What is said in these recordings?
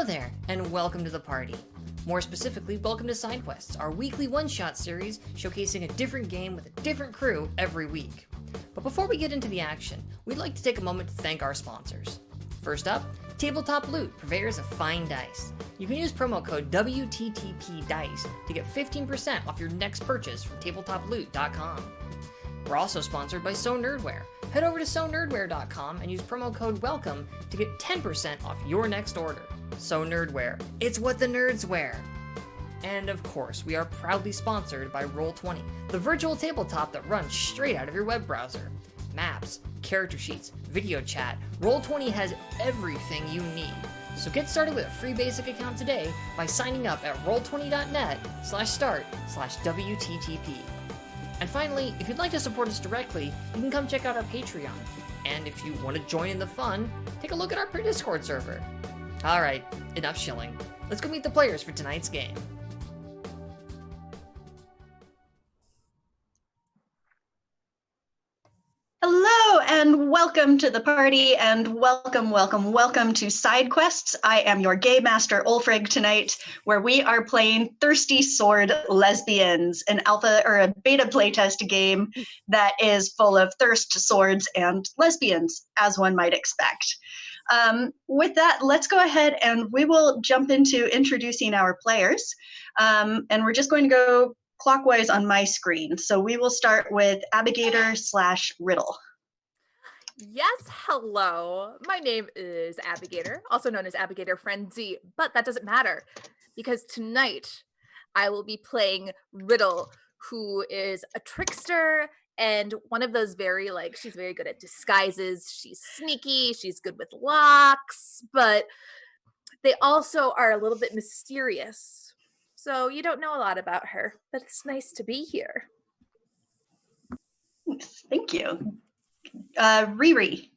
there, and welcome to the party. More specifically, welcome to SideQuests, our weekly one-shot series showcasing a different game with a different crew every week. But before we get into the action, we'd like to take a moment to thank our sponsors. First up, Tabletop Loot, purveyors of fine dice. You can use promo code WTTPDICE to get 15% off your next purchase from tabletoploot.com. We're also sponsored by So Nerdware. Head over to SoNerdware.com and use promo code WELCOME to get 10% off your next order. So Nerdware, it's what the nerds wear. And of course, we are proudly sponsored by Roll20, the virtual tabletop that runs straight out of your web browser. Maps, character sheets, video chat, Roll20 has everything you need. So get started with a free basic account today by signing up at roll20.net/start/WTTP. And finally, if you'd like to support us directly, you can come check out our Patreon. And if you want to join in the fun, take a look at our Discord server. Alright, enough shilling. Let's go meet the players for tonight's game. Hello and welcome to the party, and welcome to SideQuests. I am your game master Ulfrig tonight, where we are playing Thirsty Sword Lesbians, an alpha or a beta playtest game that is full of thirst, swords, and lesbians, as one might expect. With that, let's go ahead and we will jump into introducing our players. And we're just going to go clockwise on my screen. So we will start with Abigator/Riddle. Yes, hello. My name is Abigator, also known as Abigator Frenzy, but that doesn't matter because tonight I will be playing Riddle, who is a trickster and one of those she's very good at disguises. She's sneaky, she's good with locks, but they also are a little bit mysterious. So you don't know a lot about her, but it's nice to be here. Thank you. Riri.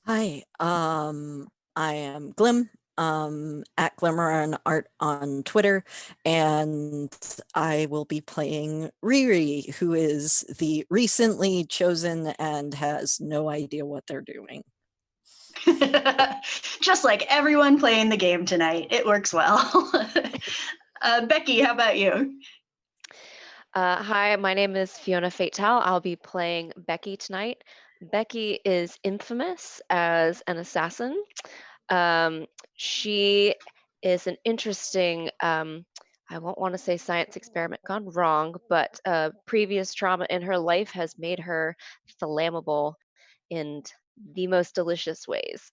Hi, I am Glim, at Glimmer Art on Twitter, and I will be playing Riri, who is the recently chosen and has no idea what they're doing. Just like everyone playing the game tonight, it works well. Becky, how about you? Hi, my name is Fiona Fatale. I'll be playing Becky tonight. Becky is infamous as an assassin. She is an interesting, I won't want to say science experiment gone wrong, but previous trauma in her life has made her flammable in the most delicious ways.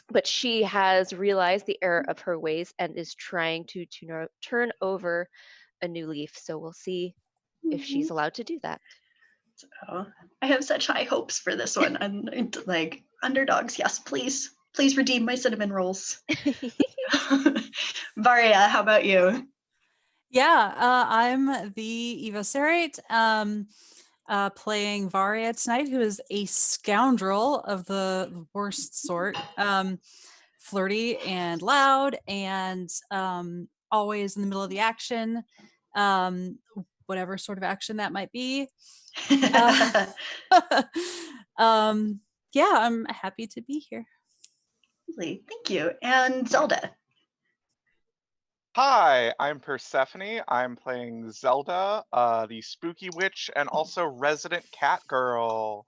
But she has realized the error of her ways and is trying to turn over a new leaf. So we'll see if she's allowed to do that. Oh, I have such high hopes for this one. I'm like, underdogs, yes, please redeem my cinnamon rolls. Varia, how about you? Yeah, I'm the Eva Serrate, playing Varia tonight, who is a scoundrel of the worst sort, flirty and loud, and always in the middle of the action, whatever sort of action that might be. Yeah, I'm happy to be here. Thank you. And Zelda. Hi, I'm Persephone. I'm playing Zelda, the spooky witch and also resident cat girl.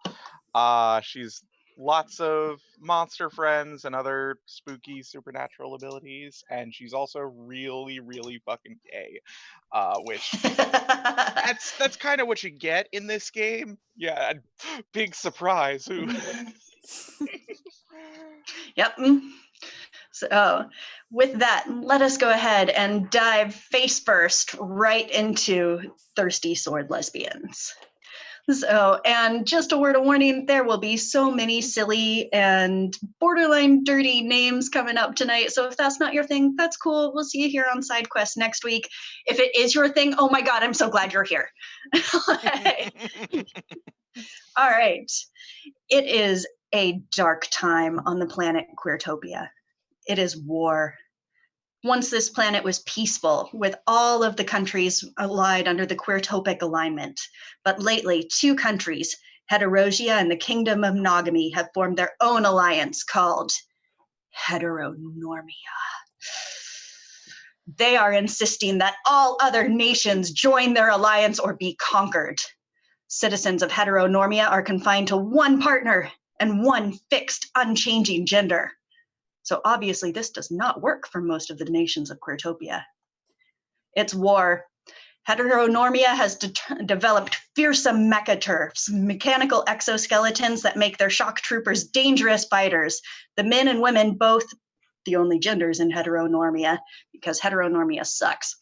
She's lots of monster friends and other spooky supernatural abilities, and she's also really, really fucking gay, which that's kind of what you get in this game. Yeah, big surprise. Yep. So with that, let us go ahead and dive face first right into Thirsty Sword Lesbians. So, and just a word of warning, there will be so many silly and borderline dirty names coming up tonight. So if that's not your thing, that's cool. We'll see you here on SideQuest next week. If it is your thing, oh my God, I'm so glad you're here. All right. It is a dark time on the planet Queertopia. It is war. Once this planet was peaceful, with all of the countries allied under the Queertopic alignment. But lately, two countries, Heterosia and the Kingdom of Nogamy, have formed their own alliance called heteronormia. They are insisting that all other nations join their alliance or be conquered. Citizens of heteronormia are confined to one partner and one fixed, unchanging gender. So obviously this does not work for most of the nations of Queertopia. It's war. Heteronormia has developed fearsome mechaturfs, mechanical exoskeletons that make their shock troopers dangerous fighters. The men and women, both the only genders in heteronormia, because heteronormia sucks,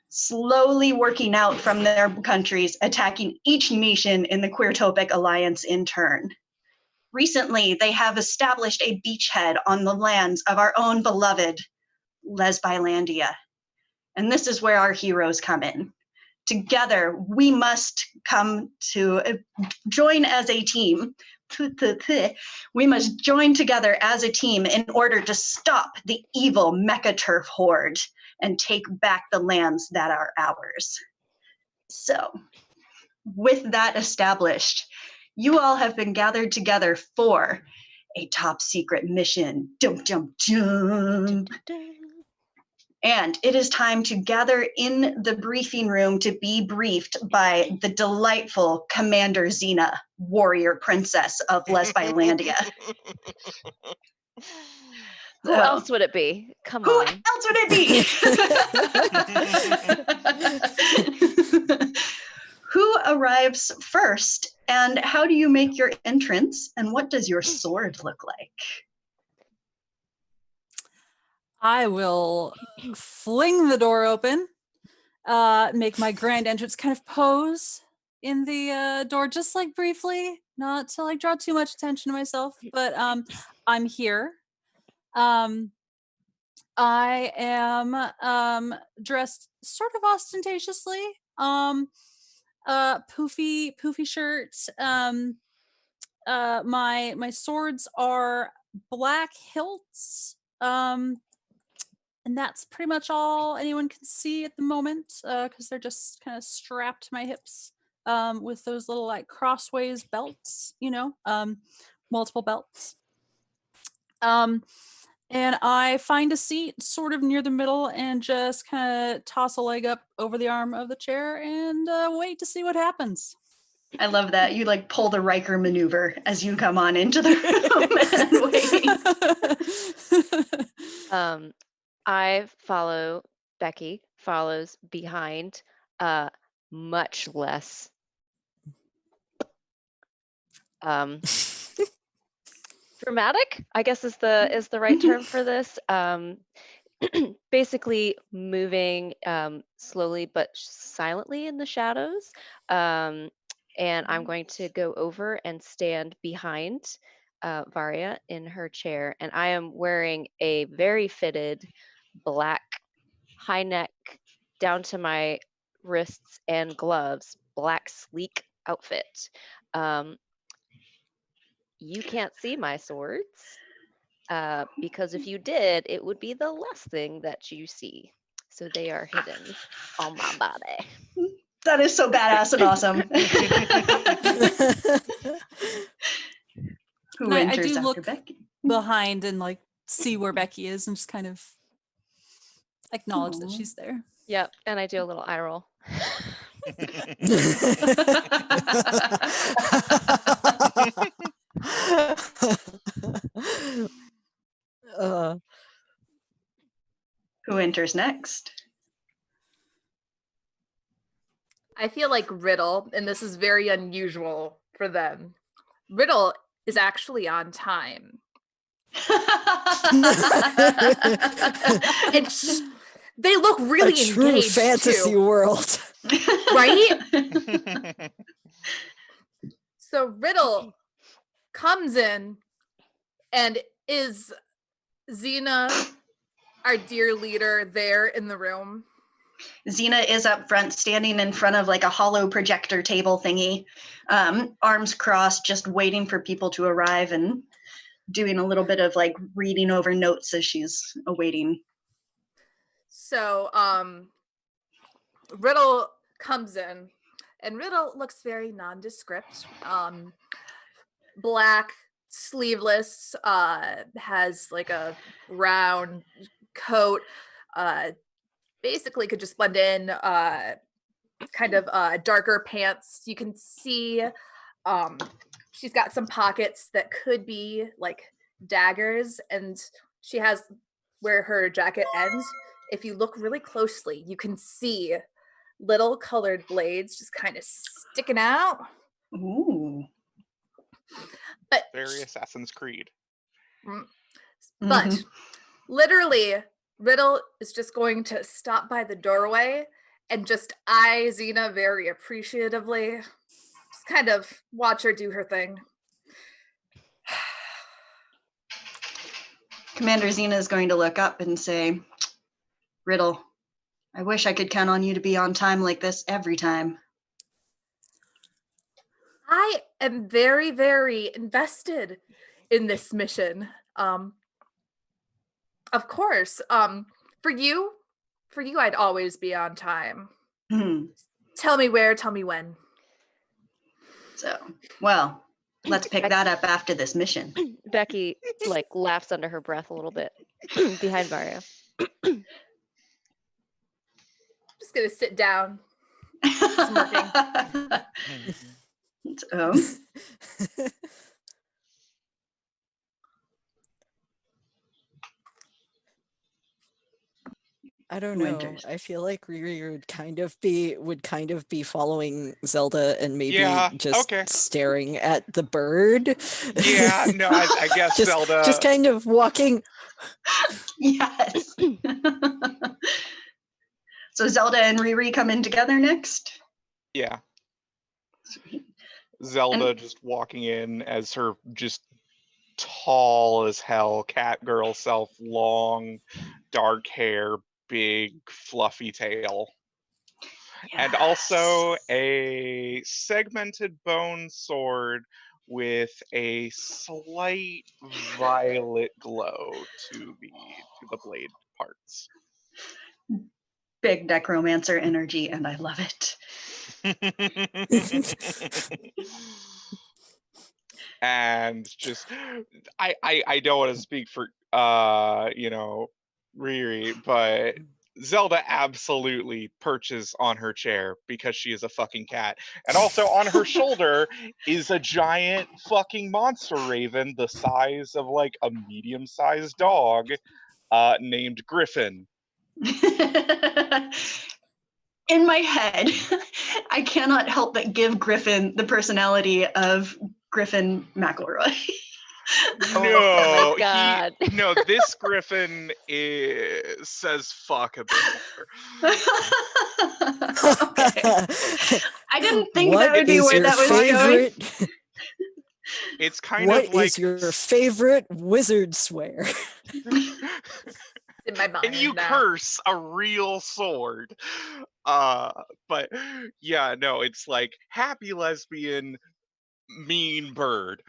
slowly working out from their countries, attacking each nation in the Queertopic Alliance in turn. Recently, they have established a beachhead on the lands of our own beloved Lesbilandia. And this is where our heroes come in. Together, we must come to join as a team. We must join together as a team in order to stop the evil mechaturf horde and take back the lands that are ours. So, with that established, you all have been gathered together for a top secret mission. Jump, jump, jump. And it is time to gather in the briefing room to be briefed by the delightful Commander Xena, warrior princess of Lesbilandia. Who else would it be? Come Who on. else would it be? Who arrives first, and how do you make your entrance, and what does your sword look like? I will fling the door open, make my grand entrance, kind of pose in the door, just like briefly, not to like draw too much attention to myself, but I'm here. I am dressed sort of ostentatiously, poofy shirt. My swords are black hilts. And that's pretty much all anyone can see at the moment, because they're just kind of strapped to my hips with those little like crossways belts, multiple belts. And I find a seat sort of near the middle and just kind of toss a leg up over the arm of the chair and wait to see what happens. I love that. You like pull the Riker maneuver as you come on into the room and wait. I follow, Becky follows behind, much less dramatic, I guess is the right term for this. Basically moving slowly but silently in the shadows. And I'm going to go over and stand behind Varia in her chair. And I am wearing a very fitted black high neck down to my wrists and gloves, black sleek outfit. You can't see my swords because if you did, it would be the last thing that you see. So they are hidden on my body. That is so badass and awesome. Who I enters do after look Becky? behind and like see where Becky is and just kind of acknowledge that she's there. Yep, and I do a little eye roll. Who enters next? I feel like Riddle, and this is very unusual for them. Riddle is actually on time. It's they look really a true engaged fantasy too, world, right? So Riddle comes in, and is Xena, our dear leader, there in the room? Xena is up front, standing in front of like a hollow projector table thingy, arms crossed, just waiting for people to arrive and doing a little bit of like reading over notes as she's awaiting. So Riddle comes in, and Riddle looks very nondescript. Black sleeveless, has like a brown coat, basically could just blend in, kind of darker pants. You can see she's got some pockets that could be like daggers, and she has where her jacket ends. If you look really closely, you can see little colored blades just kind of sticking out. Ooh. But Very Assassin's Creed. but Mhm. literally, Riddle is just going to stop by the doorway and just eye Xena very appreciatively. Just kind of watch her do her thing. Commander Xena is going to look up and say, Riddle, I wish I could count on you to be on time like this every time. I am very, very invested in this mission. Of course. For you, I'd always be on time. Hmm. Tell me where, tell me when. So, well, let's pick that up after this mission. Becky like laughs under her breath a little bit behind Varia. Just gonna sit down. Smirking. So, I don't know. Winters. I feel like Riri would kind of be following Zelda and maybe Yeah, just okay. staring at the bird. Yeah, no, I guess Zelda. Just kind of walking. Yes. So Zelda and Riri come in together next? Yeah. Sweet. Zelda just walking in as her just tall as hell cat girl self, long, dark hair, big, fluffy tail. And also a segmented bone sword with a slight violet glow to the blade parts. Big necromancer energy, and I love it. And just I don't want to speak for Riri, but Zelda absolutely perches on her chair because she is a fucking cat. And also on her shoulder is a giant fucking monster raven the size of like a medium-sized dog named Griffin. In my head, I cannot help but give Griffin the personality of Griffin McElroy. No, God. no, this Griffin says fuck a bit more. Okay. I didn't think What that would be is where your that was going. favorite? It's kind What of like is your favorite wizard swear? In my mind and you now. curse a real sword. But yeah, no, it's like happy lesbian, mean bird.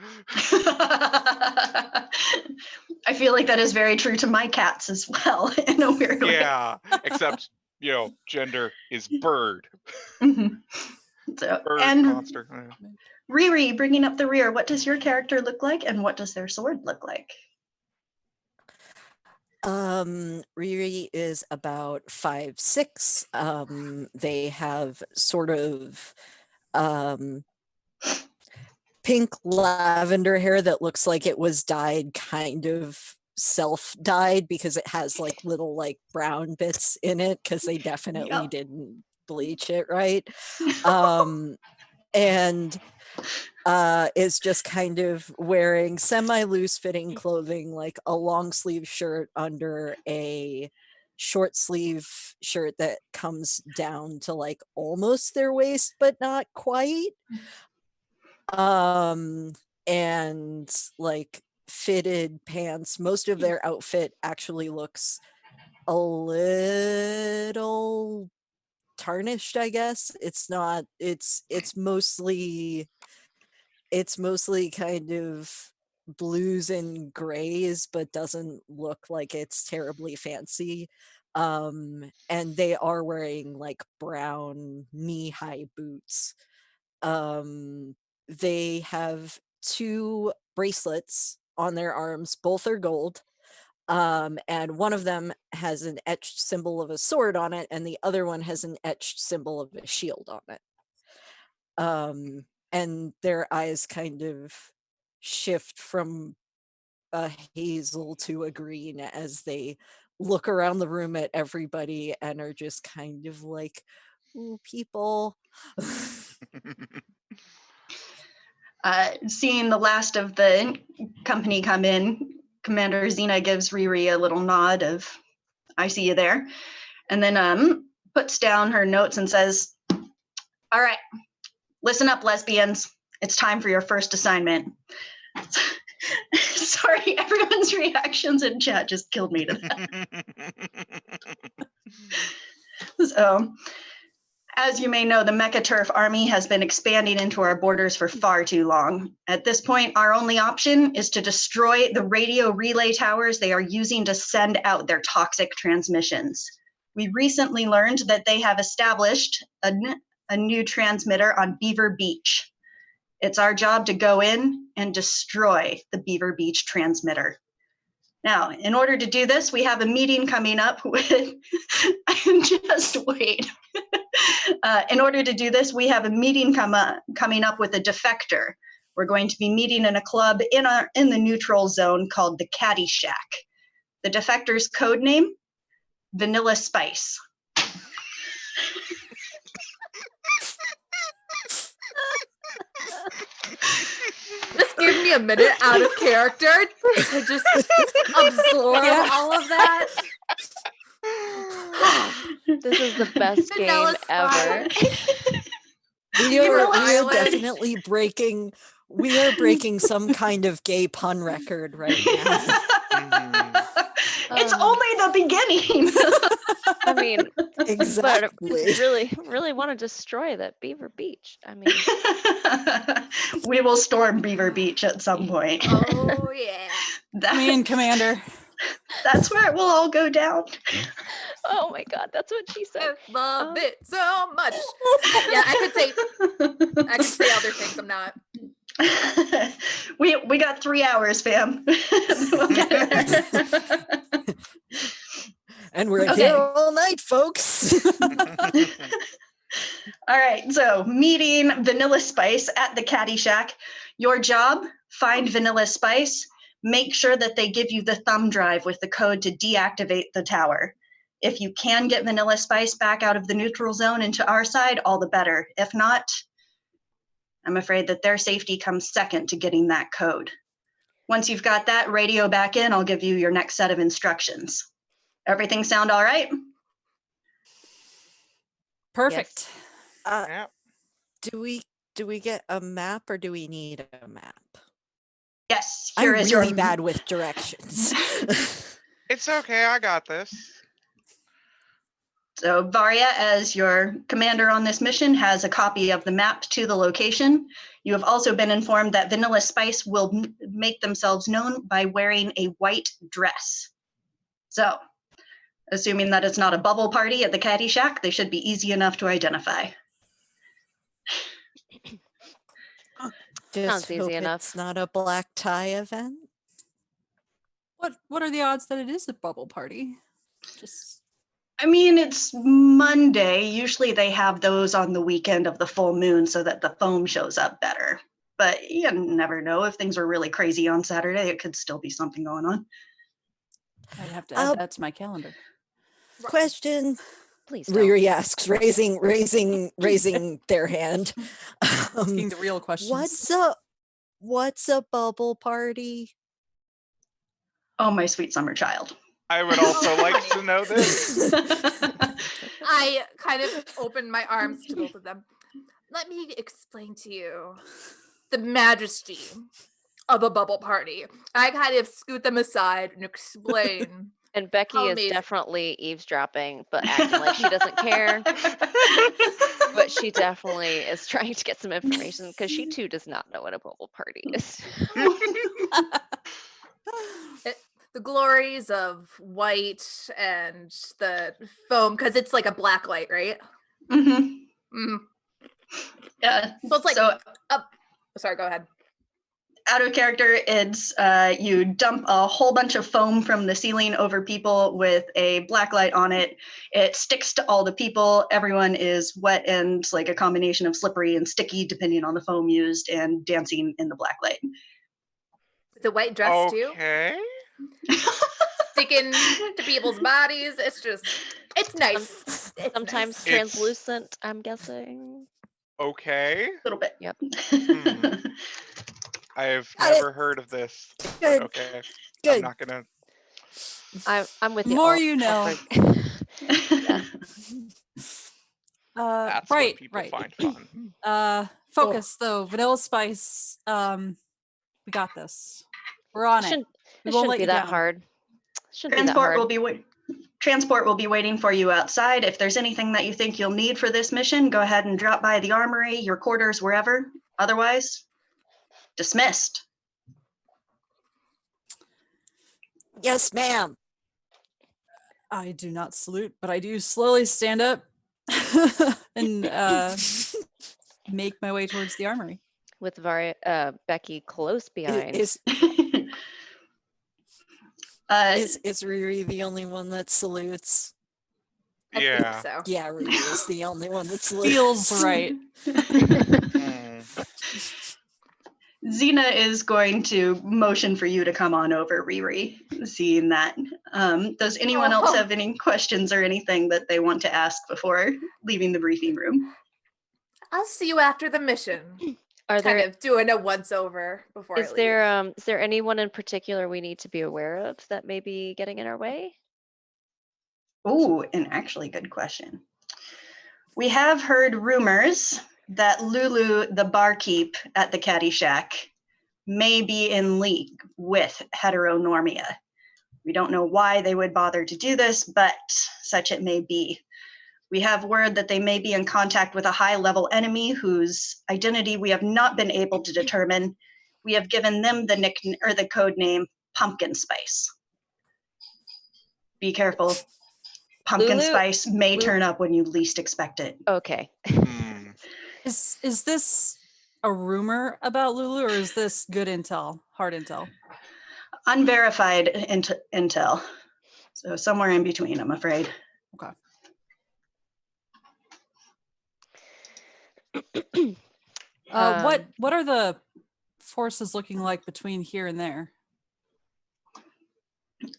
I feel like that is very true to my cats as well, in a weird way. Yeah, except gender is bird. Mhm. So, Bird and monster. Riri, bringing up the rear, what does your character look like, and what does their sword look like? Riri is about 5'6". They have sort of pink lavender hair that looks like it was dyed kind of self-dyed because it has like little like brown bits in it because they definitely Yep. didn't bleach it right. And is just kind of wearing semi-loose fitting clothing, like a long sleeve shirt under a short sleeve shirt that comes down to like almost their waist but not quite, and like fitted pants. Most of their outfit actually looks a little tarnished, I guess. It's not, it's mostly kind of blues and grays, but doesn't look like it's terribly fancy. And they are wearing like brown knee-high boots. They have two bracelets on their arms. Both are gold. And one of them has an etched symbol of a sword on it, and the other one has an etched symbol of a shield on it. And their eyes kind of shift from a hazel to a green as they look around the room at everybody and are just kind of like, ooh, people. Seeing the last of the company come in, Commander Xena gives Riri a little nod of, I see you there, and then puts down her notes and says, all right, listen up, lesbians. It's time for your first assignment. Sorry, everyone's reactions in chat just killed me to that. So, as you may know, the Mecha-Turf army has been expanding into our borders for far too long. At this point, our only option is to destroy the radio relay towers they are using to send out their toxic transmissions. We recently learned that they have established a new transmitter on Beaver Beach. It's our job to go in and destroy the Beaver Beach transmitter. Now, in order to do this, we have a meeting coming up with, just wait. In order to do this, we have a meeting coming up with a defector. We're going to be meeting in a club in the neutral zone called the Caddy Shack. The defector's code name, Vanilla Spice. Just give me a minute out of character to just absorb all of that. This is the best game Vanilla ever. We are Island. definitely breaking. We are breaking some kind of gay pun record right now. It's only the beginning. I mean, Exactly. but really want to destroy that Beaver Beach. I mean, We will storm Beaver Beach at some point. Oh, yeah. Me and Commander. That's where it will all go down. oh my God, that's what she said. I love it so much. Yeah, I could say other things. I'm not. we got 3 hours, fam. We'll get there. And we're Okay. here all night, folks. All right, so meeting Vanilla Spice at the Caddy Shack. Your job, find Vanilla Spice. Make sure that they give you the thumb drive with the code to deactivate the tower. If you can get Vanilla Spice back out of the neutral zone into our side, all the better. If not, I'm afraid that their safety comes second to getting that code. Once you've got that, radio back in, I'll give you your next set of instructions. Everything sound all right? Perfect. Yeah. Do we get a map or do we need a map? Yes, I'm here is really your bad with directions. It's okay, I got this. So Varya, as your commander on this mission, has a copy of the map to the location. You have also been informed that Vanilla Spice will make themselves known by wearing a white dress. So, assuming that it's not a bubble party at the Caddy Shack, they should be easy enough to identify. Just Sounds easy hope enough. it's not a black tie event. What are the odds that it is a bubble party? Just I mean, it's Monday. Usually they have those on the weekend of the full moon so that the foam shows up better. But you never know. If things are really crazy on Saturday, it could still be something going on. I'd have to add that to my calendar. Question. Please don't. Riri asks, raising their hand. Asking the real questions. What's a bubble party? Oh, my sweet summer child. I would also like to know this. I kind of opened my arms to both of them. Let me explain to you the majesty of a bubble party. I kind of scoot them aside and explain. And Becky How is amazing. definitely eavesdropping, but acting like she doesn't care. But she definitely is trying to get some information because she too does not know what a bubble party is. The glories of white and the foam, because it's like a black light, right? Mm-hmm. Mm. Yeah. So it's like, So sorry, go ahead. out of character, it's you dump a whole bunch of foam from the ceiling over people with a black light on it. It sticks to all the people. Everyone is wet and like a combination of slippery and sticky, depending on the foam used, and dancing in the black light. The white dress too, Okay. sticking to people's bodies. It's nice. It's Sometimes nice. translucent, I'm guessing. Okay. A little bit. Yep. I've Got it. never heard of this. Good. Okay. I'm Good. not gonna. I'm with you. More Al- you know. Alfred. Yeah. That's Right, what people right. find fun. Focus though. Vanilla Spice. We got this. We're on it. Shouldn't, We it won't shouldn't let be you that down. hard. Shouldn't be that Transport hard. will be Transport will be waiting for you outside. If there's anything that you think you'll need for this mission, go ahead and drop by the armory, your quarters, wherever. Otherwise, dismissed. Yes, ma'am. I do not salute, but I do slowly stand up and make my way towards the armory. With Becky close behind. Is Uh, Riri the only one that salutes? I Yeah. think so. Yeah, Riri is the only one that salutes. Feels right. Hmm. Xena is going to motion for you to come on over, Riri, seeing that. Does anyone else have any questions or anything that they want to ask before leaving the briefing room? I'll see you after the mission. Are Kind there of doing a once over before I is leave. there anyone in particular we need to be aware of that may be getting in our way? Oh, an actually good question. We have heard rumors that Lulu, the barkeep at the Caddy Shack, may be in league with heteronormia. We don't know why they would bother to do this, but such it may be. We have word that they may be in contact with a high-level enemy whose identity we have not been able to determine. We have given them the nickname or the code name Pumpkin Spice. Be careful. Pumpkin Lulu- Spice may Lulu- turn up when you least expect it. Okay. Hmm. Is this a rumor about Lulu, or is this good intel, hard intel? Unverified intel. So somewhere in between, I'm afraid. Okay. What are the forces looking like between here and there?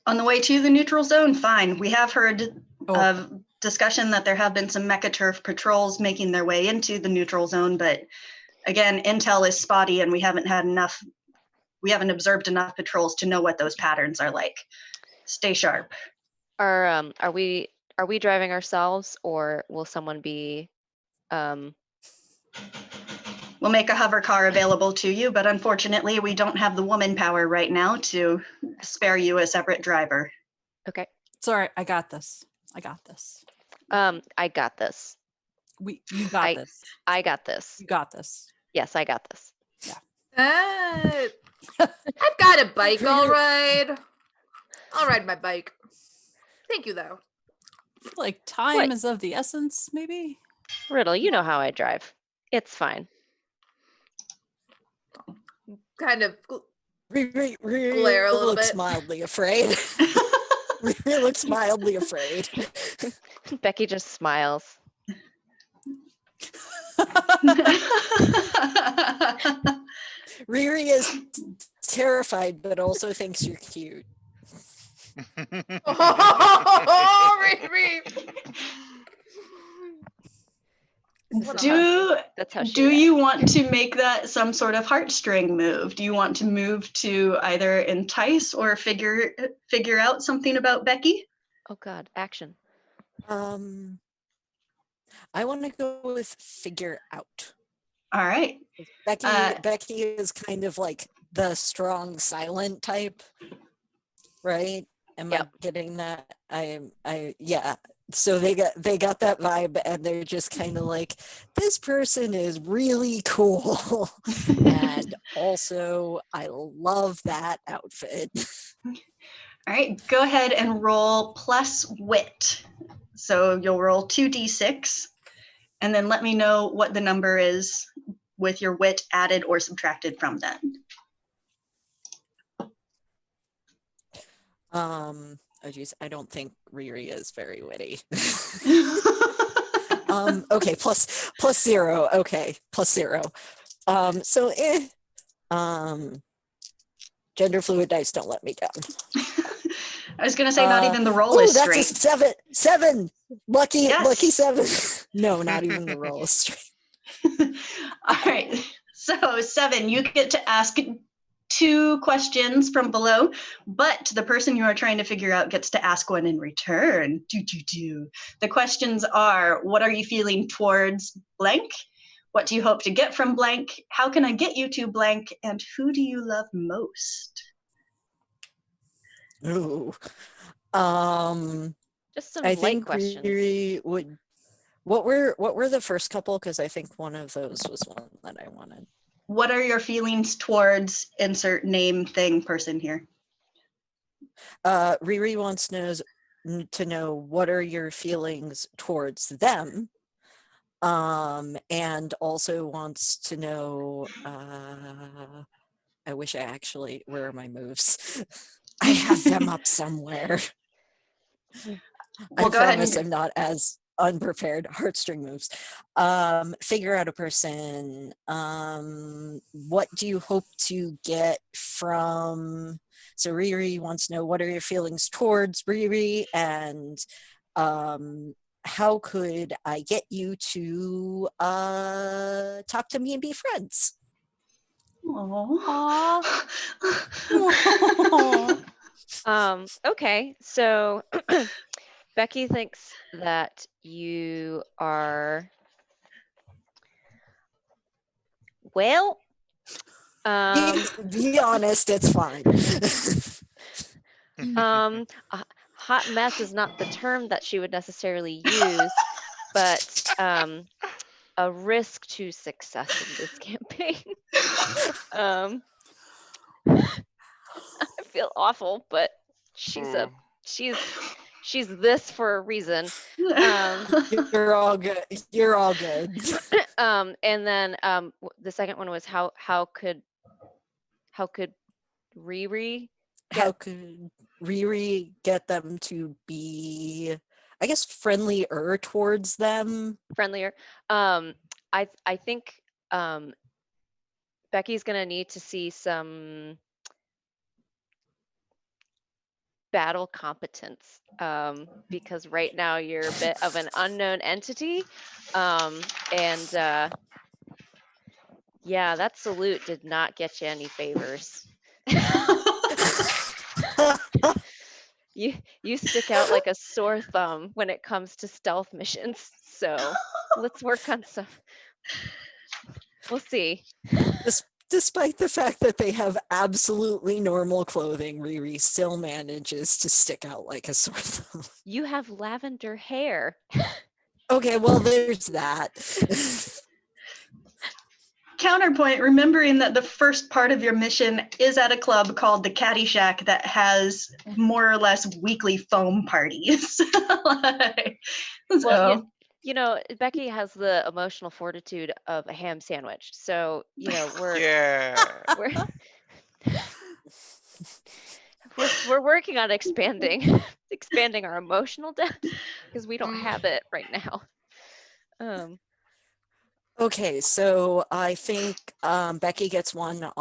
On the way to the neutral zone, fine. We have heard Oh. of discussion that there have been some mecha-turf patrols making their way into the neutral zone, but again, intel is spotty and we haven't observed enough patrols to know what those patterns are like. Stay sharp. Are we driving ourselves, or will someone be We'll make a hover car available to you, but unfortunately we don't have the woman power right now to spare you a separate driver. okay? It's all right. I got this. I got this. I got this. You got this. I got this. You got this. Yes, I got this. I've got a bike, all right. I'll ride my bike. Thank you, though. I feel like time Wait. is of the essence, maybe? Riddle, you know how I drive. It's fine. Kind of. Riri Glare a little looks bit. mildly afraid. Riri looks mildly afraid. Becky just smiles. Riri is terrified, but also thinks you're cute. Oh, Riri. That's how she Do reacts. you want to make that some sort of heartstring move? Do you want to move to either entice or figure out something about Becky? Oh God, action. I want to go with figure out. All right. Becky is kind of like the strong silent type, right? Am I getting that? Yeah. So they got that vibe, and they're just kind of like, this person is really cool. And also I love that outfit. All right, go ahead and roll plus wit. So you'll roll 2d6, and then let me know what the number is with your wit added or subtracted from that. Oh geez, I don't think Riri is very witty. Okay, plus 0. Okay, plus 0. So gender fluid dice don't let me down. I was going to say, not even the roll is that's straight. a 7. Lucky Yes. 7. No, not even the roll is straight. All right. So 7, you get to ask 2 questions from below, but the person you are trying to figure out gets to ask one in return. The questions are, what are you feeling towards blank? What do you hope to get from blank? How can I get you to blank? And who do you love most? Ooh. Just some I light think questions. Riri would. What were the first couple? Because I think one of those was one that I wanted. What are your feelings towards insert name thing person here? Riri wants to know what are your feelings towards them, and also wants to know. I wish where are my moves? I have them up somewhere. Well, I go ahead promise and I'm not as unprepared. Heartstring moves. Figure out a person. What do you hope to get from? So Riri wants to know what are your feelings towards Riri, and how could I get you to talk to me and be friends? Okay, so Becky thinks that you are well. Be honest, it's fine. A hot mess is not the term that she would necessarily use, but a risk to success in this campaign. I feel awful, but she's this for a reason. You're all good. You're all good. And then the second one was how could Riri How could Riri get them to be, I guess, friendlier towards them? friendlier? I think Becky's gonna need to see some battle competence, because right now you're a bit of an unknown entity, and yeah, that salute did not get you any favors. You stick out like a sore thumb when it comes to stealth missions, so let's work on some. We'll see. Despite the fact that they have absolutely normal clothing, Riri still manages to stick out like a sore thumb. You have lavender hair. Okay, well, there's that. Counterpoint, remembering that the first part of your mission is at a club called the Caddy Shack that has more or less weekly foam parties. Well, you know, Becky has the emotional fortitude of a ham sandwich. So, you know, we're working on expanding our emotional depth because we don't have it right now. Okay, so I think Becky gets one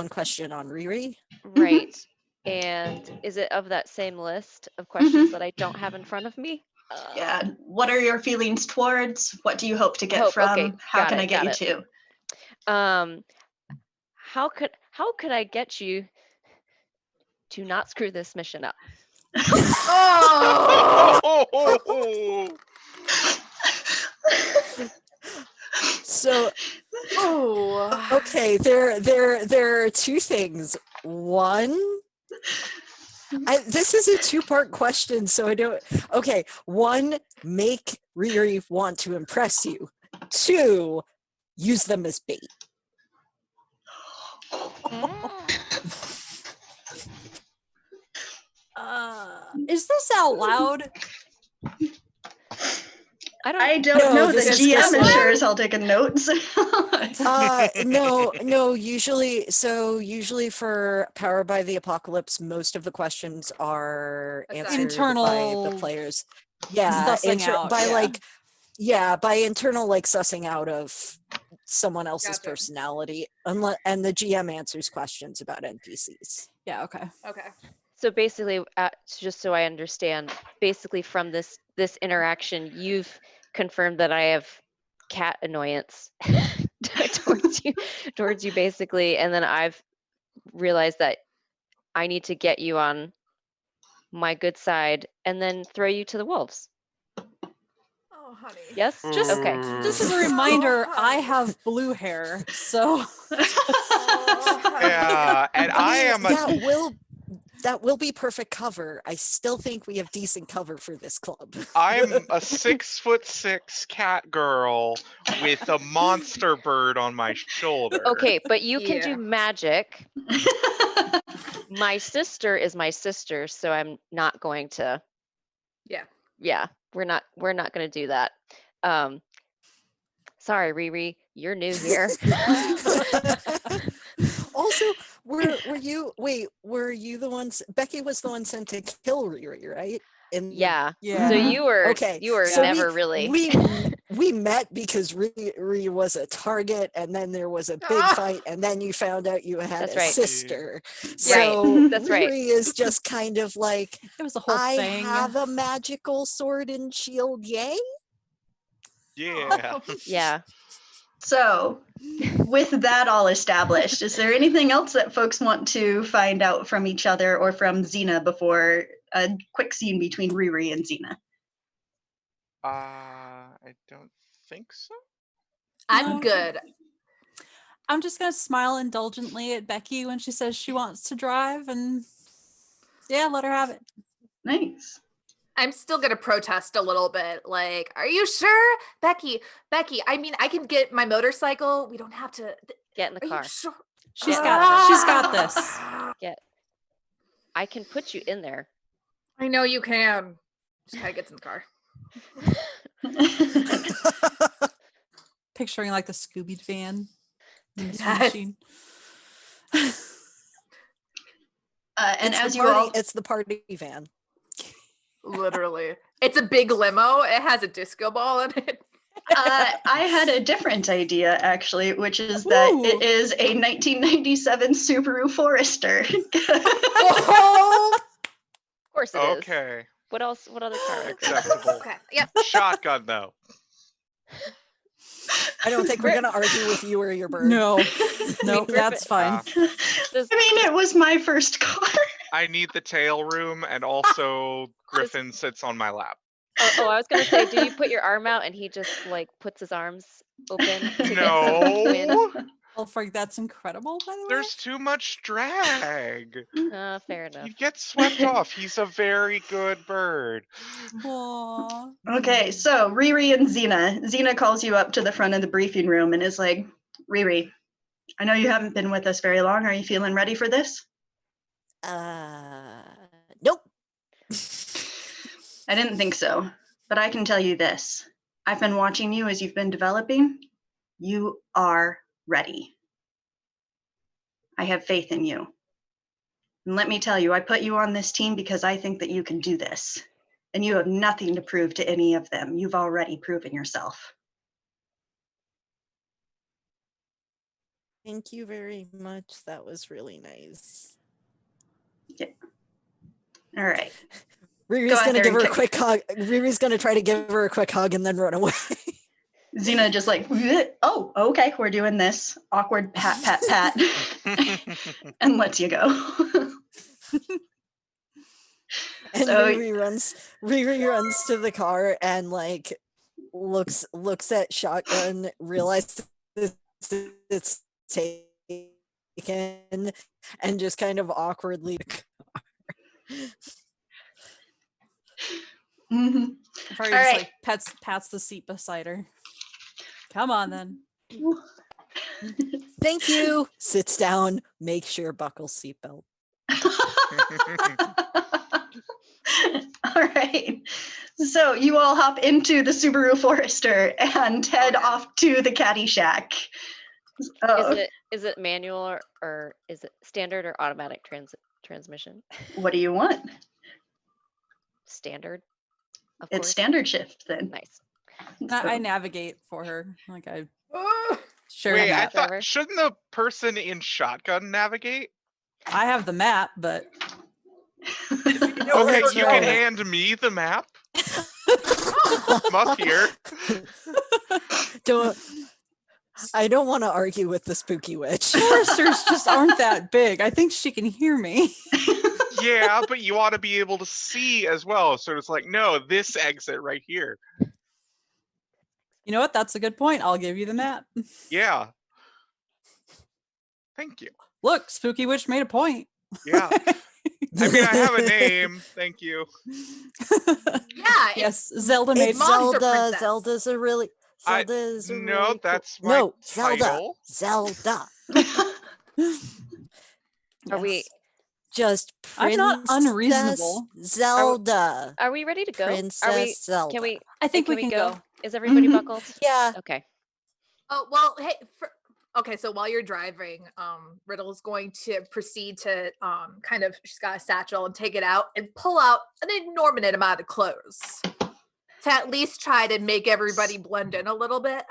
question on Riri. Right. And is it of that same list of questions that I don't have in front of me? Yeah. What are your feelings towards? What do you hope to get from? Okay, How can I get you to? How could I get you to not screw this mission up? Oh! So, okay, there are 2 things. One, this is a 2-part question, so I don't. Okay, 1, make Riri want to impress you. 2, use them as bait. Is this out loud? I don't No, know. The this is GM just is like- sure as hell taking notes. No, usually for Power by the Apocalypse, most of the questions are Assigned. answered by Internal the players. Yeah, sussing out, by yeah. by internal like sussing out of someone else's Gotcha. personality, and the GM answers questions about NPCs. Yeah, okay. Okay. So basically, just so I understand, basically from this interaction, you've confirmed that I have cat annoyance towards you basically, and then I've realized that I need to get you on my good side and then throw you to the wolves. Oh, honey. Yes? Just Okay. Just as a reminder, Oh, I honey. have blue hair, so Oh, honey. Yeah, and I mean, am a that will be perfect cover. I still think we have decent cover for this club. I'm a 6'6" cat girl with a monster bird on my shoulder. Okay, but you can Yeah. do magic. My sister is my sister, so I'm not going to. Yeah. Yeah, we're not going to do that. Sorry, Riri, you're new here. Also, were you the ones? Becky was the one sent to kill Riri, right? Yeah. Yeah. So Mhm. you were Okay. so never really. we met because Riri was a target, and then there was a big fight, and then you found out you had That's a right. sister. Right, So that's right. Riri is just kind of like, it was a whole I thing. have a magical sword and shield, yay! Yeah. Yeah. So, with that all established, is there anything else that folks want to find out from each other or from Xena before a quick scene between Riri and Xena? I don't think so. I'm No. good. I'm just gonna smile indulgently at Becky when she says she wants to drive, and yeah, let her have it. Nice. I'm still gonna protest a little bit. Like, are you sure, Becky? I mean, I can get my motorcycle. We don't have to. Get in the Are car. you sure? She's Yeah. got this. I can put you in there. I know you can. Just gotta get in the car. Picturing like the Scooby van. The Mystery Yes. Machine. And It's as the you party, all, it's the party van. Literally, it's a big limo. It has a disco ball in it. I had a different idea actually, which is that Ooh. it is a 1997 Subaru Forester. Oh, Of course it is. Okay. What else? What other car? Acceptable. Okay. Yep. Shotgun though. I don't think we're gonna argue with you or your bird. no, no, Griffin- that's fine. Does, I mean, it was my first car. I need the tail room, and also Griffin sits on my lap. I was gonna say, do you put your arm out and he just like puts his arms open to get some wind? No, Well, Frank, that's incredible, by the way. there's too much drag. Fair enough. He gets swept off. He's a very good bird. Aw. Okay, so Riri and Xena. Xena calls you up to the front of the briefing room and is like, Riri, I know you haven't been with us very long. Are you feeling ready for this? Nope. I didn't think so, but I can tell you this. I've been watching you as you've been developing. You are ready. I have faith in you. And let me tell you, I put you on this team because I think that you can do this. And you have nothing to prove to any of them. You've already proven yourself. Thank you very much. That was really nice. All right. Riri's Go out gonna there give and her a kick. quick hug. Riri's gonna try to give her a quick hug and then run away. Xena just like, oh, okay, we're doing this. Awkward pat, pat, pat, and lets you go. And So- Riri runs to the car and like looks at Shotgun, realizes it's taken, and just kind of awkwardly Mhm. Fari All just right. like pats the seat beside her. Come on then. thank you. Sits down, make sure buckle seatbelt. All right. So So you all hop into the Subaru Forester and head off to the Caddy Shack. Oh, Is it manual or is it standard or automatic transmission? what do you want? Standard, of It's course. standard shift then. Nice. I navigate for her. Like I Ugh. share Wait, the I map. thought Forever. shouldn't the person in shotgun navigate? I have the map, but Okay, that's you can right. hand me the map. I'm up here. I don't want to argue with the spooky witch. Foresters just aren't that big. I think she can hear me. Yeah, but you ought to be able to see as well. So it's like, no, this exit right here. You know what? That's a good point. I'll give you the map. Yeah. Thank you. Look, spooky witch made a point. Yeah. I mean, I have a name. Thank you. Yeah. Yes, Zelda made It's Monster Zelda. Princess. Zelda's a really. Zelda's a No, really cool- that's my no Zelda. title. Zelda. Are we Yes. Just I'm not Princess unreasonable. Zelda. Are we ready to go? Princess Zelda. Can we? I think we can can go. Is everybody Mhm. buckled? Yeah. Okay. Oh, well, hey, okay, so while you're driving, Riddle is going to proceed to kind of, she's got a satchel and take it out and pull out an enormous amount of clothes to at least try to make everybody blend in a little bit.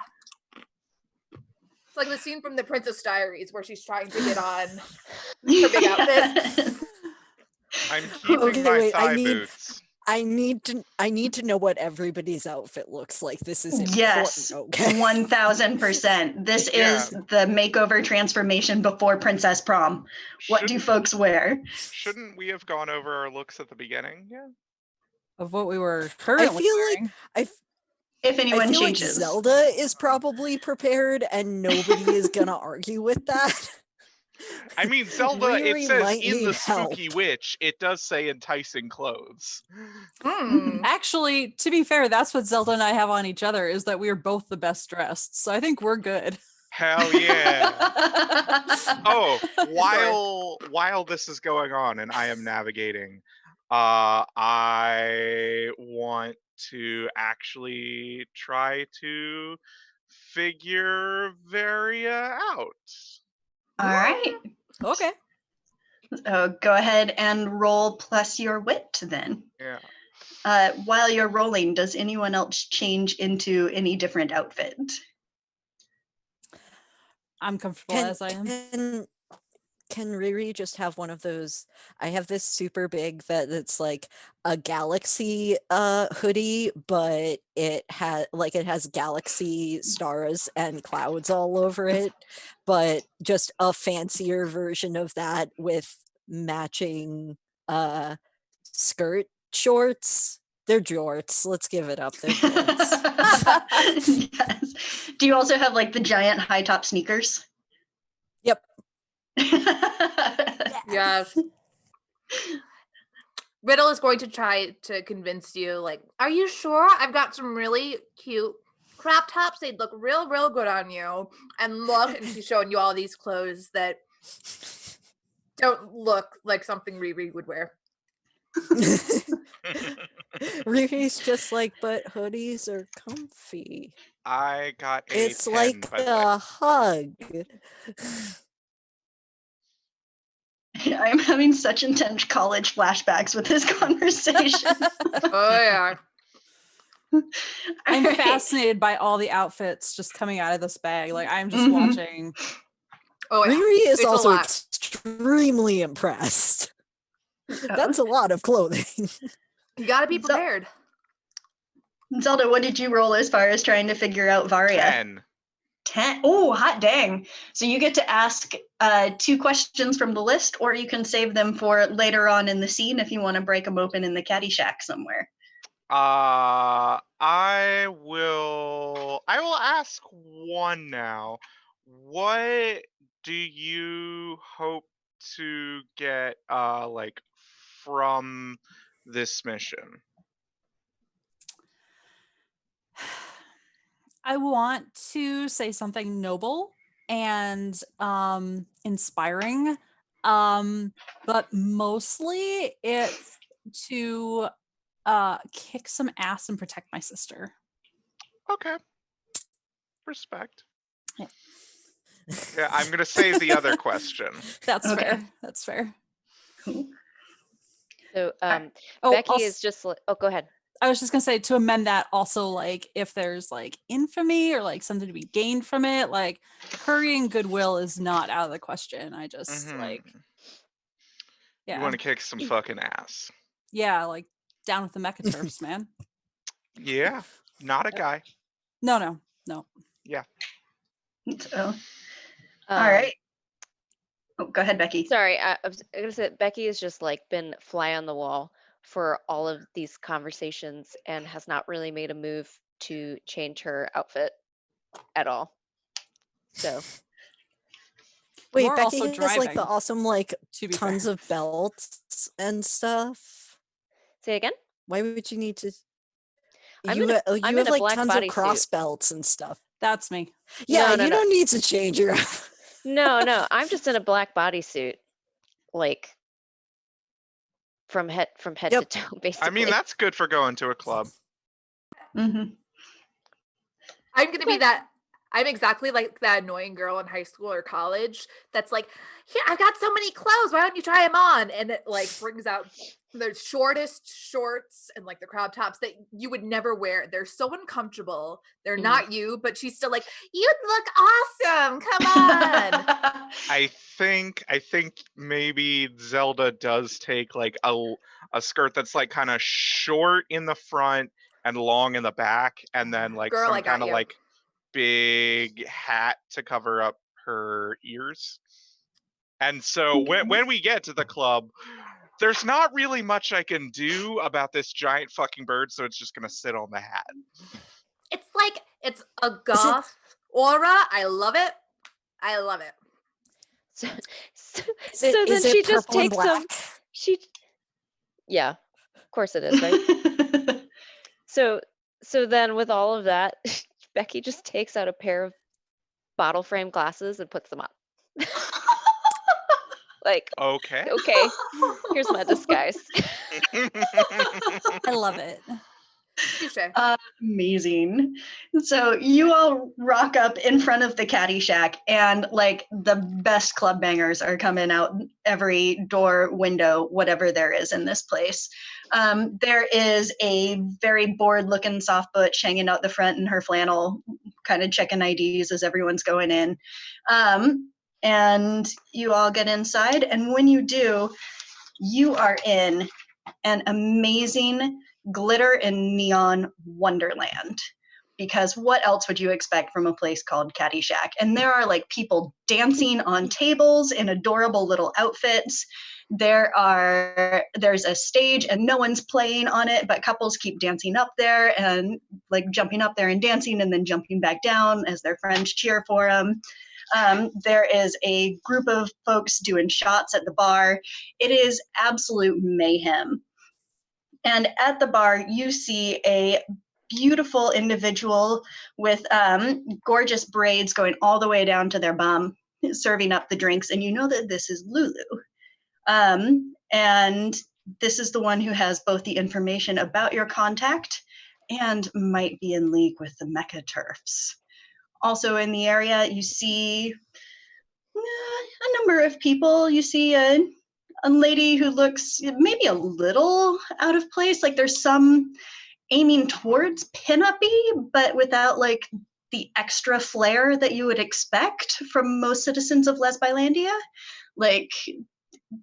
It's like the scene from The Princess Diaries where she's trying to get on her big outfit. I'm keeping Okay, my wait, thigh boots. I need to know what everybody's outfit looks like. This is important. Yes, Okay. 1000%. This Yeah. is the makeover transformation before Princess Prom. What do Shouldn't- folks wear? Shouldn't we have gone over our looks at the beginning? Yeah. Of what we were currently feel wearing. like If I anyone feel like changes. Zelda is probably prepared, and nobody is gonna argue with that. I mean, Zelda, Riri it says might in need the Spooky help. Witch, it does say enticing clothes. Hmm. Actually, to be fair, that's what Zelda and I have on each other, is that we are both the best dressed. So I think we're good. Hell yeah. Oh, while this is going on and I am navigating, I want to actually try to figure Varia out. All right. Okay. Go ahead and roll plus your wit then. Yeah. While you're rolling, does anyone else change into any different outfit? I'm comfortable as I am. Can Riri just have one of those? I have this super big it's like a galaxy hoodie, but it has galaxy stars and clouds all over it, but just a fancier version of that with matching skirt shorts. They're jorts. Let's give it up. They're jorts. Yes. Do you also have like the giant high top sneakers? Yep. Yes. Riddle is going to try to convince you, like, are you sure? I've got some really cute crop tops. They'd look real, real good on you. And look, and she's showing you all these clothes that don't look like something Riri would wear. Riri's just like, but hoodies are comfy. I got a It's 10, like by the way. a hug. I'm having such intense college flashbacks with this conversation. Oh, yeah. I'm Alright. fascinated by all the outfits just coming out of this bag. Like I'm just Mhm. watching. Oh, yeah. Riri is It's a also lot. extremely impressed. That's a lot of clothing. You got to be So- prepared. Zelda, what did you roll as far as trying to figure out Varia? 10. 10. Oh, hot dang. So you get to ask 2 questions from the list, or you can save them for later on in the scene if you want to break them open in the caddy shack somewhere. I will ask one now. What do you hope to get like from this mission? I want to say something noble and inspiring, but mostly it's to kick some ass and protect my sister. Okay. Respect. Yeah. Yeah, I'm gonna save the other question. That's Okay. fair. That's fair. Cool. So Oh, Becky also- is just like, oh, go ahead. I was just gonna say, to amend that, also, like, if there's like infamy or like something to be gained from it, like currying goodwill is not out of the question. I just like, You yeah, want to kick some fucking ass. yeah, like down with the mecha turfs, man. Yeah, not a guy. No. Yeah. So, all right. Oh, go ahead, Becky. Sorry, I was gonna say Becky has just like been fly on the wall for all of these conversations and has not really made a move to change her outfit at all. So Wait, We're Becky also has like the driving, awesome like to be tons fair. of belts and stuff. say again. Why would you need to? I'm You in a- ha- I'm you in have a like black tons of bodysuit. cross belts and stuff. That's me. Yeah, No. you don't need to change your. No, I'm just in a black bodysuit, like from head Yep. to toe, basically. I mean, that's good for going to a club. Mm-hmm. I'm gonna be that. I'm exactly like that annoying girl in high school or college that's like, "Here, I got so many clothes. Why don't you try them on?" And it like brings out the shortest shorts and like the crop tops that you would never wear. They're so uncomfortable. They're not you, but she's still like, "You'd look awesome. Come on." I think maybe Zelda does take like a skirt that's like kind of short in the front and long in the back, and then like Girl, I some got kind of you. like big hat to cover up her ears. And so when we get to the club, there's not really much I can do about this giant fucking bird, so it's just gonna sit on the hat. It's like it's a goth aura. I love it. I love it. So Is it, then is it she just purple and takes black? Yeah, of course it is, right? So then with all of that, Becky just takes out a pair of bottle frame glasses and puts them on. Like, Okay. okay, here's my disguise. I love it. Touche. Amazing. So you all rock up in front of the caddy shack, and like the best club bangers are coming out every door, window, whatever there is in this place. There is a very bored looking soft butch hanging out the front in her flannel, kind of checking IDs as everyone's going in. And you all get inside, and when you do, you are in an amazing glitter and neon wonderland. Because what else would you expect from a place called Caddyshack? And there are like people dancing on tables in adorable little outfits. There's a stage and no one's playing on it, but couples keep dancing up there and like jumping up there and dancing and then jumping back down as their friends cheer for them. There is a group of folks doing shots at the bar. It is absolute mayhem. And at the bar, you see a beautiful individual with gorgeous braids going all the way down to their bum, serving up the drinks. And you know that this is Lulu. And this is the one who has both the information about your contact and might be in league with the mecha turfs. Also in the area, you see a number of people. You see a lady who looks maybe a little out of place. Like there's some aiming towards pinup-y, but without like the extra flair that you would expect from most citizens of Lesbilandia. Like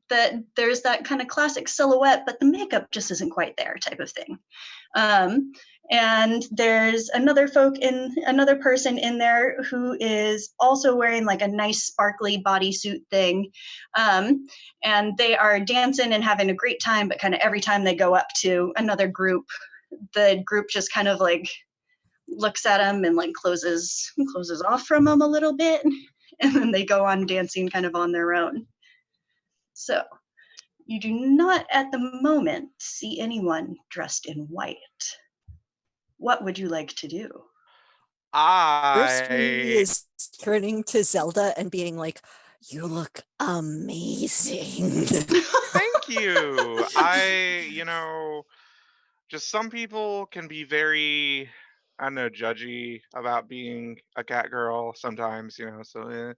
that there's that kind of classic silhouette, but the makeup just isn't quite there type of thing. And there's another person in there who is also wearing like a nice sparkly bodysuit thing. And they are dancing and having a great time, but kind of every time they go up to another group, the group just kind of like looks at them and like closes off from them a little bit. And then they go on dancing kind of on their own. So you do not at the moment see anyone dressed in white. What would you like to do? First, Riri is turning to Zelda and being like, "You look amazing." Thank you. just some people can be very, I don't know, judgy about being a cat girl sometimes, so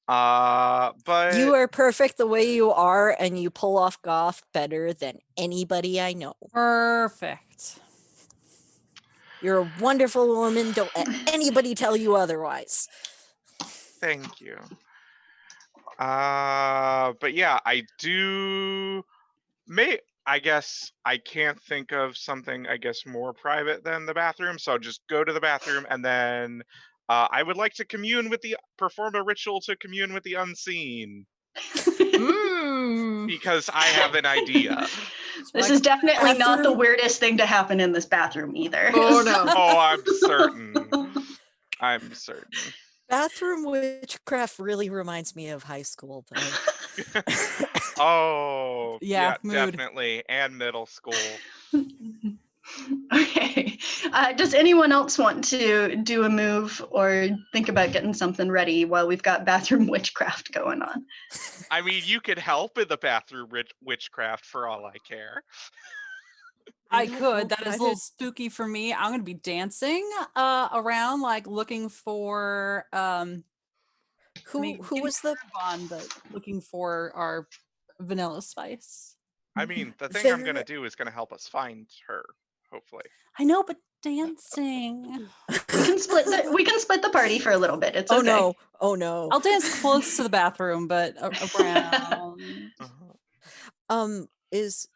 but You are perfect the way you are, and you pull off goth better than anybody I know. Perfect. You're a wonderful woman. Don't let anybody tell you otherwise. thank you. But yeah, I do I guess I can't think of something, I guess, more private than the bathroom. So just go to the bathroom, and then I would like to perform a ritual to commune with the unseen because I have an idea. This is definitely not the Bathroom? weirdest thing to happen in this bathroom either. Oh no. Oh, I'm certain. I'm certain. Bathroom witchcraft really reminds me of high school, though. Oh, Yeah, yeah, mood. definitely. And middle school. Okay. Does anyone else want to do a move or think about getting something ready while we've got bathroom witchcraft going on? I mean, you could help in the bathroom witchcraft for all I care. I don't know could. That if is I a little would- spooky for me. I'm gonna be dancing around, like looking for Who getting was the on, but looking for our Vanilla Spice. I mean, the thing I'm Very- gonna do is gonna help us find her, hopefully. I know, but dancing. We can split the party for a little bit. It's Oh okay. no! Oh no! I'll dance close to the bathroom, but around. Is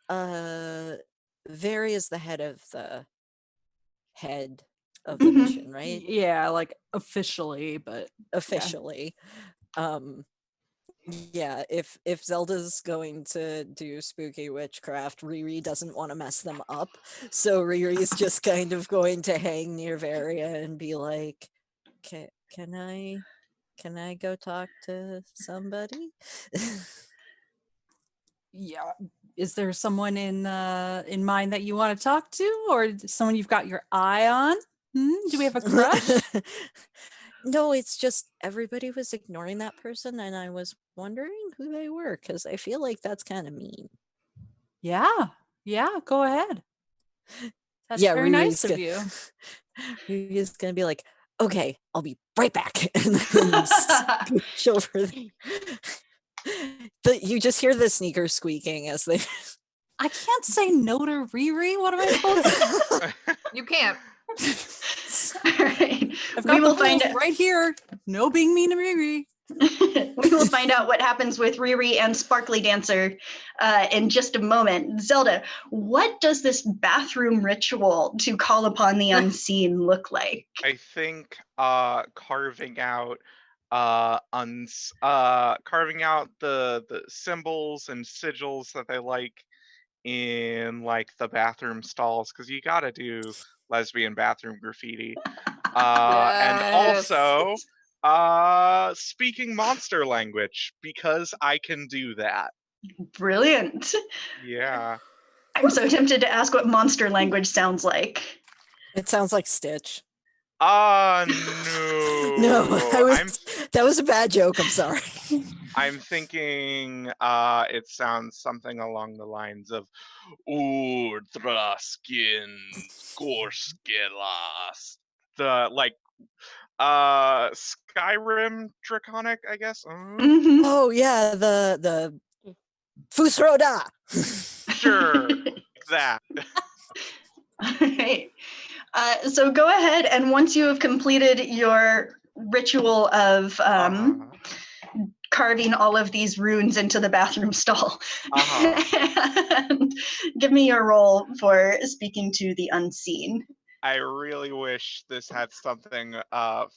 Very is the head of the Mhm. mission, right? Yeah, like officially, but Officially. Yeah, if Zelda's going to do spooky witchcraft, Riri doesn't want to mess them up. So Riri's just kind of going to hang near Varia and be like, can I go talk to somebody? yeah. Is there someone in mind that you want to talk to, or someone you've got your eye on? Do we have a crush? No, it's just everybody was ignoring that person, and I was wondering who they were because I feel like that's kind of mean. Yeah, go ahead. That's Yeah, very nice of you. Riri's gonna be like, okay, I'll be right back, and then scooch over. You just hear the sneakers squeaking as they. I can't say no to Riri. What am I supposed to do? You can't. All right. I've We got will the find rules right here. No being mean to Riri. we will find out what happens with Riri and Sparkly Dancer in just a moment. Zelda, what does this bathroom ritual to call upon the unseen look like? I think carving out carving out the symbols and sigils that they like in like the bathroom stalls, because you gotta do lesbian bathroom graffiti. And Yes. also speaking monster language, because I can do that. Brilliant. Yeah. I'm so tempted to ask what monster language sounds like. It sounds like Stitch. No. No, I'm that was a bad joke. I'm sorry. I'm thinking it sounds something along the lines of Urdraskin Gorskelas. The like Skyrim Draconic, I guess. Mhm. Oh yeah, the Fusroda. Sure. That. All right. So go ahead, and once you have completed your ritual of carving all of these runes into the bathroom stall, and give me your roll for speaking to the unseen. I really wish this had something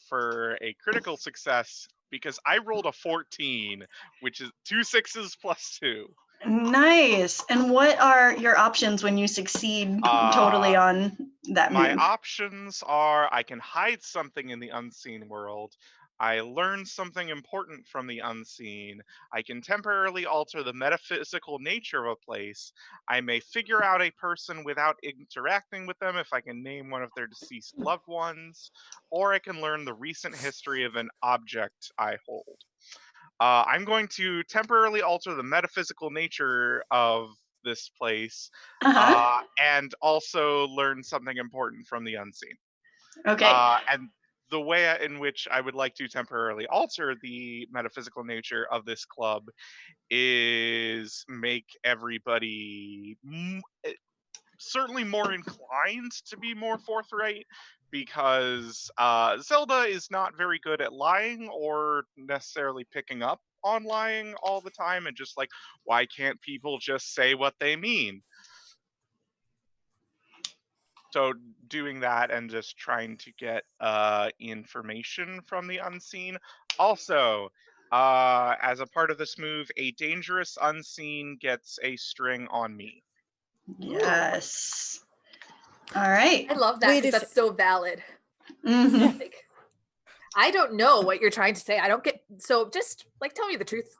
for a critical success, because I rolled a 14, which is 2 6s plus 2. Nice. And what are your options when you succeed totally on that My move? options are: I can hide something in the unseen world, I learn something important from the unseen, I can temporarily alter the metaphysical nature of a place, I may figure out a person without interacting with them if I can name one of their deceased loved ones, or I can learn the recent history of an object I hold. I'm going to temporarily alter the metaphysical nature of this place, Uh-huh. and also learn something important from the unseen. Okay. And the way in which I would like to temporarily alter the metaphysical nature of this club is make everybody certainly more inclined to be more forthright, because Zelda is not very good at lying or necessarily picking up on lying all the time, and just like, why can't people just say what they mean? So doing that and just trying to get information from the unseen. Also, as a part of this move, a dangerous unseen gets a string on me. Yes. All right. I love that Wait, because if- that's so valid. Mhm. Like, I don't know what you're trying to say. I don't get, so just like tell me the truth.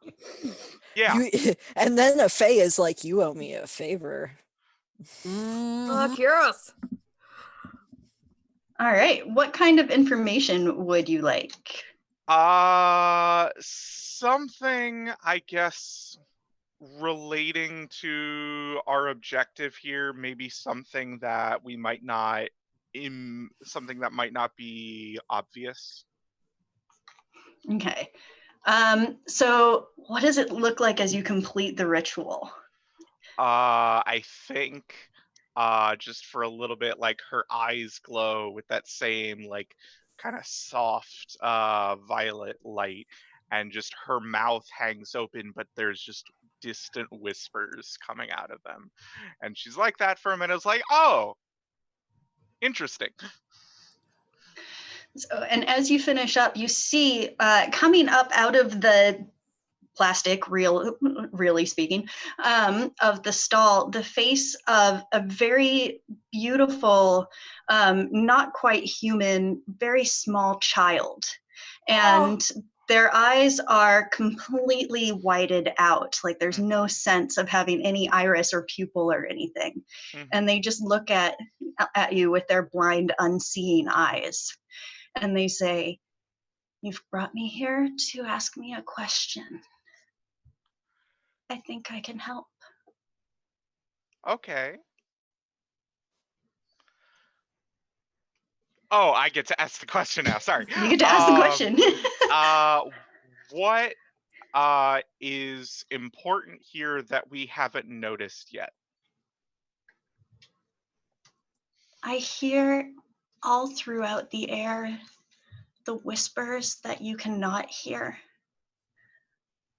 Yeah. And then a Fae is like, you owe me a favor. Curious. All right. What kind of information would you like? Something, I guess, relating to our objective here, maybe something that we might not something that might not be obvious. Okay. So what does it look like as you complete the ritual? I think just for a little bit, like, her eyes glow with that same, like, kind of soft violet light, and just her mouth hangs open, but there's just distant whispers coming out of them. And she's like that for a minute. It's like, oh, interesting. So, and as you finish up, you see coming up out of the plastic, really speaking, of the stall, the face of a very beautiful, not quite human, very small child. And their eyes are completely whited out. Like there's no sense of having any iris or pupil or anything. Mhm. And they just look at you with their blind, unseeing eyes. And they say, "You've brought me here to ask me a question. I think I can help." Okay. Oh, I get to ask the question now. Sorry. You get to ask the question. What is important here that we haven't noticed yet? I hear all throughout the air the whispers that you cannot hear.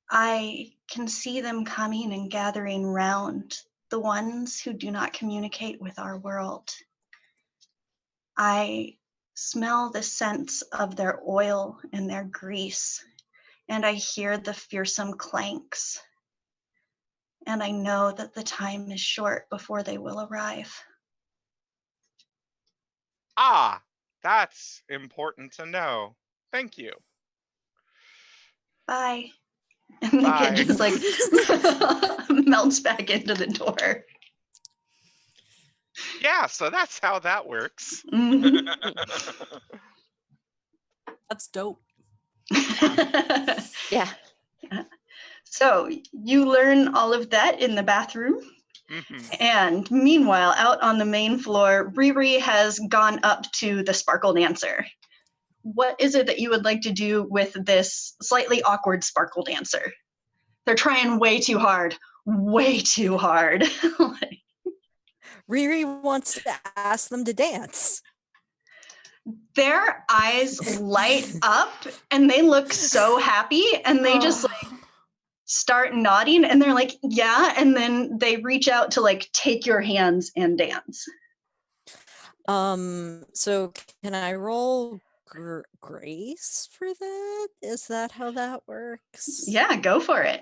I can see them coming and gathering round the ones who do not communicate with our world. I smell the scents of their oil and their grease, and I hear the fearsome clanks. And I know that the time is short before they will arrive. Ah, that's important to know. Thank you. Bye. And the Bye. kid just like melts back into the door. Yeah, so that's how that works. Mhm. That's dope. Yeah. So you learn all of that in the bathroom. Mhm. And meanwhile, out on the main floor, Riri has gone up to the sparkle dancer. What is it that you would like to do with this slightly awkward sparkle dancer? They're trying way too hard. Way too hard. Riri wants to ask them to dance. Their eyes light up and they look so happy, and they just like start nodding, and they're like, yeah, and then they reach out to like take your hands and dance. So can I roll grace for that? Is that how that works? Yeah, go for it.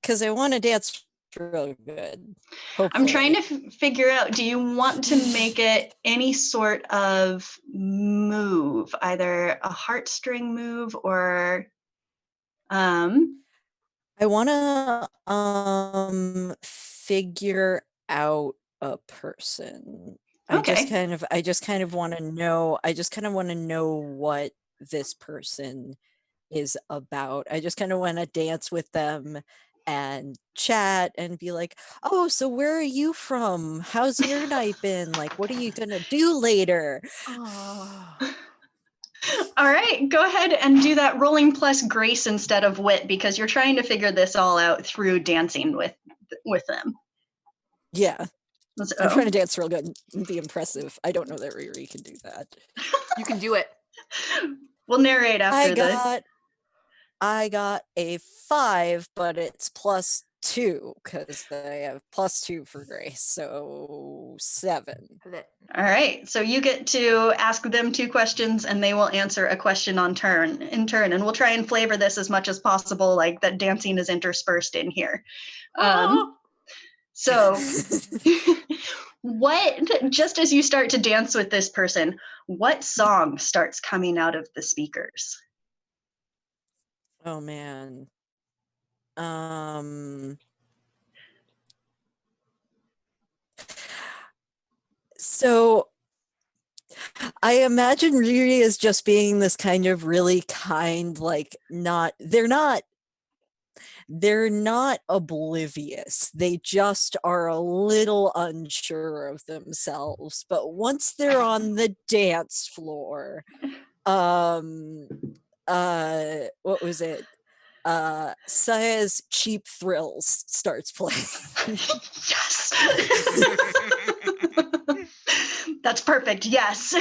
Because I want to dance real good. I'm trying to hopefully. figure out, do you want to make it any sort of move, either a heartstring move or I want to figure out a person. I just okay. kind of want to know. I just kind of want to know what this person is about. I just kind of want to dance with them and chat and be like, oh, so where are you from? How's your night been? Like, what are you gonna do later? Oh. All right, go ahead and do that rolling plus grace instead of wit, because you're trying to figure this all out through dancing with them. Yeah. So, I'm trying to dance real good and be impressive. I don't know that Riri can do that. You can do it. we'll narrate after I got a 5, but it's +2 because I have +2 for grace, so 7. All right, so you get to ask them 2 questions and they will answer a question in turn, and we'll try and flavor this as much as possible, like that dancing is interspersed in here. So just as you start to dance with this person, what song starts coming out of the speakers? Oh man. So I imagine Riri is just being this kind of really kind, like they're not oblivious. They just are a little unsure of themselves. But once they're on the dance floor, what was it? Saya's Cheap Thrills starts playing. Yes. That's perfect. Yes.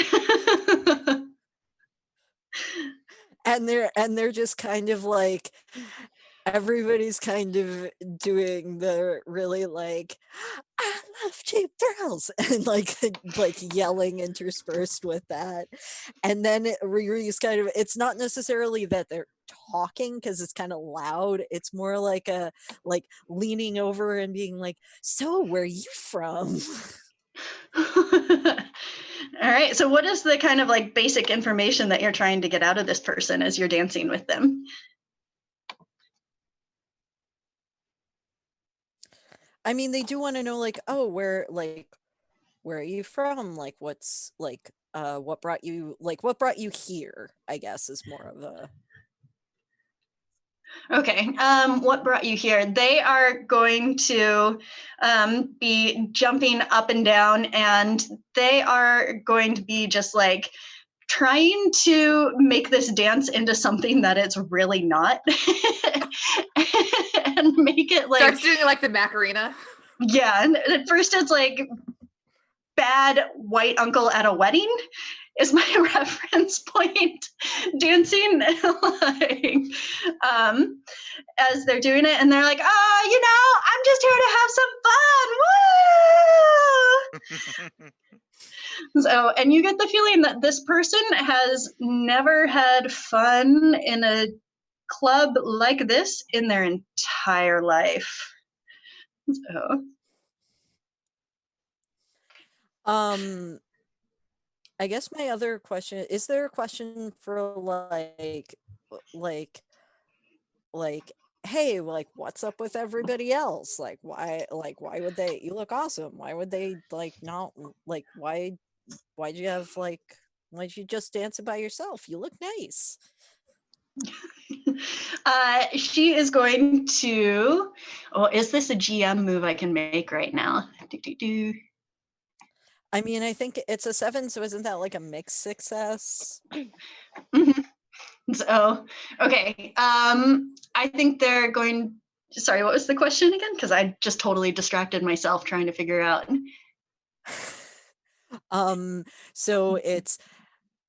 and they're just kind of like, everybody's kind of doing the really like, I love Cheap Thrills, and like yelling interspersed with that. And then Riri's kind of, it's not necessarily that they're talking because it's kind of loud. It's more like leaning over and being like, so where are you from? All right. So what is the kind of like basic information that you're trying to get out of this person as you're dancing with them? I mean, they do want to know, like, oh, where are you from? Like, what's like, what brought you here, I guess, is more of a. Okay. What brought you here? They are going to be jumping up and down, and they are going to be just like trying to make this dance into something that it's really not. And make it like starts doing like the Macarena. Yeah, and at first it's like bad white uncle at a wedding is my reference point. Dancing like as they're doing it, and they're like, oh, I'm just here to have some fun. Woo! So, and you get the feeling that this person has never had fun in a club like this in their entire life. So. I guess my other question is there a question for hey, like, what's up with everybody else? Like, why would they, you look awesome, why would they like not like, why'd you just dance by yourself, you look nice? She is going to, is this a GM move I can make right now? I mean, I think it's a 7, so isn't that like a mixed success? So, okay. I think they're going, sorry, what was the question again? Because I just totally distracted myself trying to figure out. So it's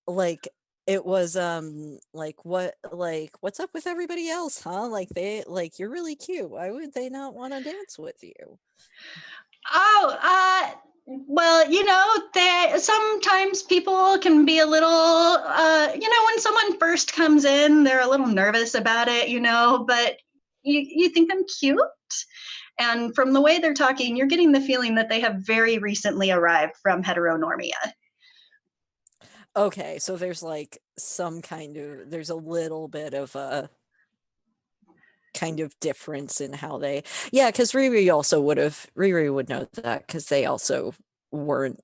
like, it was what's up with everybody else, huh? Like, they like, you're really cute, why would they not want to dance with you? Well, sometimes people can be a little, when someone first comes in, they're a little nervous about it, but you think I'm cute? And from the way they're talking, you're getting the feeling that they have very recently arrived from heteronormia. Okay, so there's like there's a little bit of a kind of difference in how they, because Riri would know that because they also weren't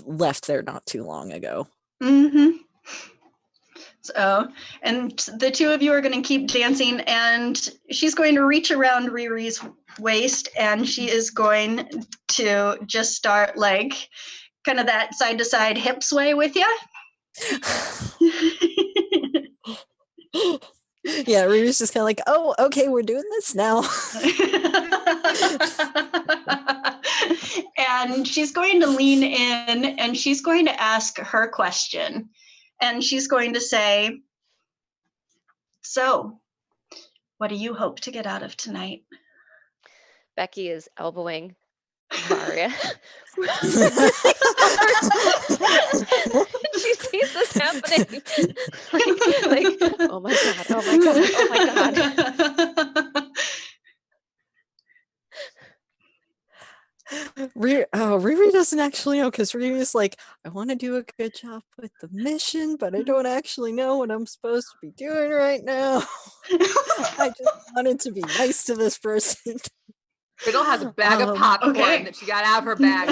left there not too long ago. Mm-hmm. So, and the two of you are going to keep dancing, and she's going to reach around Riri's waist, and she is going to just start like kind of that side to side hip sway with you. Yeah, Riri's just kind of like, oh, okay, we're doing this now. And she's going to lean in and she's going to ask her question. And she's going to say, so, what do you hope to get out of tonight? Becky is elbowing Varia. She sees this happening. like, oh my god, oh my god, oh my god. Riri doesn't actually know, because Riri's like, I want to do a good job with the mission, but I don't actually know what I'm supposed to be doing right now. I just wanted to be nice to this person. Riddle has a bag of popcorn that she got out of her bag.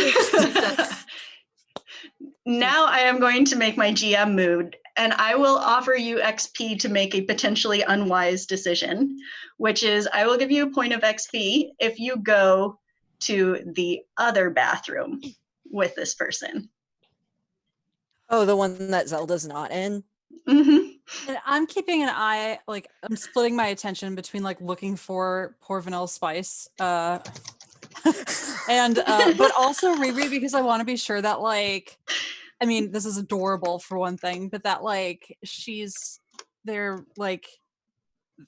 Now I am going to make my GM mood, and I will offer you XP to make a potentially unwise decision, which is I will give you a point of XP if you go to the other bathroom with this person. Oh, the one that Zelda's not in? Mm-hmm. And I'm keeping an eye, like I'm splitting my attention between like looking for poor Vanilla Spice, and but also Riri, because I want to be sure that like, I mean, this is adorable for one thing, but that like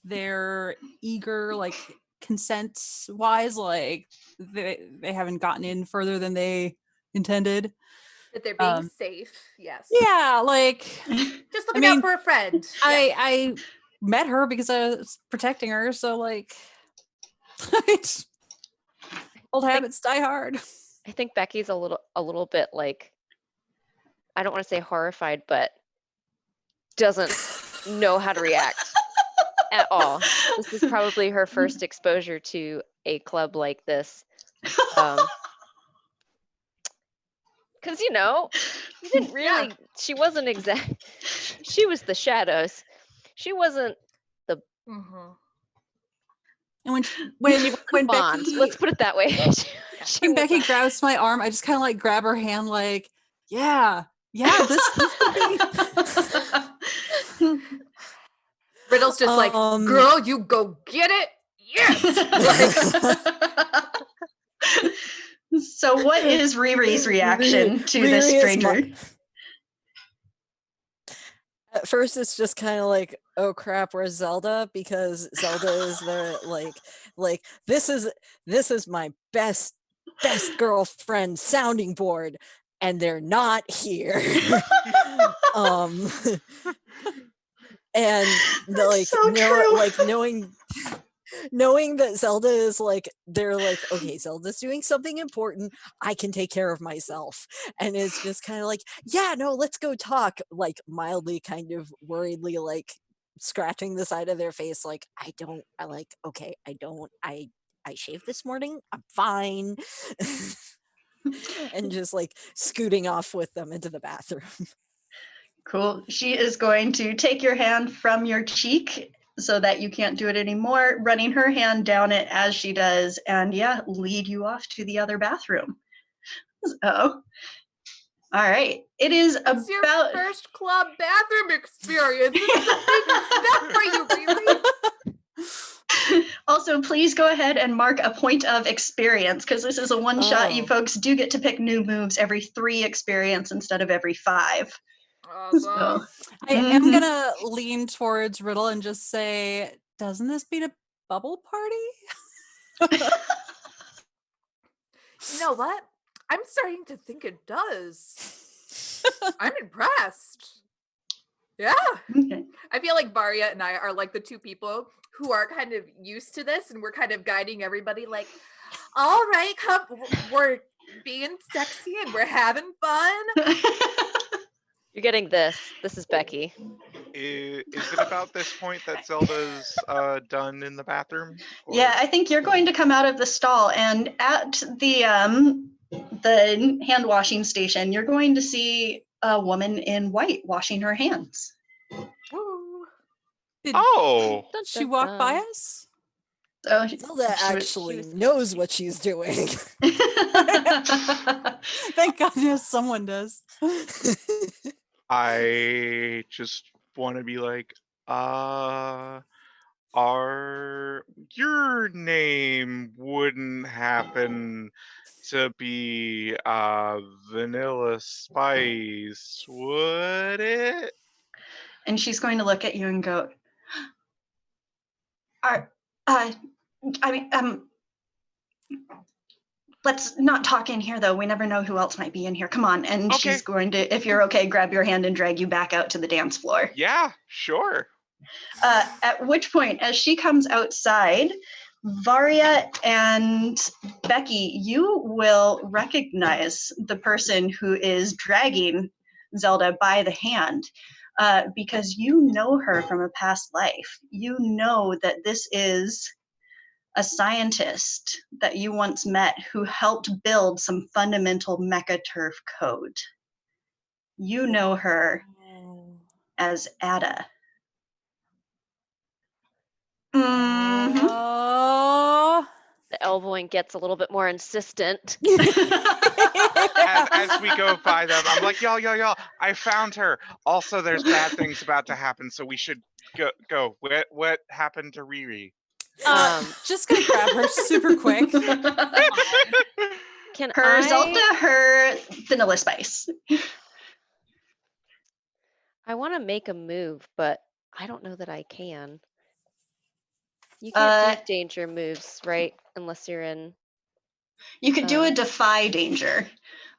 they're eager, like consent wise, like they haven't gotten in further than they intended. That they're being safe, yes. Yeah, like just looking out for a friend. I met her because I was protecting her, so like old habits die hard. I think Becky's a little bit like, I don't want to say horrified, but doesn't know how to react at all. This is probably her first exposure to a club like this. Because, you didn't really, she wasn't she was the shadows. She wasn't the... Mm-hmm. And when Bond, Becky, let's put it that way. when Becky grabs my arm, I just kind of like grab her hand like, yeah, this Riddle's just like, girl, you go get it. Yes. So what is Riri's reaction to this stranger? At first, it's just kind of like, oh crap, where's Zelda? Because Zelda is the like this is my best girlfriend sounding board, and they're not here. And like so knowing that Zelda is like, they're like, okay, Zelda's doing something important, I can take care of myself. And it's just kind of like, yeah, no, let's go talk, like mildly kind of worriedly, like scratching the side of their face, like, I shaved this morning, I'm fine. And just like scooting off with them into the bathroom. Cool. She is going to take your hand from your cheek so that you can't do it anymore, running her hand down it as she does, and lead you off to the other bathroom. All right. It is it's about your first club bathroom experience. This is a big step for you, really. Also, please go ahead and mark a point of experience, because this is a one-shot. You folks do get to pick new moves every 3 experience instead of every 5. Awesome. So, I am gonna lean towards Riddle and just say, doesn't this beat a bubble party? You know what? I'm starting to think it does. I'm impressed. Yeah. Okay. I feel like Varia and I are like the 2 people who are kind of used to this, and we're kind of guiding everybody like, all right, come, we're being sexy and we're having fun. You're getting this. This is Becky. Is it about this point that Zelda's done in the bathroom? Or... Yeah, I think you're going to come out of the stall, and at the hand washing station, you're going to see a woman in white washing her hands. Ooh. Oh, Did she walk by us? So Zelda she was- actually knows what she's doing. Thank goodness someone does. I just want to be like, your name wouldn't happen to be Vanilla Spice, would it? and she's going to look at you and go, "Are, I mean, let's not talk in here though. We never know who else might be in here. Come on." And Okay. she's going to, if you're okay, grab your hand and drag you back out to the dance floor. Yeah, sure. At which point, as she comes outside, Varia and Becky, you will recognize the person who is dragging Zelda by the hand because you know her from a past life. You know that this is a scientist that you once met who helped build some fundamental mecha turf code. You know her as Ada. Mhm. Oh. The elbowing gets a little bit more insistent. As we go by them, I'm like, y'all, I found her. Also, there's bad things about to happen, so we should go. What happened to Riri? Just gonna grab her super quick. Can Her I? Zelda, her Vanilla Spice. I want to make a move, but I don't know that I can. You can't do danger moves, right? Unless you're in. You could do a defy danger.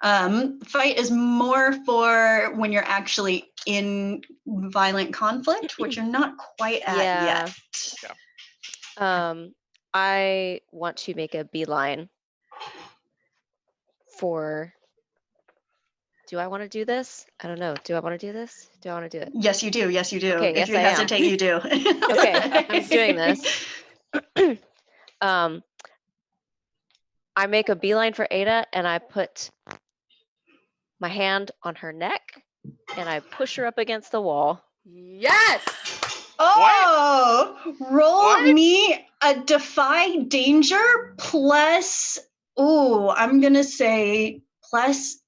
Fight is more for when you're actually in violent conflict, which you're not quite at Yeah. yet. I want to make a beeline for. Do I want to do this? I don't know. Do I want to do this? Do I want to do it? Yes, you do. Yes, you do. Okay, If yes, you I am. hesitate, you do. Okay, I'm doing this. I make a beeline for Ada and I put my hand on her neck and I push her up against the wall. Yes. Oh, roll What? me a defy danger plus, I'm going to say plus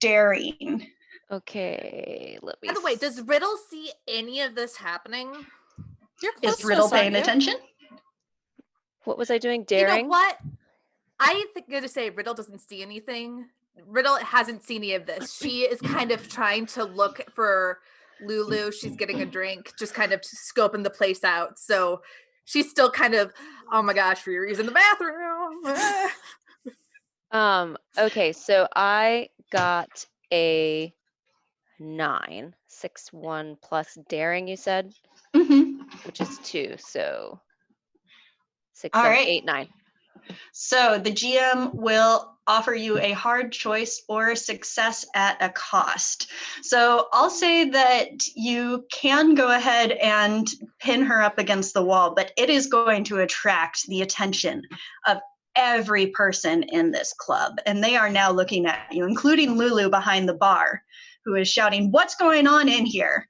daring. Okay, let me. By the way, does Riddle see any of this happening? You're close Is to Riddle us, aren't paying you? attention? What was I doing? You Daring? know what? I think going to say Riddle doesn't see anything. Riddle hasn't seen any of this. She is kind of trying to look for Lulu. She's getting a drink, just kind of scoping the place out. So she's still kind of, oh my gosh, Riri's in the bathroom. Okay, so I got a 9. 6, 1 plus daring, you said? Mm-hmm. Which is 2, so 6, All 7, right. 8, 9. So the GM will offer you a hard choice or success at a cost. So I'll say that you can go ahead and pin her up against the wall, but it is going to attract the attention of every person in this club. And they are now looking at you, including Lulu behind the bar, who is shouting, "What's going on in here?"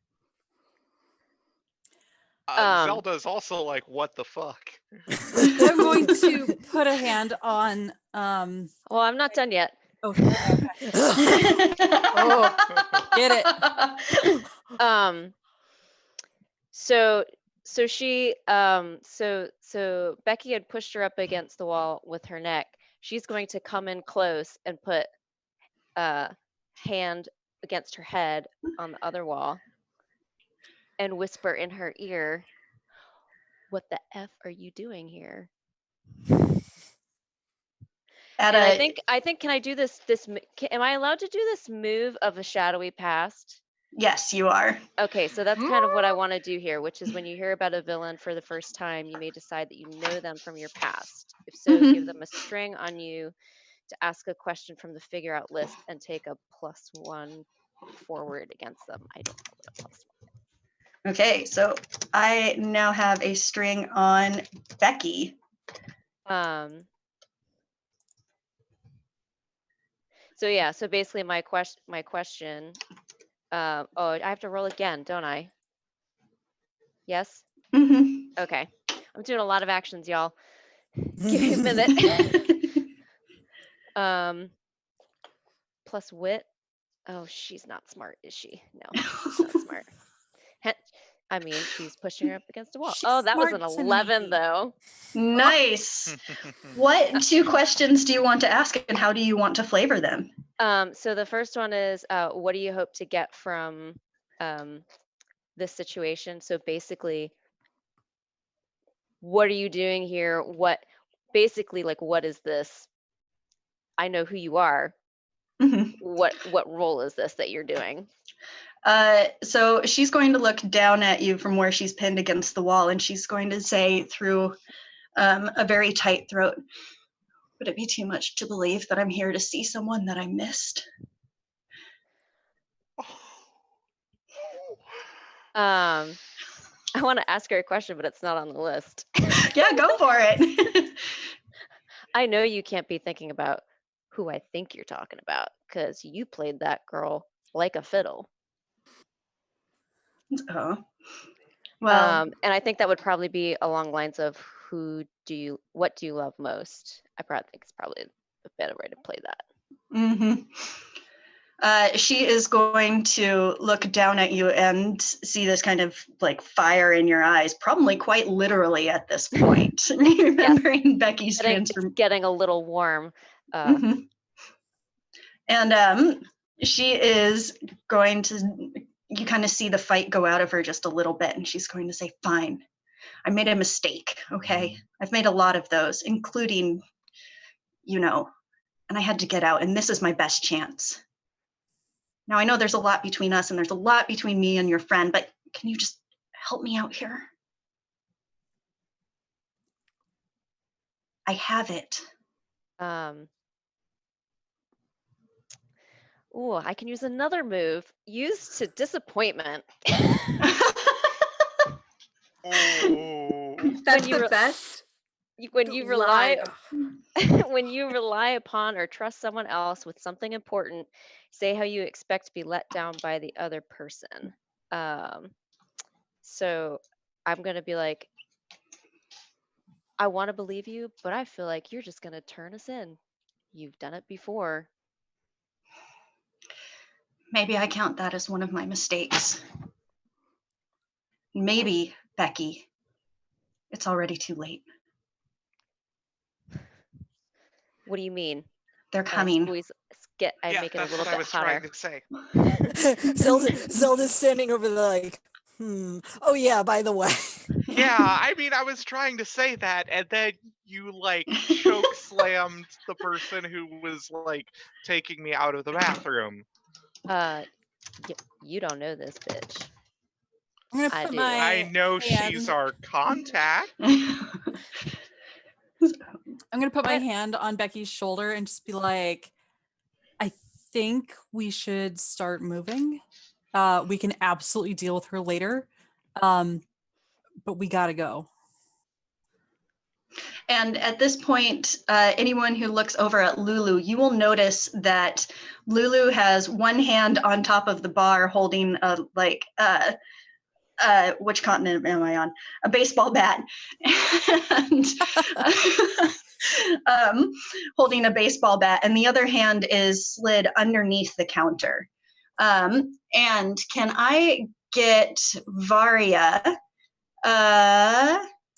Zelda's also like, what the fuck? I'm going to put a hand on. Well, I'm not done yet. Oh, get it. So she so Becky had pushed her up against the wall with her neck. She's going to come in close and put hand against her head on the other wall and whisper in her ear, "What the F are you doing here?" And I think can I do this am I allowed to do this move of a shadowy past? Yes, you are. Okay, so that's kind of what I want to do here, which is when you hear about a villain for the first time, you may decide that you know them from your past. If so, give them a string on you to ask a question from the figure out list and take a +1 forward against them. I don't know what a +1 is. Okay, so I now have a string on Becky. So yeah, so basically my question, oh, I have to roll again, don't I? Yes? Mhm. Okay. I'm doing a lot of actions, y'all. Give me a minute. Plus wit. Oh, she's not smart, is she? No, she's not smart. I mean, she's pushing her up against a wall. She's Oh, that was an smart to 11 me. though. Nice. What 2 questions do you want to ask, and how do you want to flavor them? So the first one is, what do you hope to get from this situation? So basically, what are you doing here? Basically, like, what is this? I know who you are. Mhm. What role is this that you're doing? So she's going to look down at you from where she's pinned against the wall, and she's going to say through a very tight throat, would it be too much to believe that I'm here to see someone that I missed? I want to ask her a question, but it's not on the list. Yeah, go for it. I know you can't be thinking about who I think you're talking about, because you played that girl like a fiddle. Oh. Well, And I think that would probably be along lines of what do you love most? I probably think it's probably a better way to play that. mhm. She is going to look down at you and see this kind of like fire in your eyes, probably quite literally at this point. Remembering Becky's It's transformation. getting a little warm. Mhm. And she is going to, you kind of see the fight go out of her just a little bit, and she's going to say, fine, I made a mistake, okay? I've made a lot of those, including, and I had to get out, and this is my best chance. Now, I know there's a lot between us, and there's a lot between me and your friend, but can you just help me out here? I have it. Ooh, I can use another move. Used to disappointment. Oh. That's the best. When you line. when you rely upon or trust someone else with something important, say how you expect to be let down by the other person. So I'm gonna be like, I want to believe you, but I feel like you're just gonna turn us in. You've done it before. Maybe I count that as one of my mistakes. Maybe, Becky, it's already too late. What do you mean? They're coming. I Yeah, make it a that's little what I bit was hotter. trying to say. Zelda's standing over there like, oh yeah, by the way. Yeah, I mean, I was trying to say that, and then you like choke slammed the person who was like taking me out of the bathroom. You don't know this bitch. I'm gonna I put do. my I know she's hand. our contact. I'm gonna put my hand on Becky's shoulder and just be like, I think we should start moving. We can absolutely deal with her later. But we gotta go. And at this point, anyone who looks over at Lulu, you will notice that Lulu has one hand on top of the bar holding which continent am I on? A baseball bat, and holding a baseball bat, and the other hand is slid underneath the counter. And can I get Varia?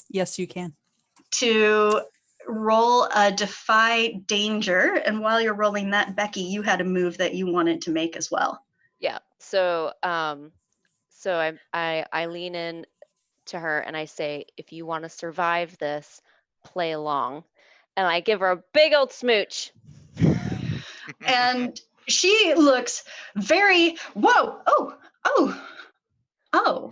Yes, you can. To roll a defy danger, and while you're rolling that, Becky, you had a move that you wanted to make as well. Yeah. So I lean in to her and I say, if you want to survive this, play along. And I give her a big old smooch. And she looks very, whoa, oh.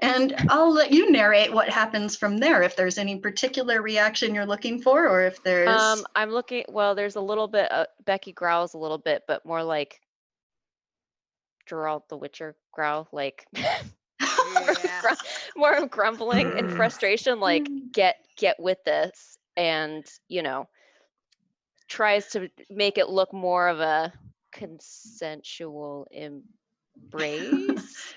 And I'll let you narrate what happens from there, if there's any particular reaction you're looking for, or if there's... I'm looking, well, there's a little bit, Becky growls a little bit, but more like Geralt the Witcher growl, like more grumbling and frustration, like get with this, and tries to make it look more of a consensual embrace.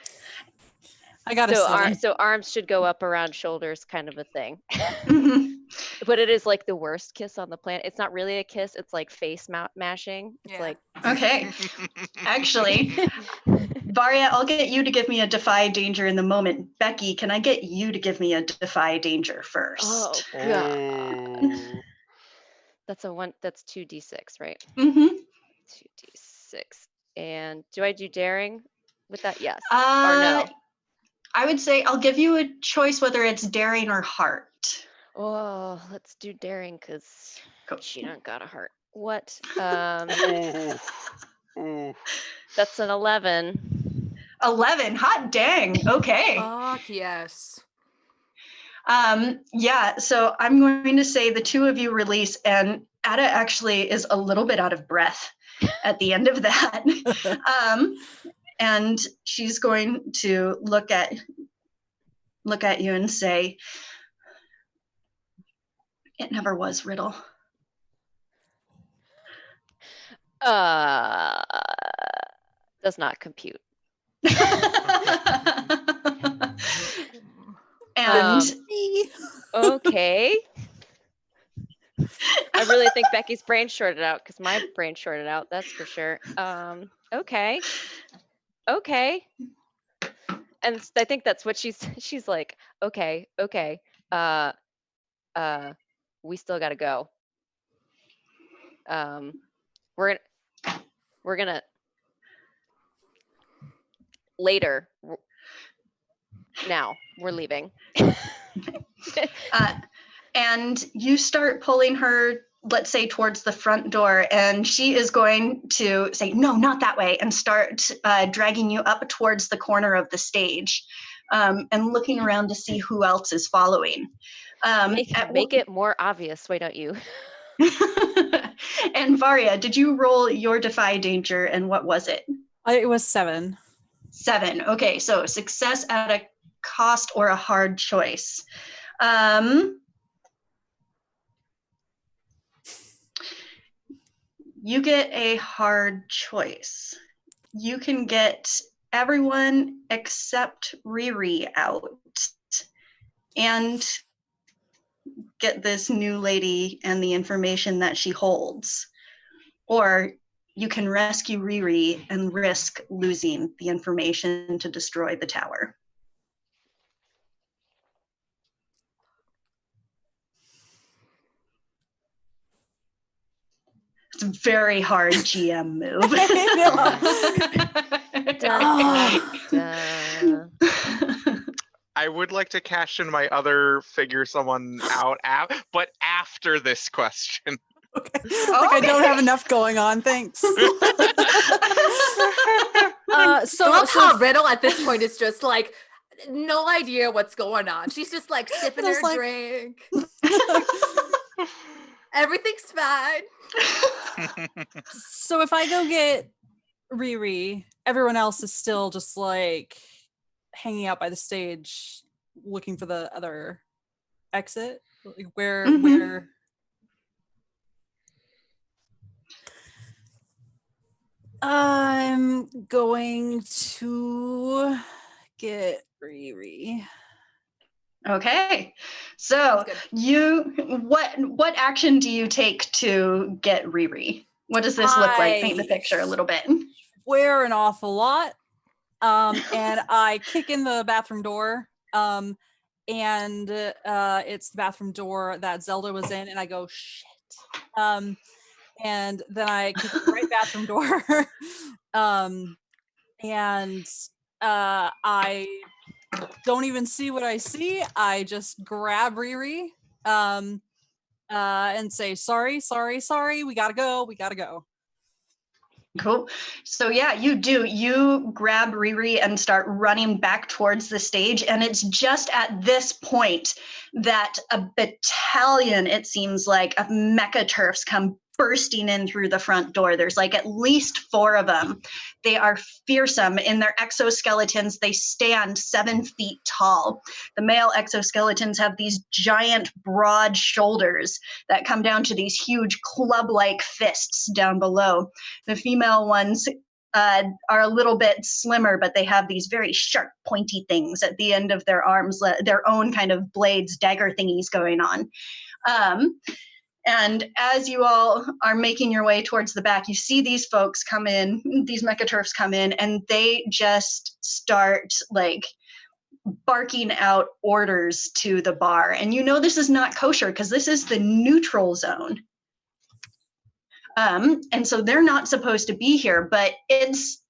I got a So, 7. so arms should go up around shoulders, kind of a thing. Mhm. But it is like the worst kiss on the planet. It's not really a kiss. It's like face mashing. It's Yeah. like. Okay. Actually, Varia, I'll get you to give me a defy danger in the moment. Becky, can I get you to give me a defy danger first? Oh god. Ooh. That's a one. That's 2d6, right? Mm-hmm. 2d6. And do I do daring with that? Yes. Or Uh, no? I would say I'll give you a choice whether it's daring or heart. Oh, let's do daring because Cool. she don't got a heart. What? Ooh. Ooh. That's an 11. 11. Hot dang. Okay. Fuck yes. Yeah, so I'm going to say the two of you release, and Ada actually is a little bit out of breath at the end of that. And she's going to look at you and say, "It never was, Riddle." Does not compute. And Okay. I really think Becky's brain shorted out because my brain shorted out. That's for sure. Okay. Okay. And I think that's what she's like. Okay. We still got to go. We're gonna later. Now we're leaving. and you start pulling her, let's say, towards the front door, and she is going to say, "No, not that way," and start dragging you up towards the corner of the stage, and looking around to see who else is following. Make it more obvious, why don't you? And Varia, did you roll your defy danger, and what was it? It was 7. 7. Okay, so success at a cost or a hard choice. You get a hard choice. You can get everyone except Riri out and get this new lady and the information that she holds. Or you can rescue Riri and risk losing the information to destroy the tower. It's a very hard GM move. I would like to cash in my other figure someone out app, but after this question. Okay. Like I don't have enough going on, thanks. So I love how Riddle at this point is just like no idea what's going on. She's just like sipping her drink. Everything's fine. So if I go get Riri, everyone else is still just like hanging out by the stage looking for the other exit. Like where I'm going to get Riri. Okay, so what action do you take to get Riri? What does this look like? Paint the picture a little bit. Swear an awful lot, and I kick in the bathroom door, and it's the bathroom door that Zelda was in, and I go shit, and then I kick the right bathroom door, and I don't even see what I see. I just grab Riri and say, sorry, we gotta go. Cool. So yeah, you do. You grab Riri and start running back towards the stage. And it's just at this point that a battalion, it seems like, of mecha turfs come bursting in through the front door. There's like at least 4 of them. They are fearsome. In their exoskeletons, they stand 7 feet tall. The male exoskeletons have these giant, broad shoulders that come down to these huge club-like fists down below. The female ones are a little bit slimmer, but they have these very sharp, pointy things at the end of their arms, their own kind of blades, dagger thingies going on. And as you all are making your way towards the back, you see these folks come in, these mechaturfs come in, and they just start like barking out orders to the bar. And you know this is not kosher because this is the neutral zone. And so they're not supposed to be here, but it's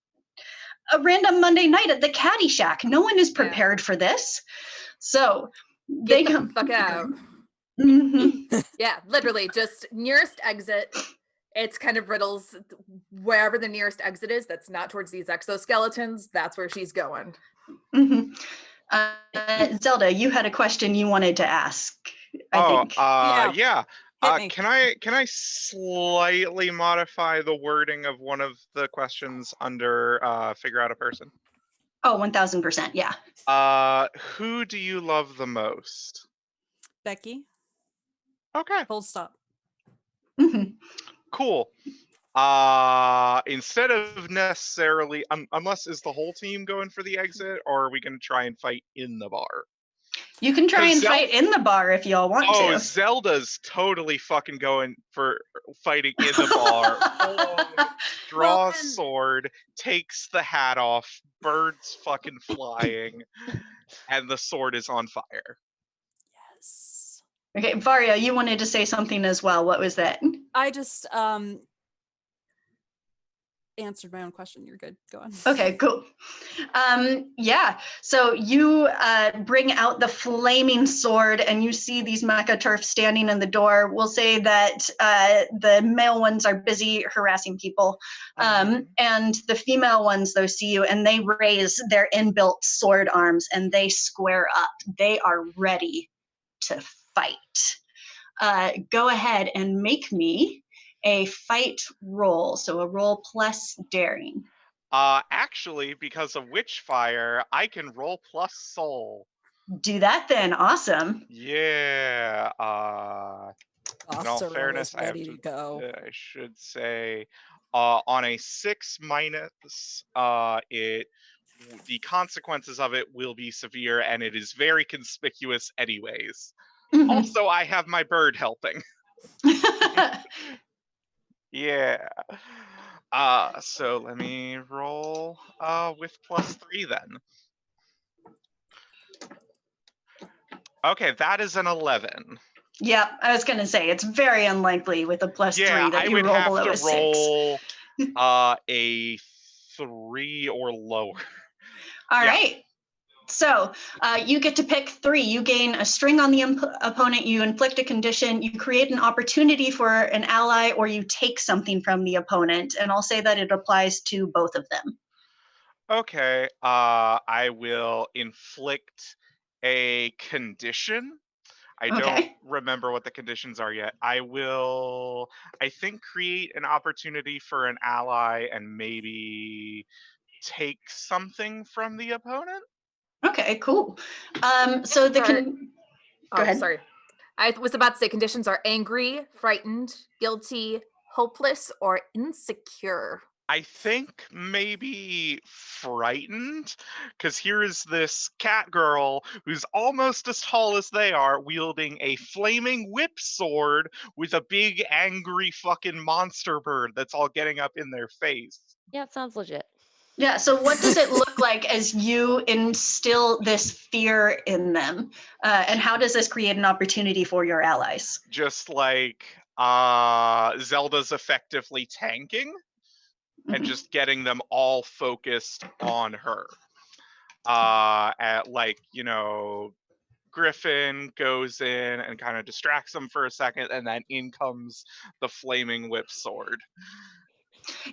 a random Monday night at the Caddy Shack. No one is prepared for this. So they Get the come fuck out. Mhm. Yeah, literally, just nearest exit. It's kind of Riddle's, wherever the nearest exit is, that's not towards these exoskeletons, that's where she's going. Mhm. Zelda, you had a question you wanted to ask, I think. Yeah. Hit me. Can I slightly modify the wording of one of the questions under figure out a person? Oh, 1000%, yeah. Who do you love the most? Becky, Okay, full stop. Mhm. cool. Instead of necessarily, unless is the whole team going for the exit, or are we gonna try and fight in the bar? You can try 'Cause and fight in the bar if y'all want Oh, to. Zelda's totally fucking going for fighting in the bar. Full-on draws and- sword, takes the hat off, birds fucking flying, and the sword is on fire. Yes. Okay, Varia, you wanted to say something as well. What was that? I just answered my own question. You're good. Go on. Okay, cool. Yeah, so you bring out the flaming sword and you see these mechaturfs standing in the door. We'll say that the male ones are busy harassing people. And the female ones, though, see you and they raise their inbuilt sword arms and they square up. They are ready to fight. Go ahead and make me a fight roll. So a roll plus daring. Actually, because of Witchfire, I can roll plus soul. Do that then. Awesome. Yeah. In all Officer fairness, is I have ready to to. go. I should say, on a 6 minus, the consequences of it will be severe, and it is very conspicuous, anyways. Mhm. Also, I have my bird helping. Yeah. So let me roll with +3 then. Okay, that is an 11. Yeah, I was gonna say it's very unlikely with a plus Yeah, 3 that I you would roll have below to a 6. roll a 3 or lower. All Yeah. right. So you get to pick 3. You gain a string on the opponent, you inflict a condition, you create an opportunity for an ally, or you take something from the opponent. And I'll say that it applies to both of them. Okay, I will inflict a condition. I don't Okay. remember what the conditions are yet. I will, I think, create an opportunity for an ally and maybe take something from the opponent. Okay, cool. So the Go ahead. Sorry. I was about to say conditions are angry, frightened, guilty, hopeless, or insecure. I think maybe frightened, because here is this cat girl who's almost as tall as they are, wielding a flaming whip sword with a big angry fucking monster bird that's all getting up in their face. Yeah, it sounds legit. Yeah, so what does it look like as you instill this fear in them? And how does this create an opportunity for your allies? Just like Zelda's effectively tanking and Mhm. just getting them all focused on her. At like, Griffin goes in and kind of distracts them for a second, and then in comes the flaming whip sword.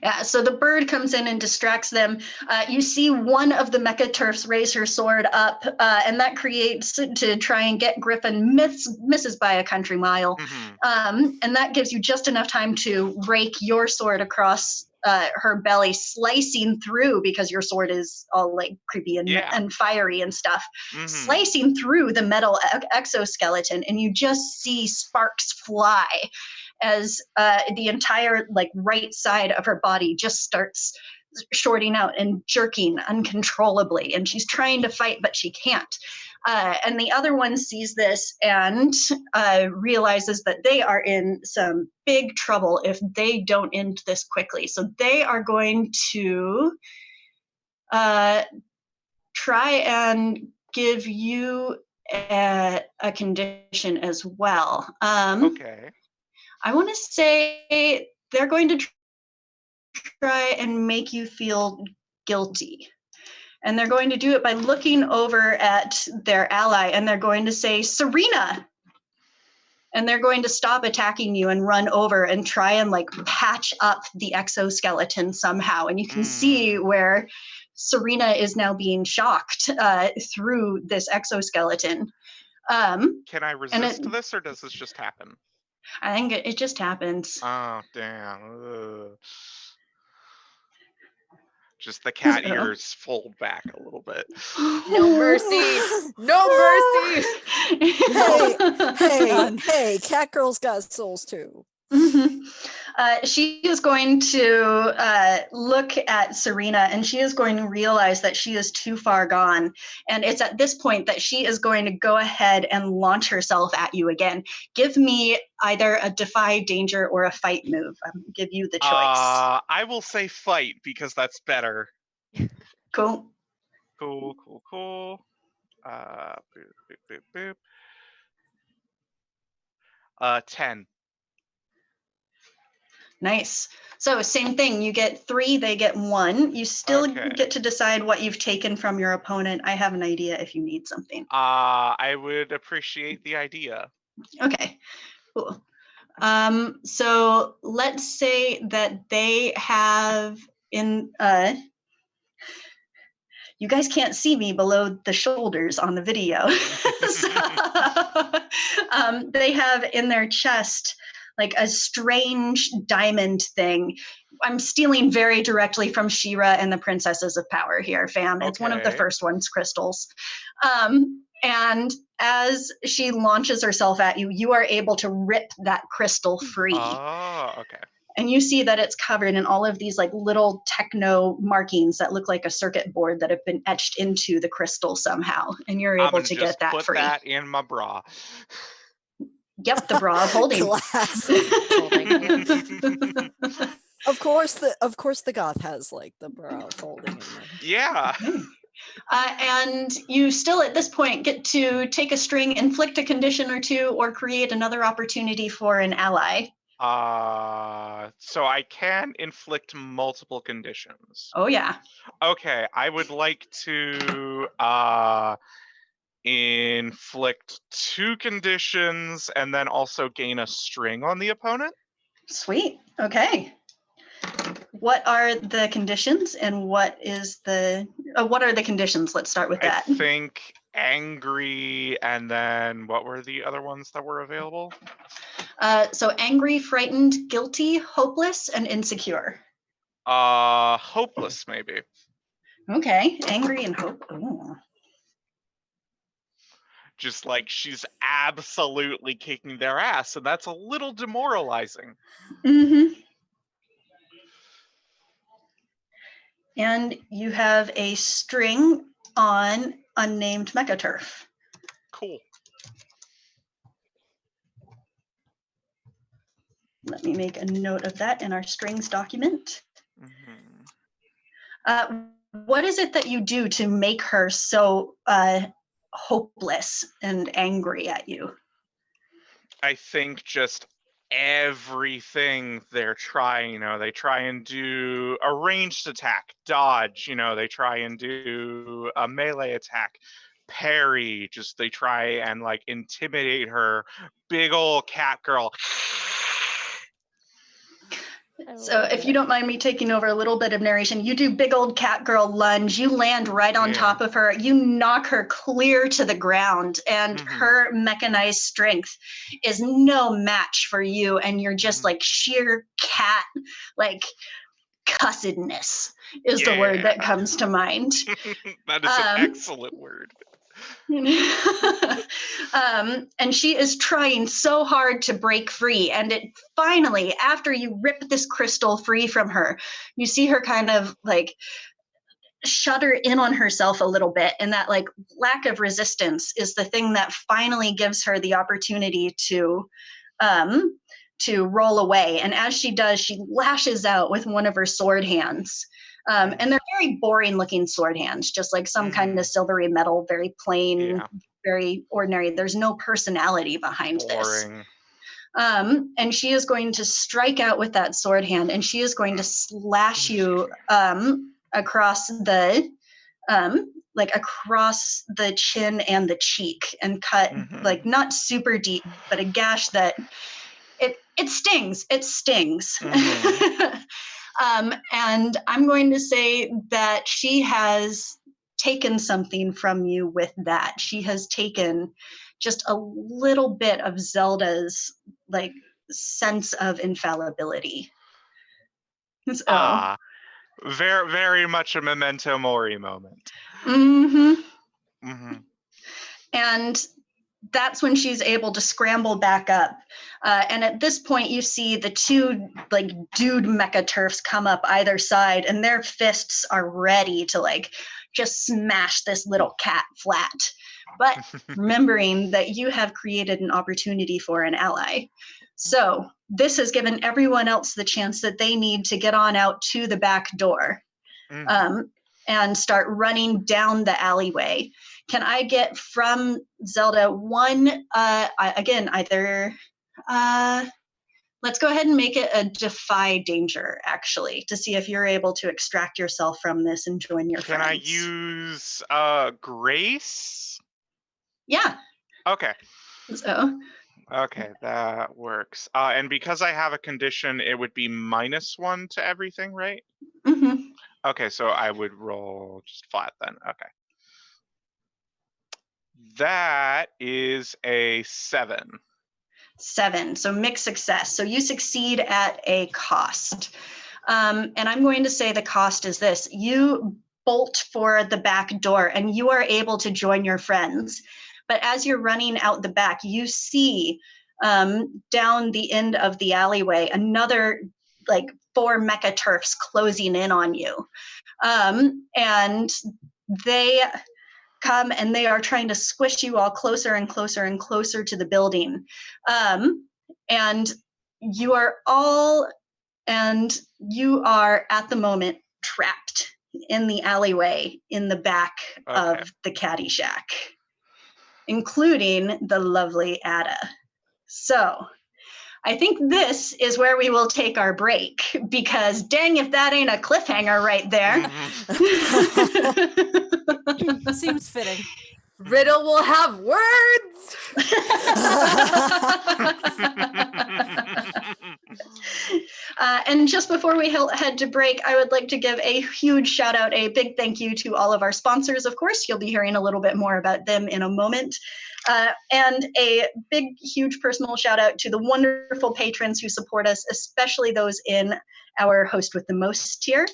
Yeah, so the bird comes in and distracts them. You see one of the mechaturfs raise her sword up, and that creates to try and get Griffin misses by a country mile. And that gives you just enough time to rake your sword across her belly, slicing through, because your sword is all like creepy and fiery and stuff, slicing through the metal exoskeleton, and you just see sparks fly as the entire like right side of her body just starts shorting out and jerking uncontrollably, and she's trying to fight, but she can't. And the other one sees this and realizes that they are in some big trouble if they don't end this quickly. So they are going to try and give you a condition as well. Okay. I want to say they're going to try and make you feel guilty. And they're going to do it by looking over at their ally, and they're going to say, Serena! And they're going to stop attacking you and run over and try and like patch up the exoskeleton somehow. And you can see where Serena is now being shocked through this exoskeleton. Can I resist this, or does this just happen? I think it just happens. Oh, damn. Ugh. Just the cat ears fold back a little bit. No mercy. No mercy. Hey, cat girls got souls too. Mm-hmm. She is going to look at Serena, and she is going to realize that she is too far gone. And it's at this point that she is going to go ahead and launch herself at you again. Give me either a defy danger or a fight move. I'll give you the choice. I will say fight because that's better. Cool. Cool. Boop, boop, boop, boop. 10. Nice. So same thing. You get 3, they get 1. You still Okay. get to decide what you've taken from your opponent. I have an idea if you need something. I would appreciate the idea. Okay, cool. So let's say that they have in you guys can't see me below the shoulders on the video. So, they have in their chest like a strange diamond thing. I'm stealing very directly from She-Ra and the Princesses of Power here, fam. It's one of the Okay. first ones, crystals. And as she launches herself at you, you are able to rip that crystal free. Oh, okay. And you see that it's covered in all of these like little techno markings that look like a circuit board that have been etched into the crystal somehow. And you're able to get that put free. that in my bra. Yep, the bra of holding. Classic. Holding. Of course the goth has like the bra folding in there. Yeah. And you still at this point get to take a string, inflict a condition or 2, or create another opportunity for an ally. So I can inflict multiple conditions. Oh yeah. Okay, I would like to inflict 2 conditions and then also gain a string on the opponent. Sweet. Okay. What are the conditions, and what are the conditions? Let's start with that. I think angry, and then what were the other ones that were available? So angry, frightened, guilty, hopeless, and insecure. Hopeless maybe. Okay, angry and hope. Ooh. Just like she's absolutely kicking their ass, and that's a little demoralizing. Mm-hmm. And you have a string on unnamed megaturf. Cool. Let me make a note of that in our strings document. Mm-hmm. What is it that you do to make her so hopeless and angry at you? I think just everything they're trying, they try and do a ranged attack, dodge, they try and do a melee attack, parry, just they try and like intimidate her, big old cat girl. So if you don't mind me taking over a little bit of narration, you do big old cat girl lunge, you land right on top of her, you knock her clear to the ground, and her mechanized strength is no match for you, and you're just like sheer cat, like cussedness is the word that comes to mind. That is an excellent word. And she is trying so hard to break free. And it finally, after you rip this crystal free from her, you see her kind of like shudder in on herself a little bit. And that like lack of resistance is the thing that finally gives her the opportunity to roll away. And as she does, she lashes out with one of her sword hands. And they're very boring looking sword hands, just like some kind of silvery metal, very plain, very ordinary. There's no personality behind this. And she is going to strike out with that sword hand, and she is going to slash you across the across the chin and the cheek, and cut like not super deep, but a gash that it stings. It stings. And I'm going to say that she has taken something from you with that. She has taken just a little bit of Zelda's like sense of infallibility. So, very, very much a memento mori moment. And that's when she's able to scramble back up. And at this point, you see the two like dude mecha turfs come up either side, and their fists are ready to like just smash this little cat flat. But remembering that you have created an opportunity for an ally. So this has given everyone else the chance that they need to get on out to the back door and start running down the alleyway. Can I get from Zelda one, again, either, let's go ahead and make it a defy danger, actually, to see if you're able to extract yourself from this and join your friends. Can I use grace? Yeah. Okay. So. Okay, that works. And because I have a condition, it would be -1 to everything, right? Okay, so I would roll just flat then. Okay. That is a 7. 7, so mixed success. So you succeed at a cost. And I'm going to say the cost is this. You bolt for the back door and you are able to join your friends. But as you're running out the back, you see down the end of the alleyway another like 4 mecha turfs closing in on you. And they come and they are trying to squish you all closer and closer and closer to the building. And you are at the moment trapped in the alleyway in the back of the caddy shack, including the lovely Ada. So I think this is where we will take our break, because dang if that ain't a cliffhanger right there. Seems fitting. Riddle will have words. And just before we head to break, I would like to give a huge shout out, a big thank you to all of our sponsors. Of course, you'll be hearing a little bit more about them in a moment. And a big, huge personal shout out to the wonderful patrons who support us, especially those in our Host with the Most tier.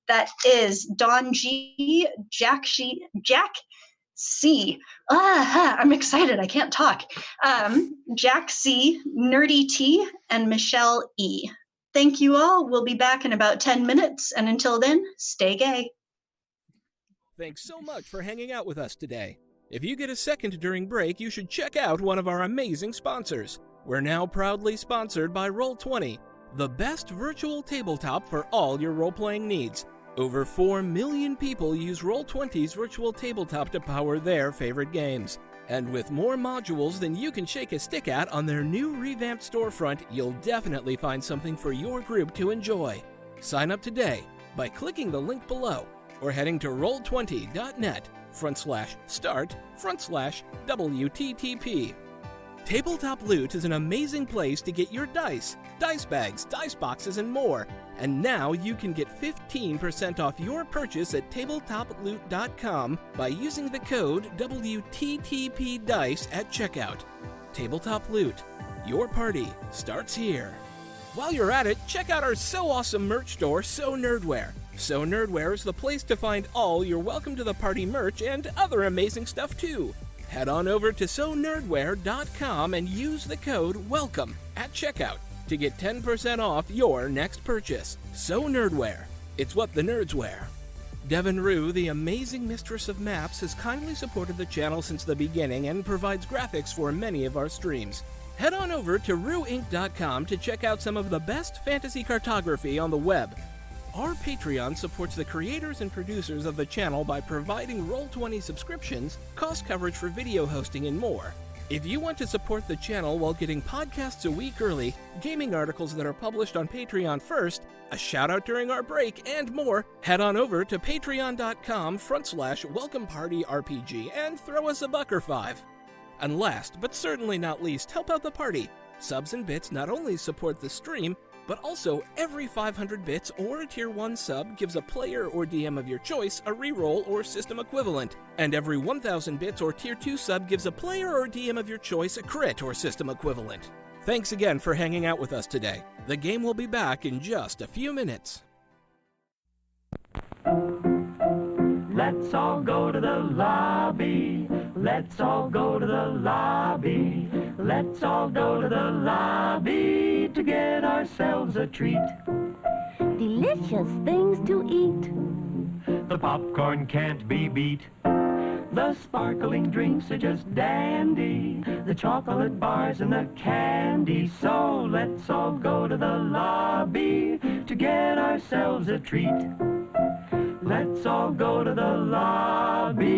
That is Don G, Jack C. I'm excited. I can't talk. Jack C, Nerdy T, and Michelle E. Thank you all. We'll be back in about 10 minutes. And until then, stay gay. Thanks so much for hanging out with us today. If you get a second during break, you should check out one of our amazing sponsors. We're now proudly sponsored by Roll20, the best virtual tabletop for all your role-playing needs. Over 4 million people use Roll20's virtual tabletop to power their favorite games. And with more modules than you can shake a stick at on their new revamped storefront, you'll definitely find something for your group to enjoy. Sign up today by clicking the link below or heading to roll20.net/start/WTTP. Tabletop Loot is an amazing place to get your dice bags, dice boxes, and more. And now you can get 15% off your purchase at tabletoploot.com by using the code WTTPDICE at checkout. Tabletop Loot. Your party starts here. While you're at it, check out our so awesome merch store, So Nerdware. So Nerdware is the place to find all your Welcome to the Party merch and other amazing stuff too. Head on over to sonerdware.com and use the code WELCOME at checkout to get 10% off your next purchase. So Nerdware. It's what the nerds wear. Devin Rue, the amazing mistress of maps, has kindly supported the channel since the beginning and provides graphics for many of our streams. Head on over to rueinc.com to check out some of the best fantasy cartography on the web. Our Patreon supports the creators and producers of the channel by providing Roll20 subscriptions, cost coverage for video hosting, and more. If you want to support the channel while getting podcasts a week early, gaming articles that are published on Patreon first, a shout out during our break, and more, head on over to patreon.com/welcomepartyrpg and throw us a buck or $5. And last, but certainly not least, help out the party. Subs and bits not only support the stream, but also every 500 bits or a tier 1 sub gives a player or DM of your choice a reroll or system equivalent, and every 1000 bits or tier 2 sub gives a player or DM of your choice a crit or system equivalent. Thanks again for hanging out with us today. The game will be back in just a few minutes. Let's all go to the lobby. Let's all go to the lobby. Let's all go to the lobby to get ourselves a treat. Delicious things to eat. The popcorn can't be beat. The sparkling drinks are just dandy. The chocolate bars and the candy. So let's all go to the lobby to get ourselves a treat. Let's all go to the lobby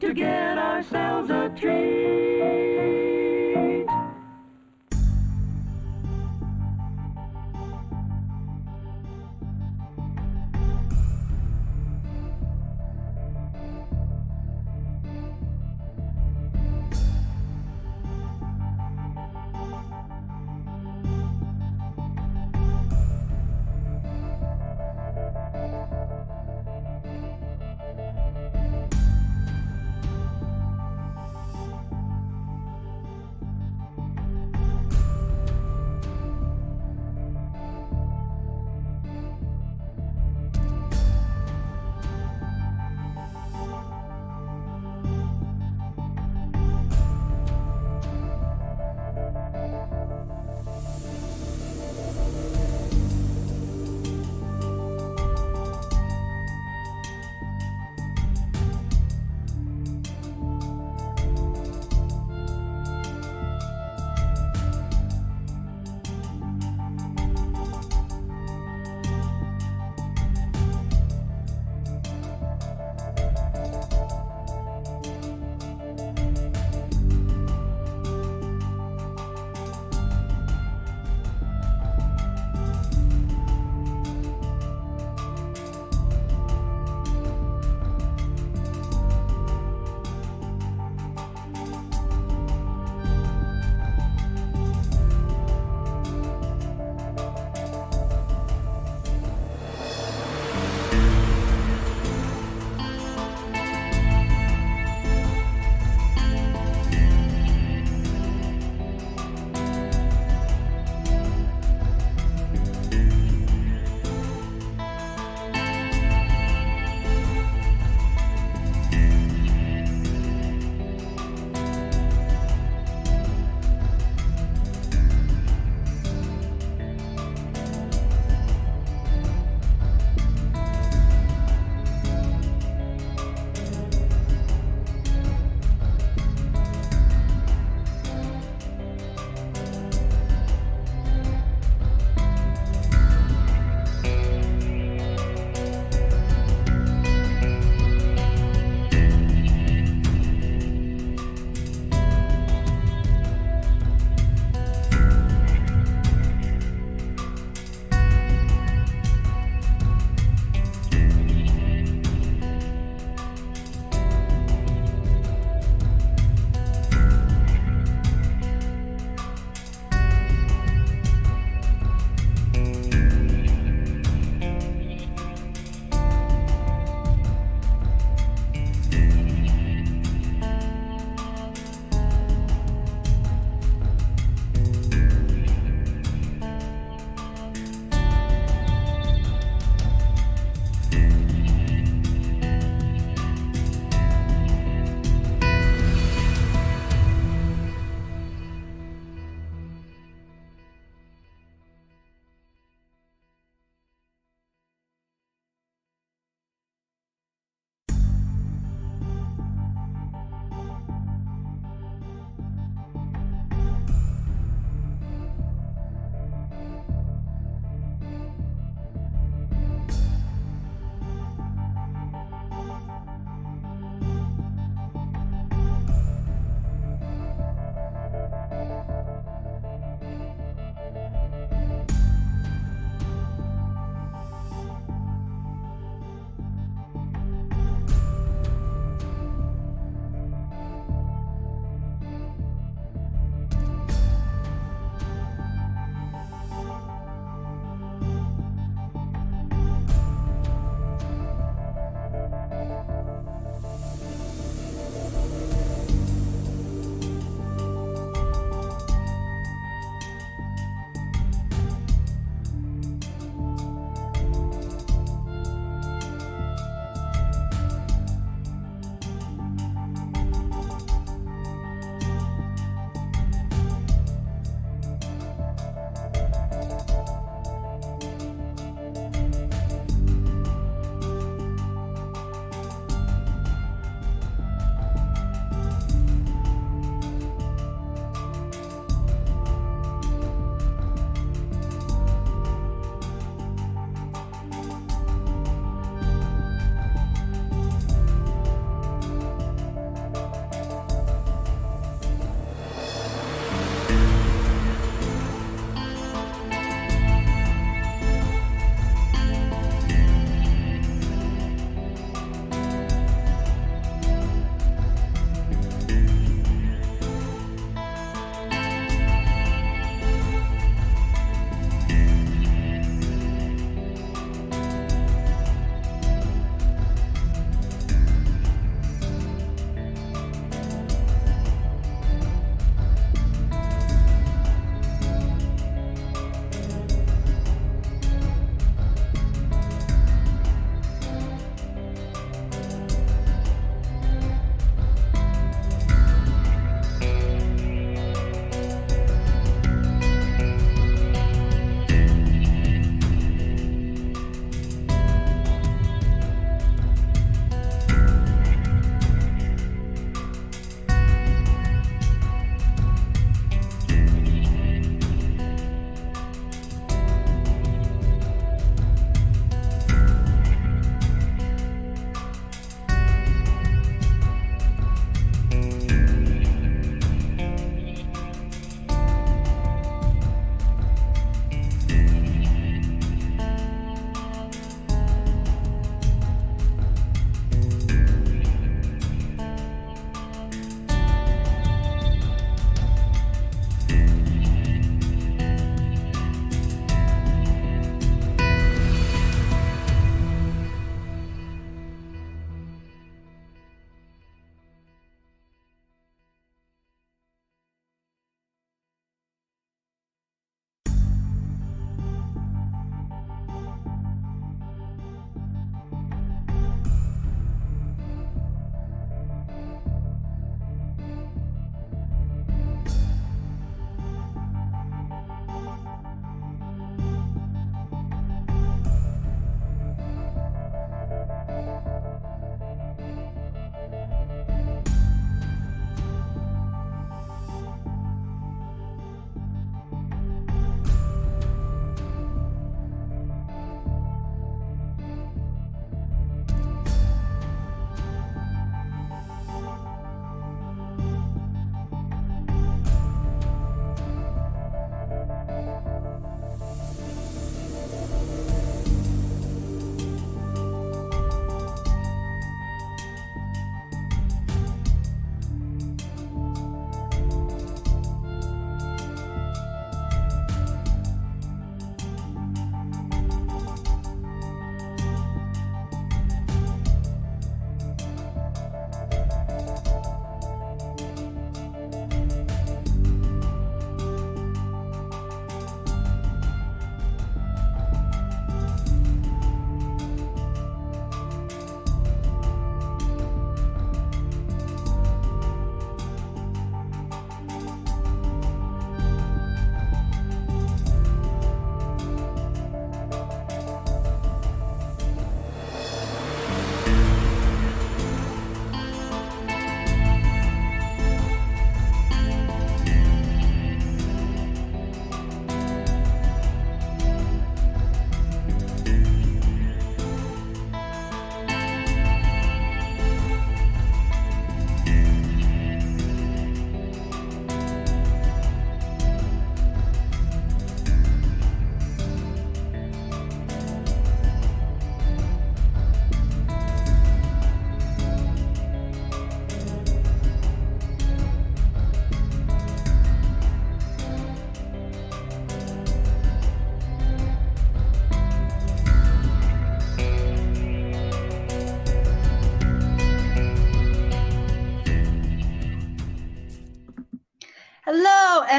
to get ourselves a treat.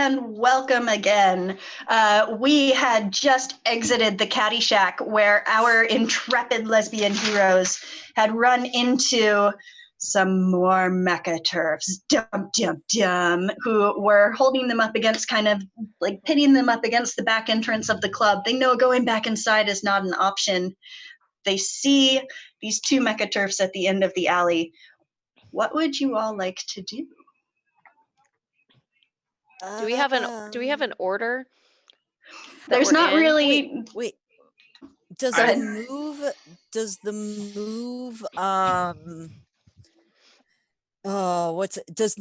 and welcome again. We had just exited the Caddyshack where our intrepid lesbian heroes had run into some more mecha turfs, who were holding them up against, kind of like pitting them up against the back entrance of the club. They know going back inside is not an option. They see these two mecha turfs at the end of the alley. What would you all like to do? Do we have an order? that There's we're not in? really. Wait. Does Go the ahead. move does the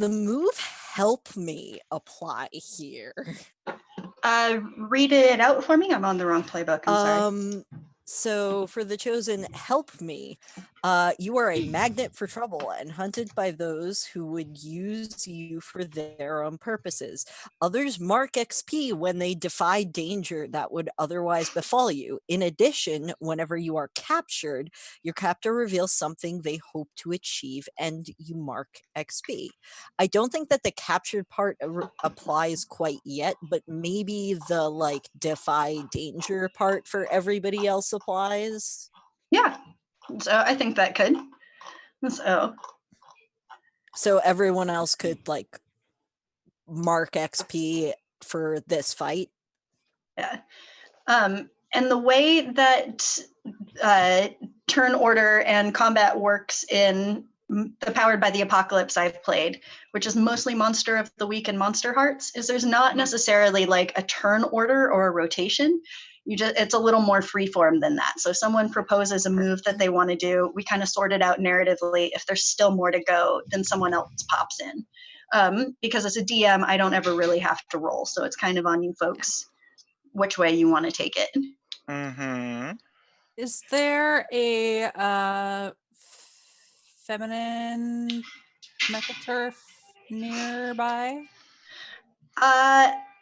move help me apply here? Read it out for me. I'm on the wrong playbook. I'm sorry. So for the chosen, help me. You are a magnet for trouble and hunted by those who would use you for their own purposes. Others mark XP when they defy danger that would otherwise befall you. In addition, whenever you are captured, your captor reveals something they hope to achieve and you mark XP. I don't think that the captured part applies quite yet, but maybe the like defy danger part for everybody else applies. Yeah. So I think that could. So everyone else could like mark XP for this fight. Yeah. And the way that turn order and combat works in the Powered by the Apocalypse I've played, which is mostly Monster of the Week and Monster Hearts, is there's not necessarily like a turn order or a rotation. It's a little more freeform than that. So if someone proposes a move that they want to do, we kind of sort it out narratively. If there's still more to go, then someone else pops in. Because as a DM, I don't ever really have to roll. So it's kind of on you folks which way you want to take it. Mm-hmm. Is there a feminine mecha turf nearby?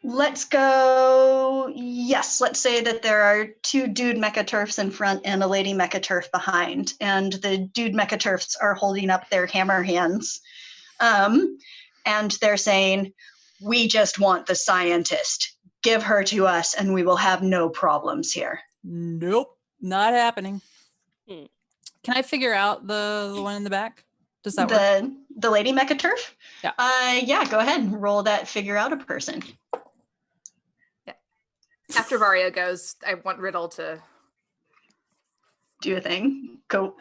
Let's go. Yes, let's say that there are two dude mecha turfs in front and a lady mecha turf behind, and the dude mecha turfs are holding up their hammer hands, and they're saying, "We just want the scientist. Give her to us, and we will have no problems here." Nope, not happening. Hmm. Can I figure out the one in the back? Does that work? The lady mecha turf? Yeah. Yeah, go ahead and roll that figure out a person. Yeah. After Varia goes, I want Riddle to do a thing. Go.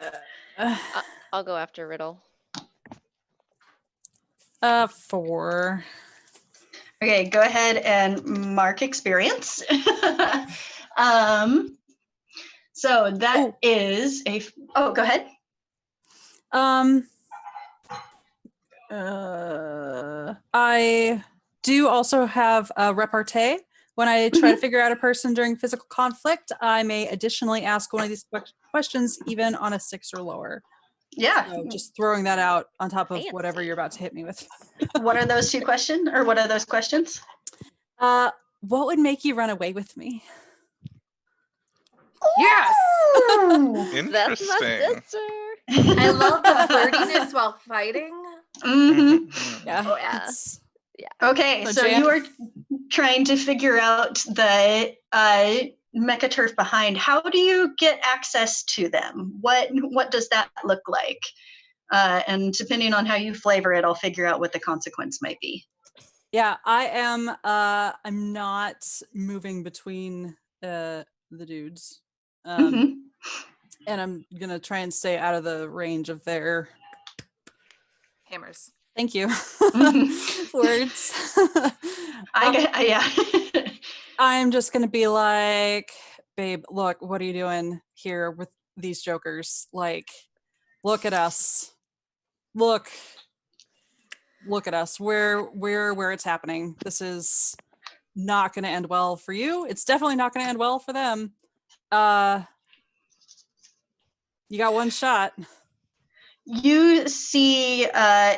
I'll go after Riddle. 4. Okay, go ahead and mark experience. So that is a. Oh, go ahead. I do also have a repartee. When I try to figure out a person during physical conflict, I may additionally ask one of these questions, even on a 6 or lower. Yeah. So just throwing that out on top of whatever you're about to hit me with. What are those 2 questions, or what are those questions? What would make you run away with me? Yes. Interesting. That's my sister. I love the flirtiness while fighting. Mm-hmm. Yeah. Oh, yeah. Okay, so you are trying to figure out the mecha turf behind. How do you get access to them? What does that look like? And depending on how you flavor it, I'll figure out what the consequence might be. Yeah, I am. I'm not moving between the dudes, and I'm gonna try and stay out of the range of their hammers. Thank you. Words. Yeah. I'm just gonna be like, babe, look, what are you doing here with these jokers? Like, look at us. Look at us. Where it's happening. This is not going to end well for you. It's definitely not going to end well for them. You got one shot. You see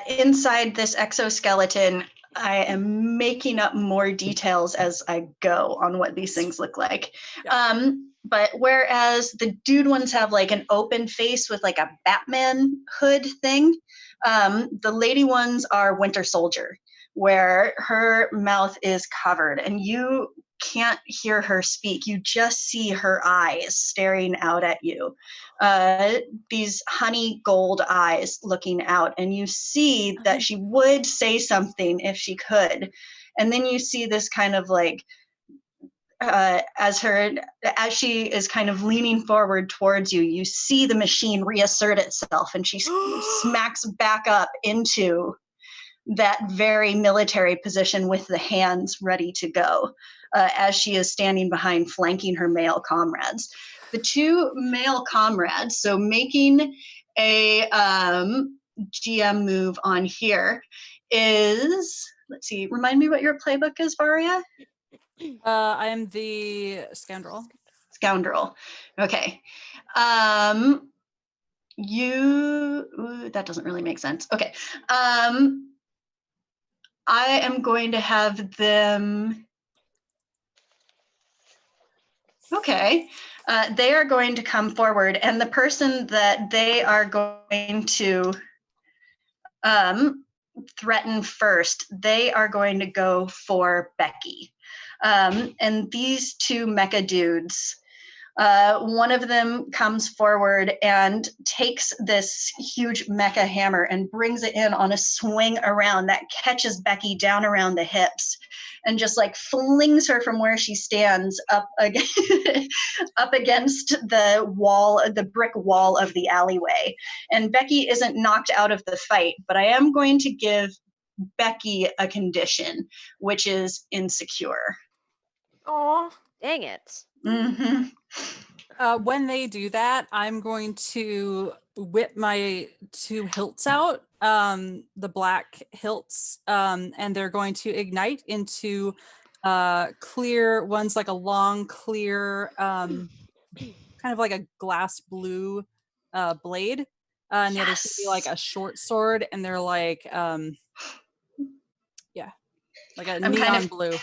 inside this exoskeleton, I am making up more details as I go on what these things look like. Yeah. But whereas the dude ones have like an open face with like a Batman hood thing, the lady ones are Winter Soldier, where her mouth is covered and you can't hear her speak. You just see her eyes staring out at you. These honey gold eyes looking out, and you see that she would say something if she could. And then you see this kind of like, as she is kind of leaning forward towards you, you see the machine reassert itself, and she smacks back up into that very military position with the hands ready to go, as she is standing behind, flanking her male comrades. The two male comrades, so making a GM move on here is, let's see, remind me what your playbook is, Varia? I am the scoundrel. Scoundrel. Okay. That doesn't really make sense. Okay. I am going to have them. Okay. They are going to come forward, and the person that they are going to threaten first, they are going to go for Becky. And these two mecha dudes, one of them comes forward and takes this huge mecha hammer and brings it in on a swing around that catches Becky down around the hips and just like flings her from where she stands up against the wall, the brick wall of the alleyway. And Becky isn't knocked out of the fight, but I am going to give Becky a condition, which is insecure. Oh, Dang it. Mm-hmm. When they do that, I'm going to whip my two hilts out, the black hilts, and they're going to ignite into clear ones, like a long, clear, kind of like a glass blue blade. And the other's going to be like a short sword, and they're like, like a neon blue.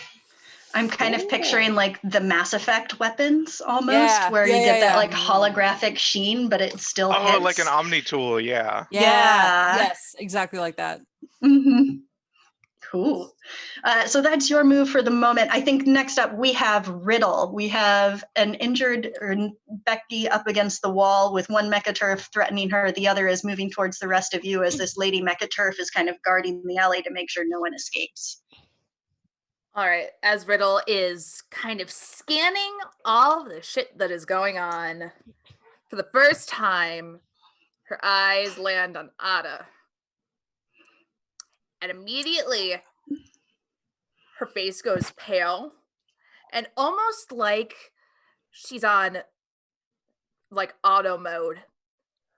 I'm kind of picturing like the Mass Effect weapons almost, Yeah, where you yeah, get that yeah. like holographic sheen, but it still hits. Like an Omni tool, yeah. Yeah. Yes, exactly like that. Mm-hmm. Cool. So that's your move for the moment. I think next up we have Riddle. We have an injured Becky up against the wall with one mecha turf threatening her. The other is moving towards the rest of you as this lady mecha turf is kind of guarding the alley to make sure no one escapes. all right. As Riddle is kind of scanning all the shit that is going on, for the first time, her eyes land on Ada. And immediately, her face goes pale, and almost like she's on like auto mode.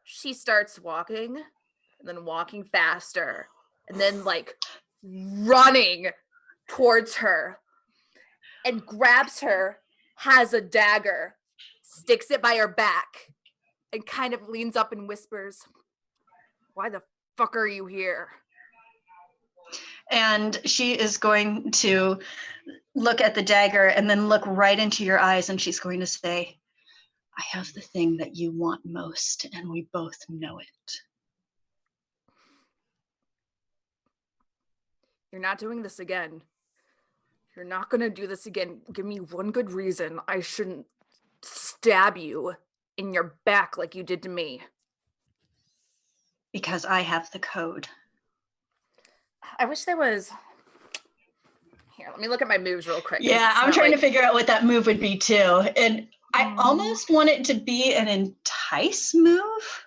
She starts walking, and then walking faster, and then like running towards her, and grabs her, has a dagger, sticks it by her back, and kind of leans up and whispers, "Why the fuck are you here?" And she is going to look at the dagger and then look right into your eyes, and she's going to say, I have the thing that you want most, and we both know it. You're not doing this again. You're not gonna do this again. Give me one good reason I shouldn't stab you in your back like you did to me. Because I have the code. I wish there was... Here, let me look at my moves real quick. Yeah, I'm trying to figure out what that move would be too. And I almost want it to be an entice move.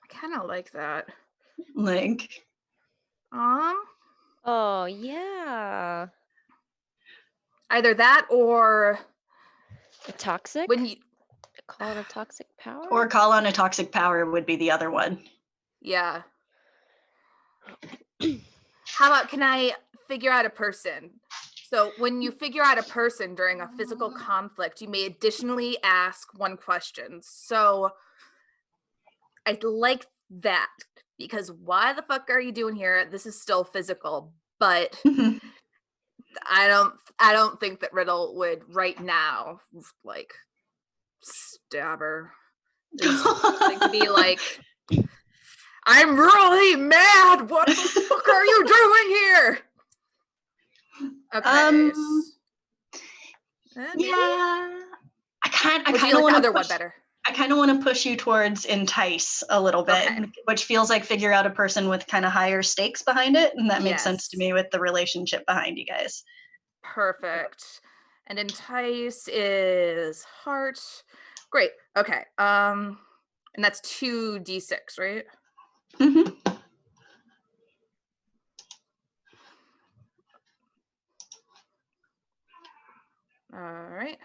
I kind of like that. Like... Oh, yeah. Either that or... A toxic? When you... Call on a toxic power? Or call on a toxic power would be the other one. Yeah. How about, can I figure out a person? So when you figure out a person during a physical conflict, you may additionally ask one question. So I like that, because why the fuck are you doing here? This is still physical, but I don't think that Riddle would right now like stab her. Like to be like, I'm really mad. What the fuck are you doing here? Okay. Maybe? Yeah. I Or do kind you of like the want other to one push. better? I kind of want to push you towards entice a little bit, Okay. which feels like figure out a person with kind of higher stakes behind it, and that makes sense to Yes. me with the relationship behind you guys. Perfect. And entice is heart. Great. Okay. And that's 2d6, right? Mhm. All right.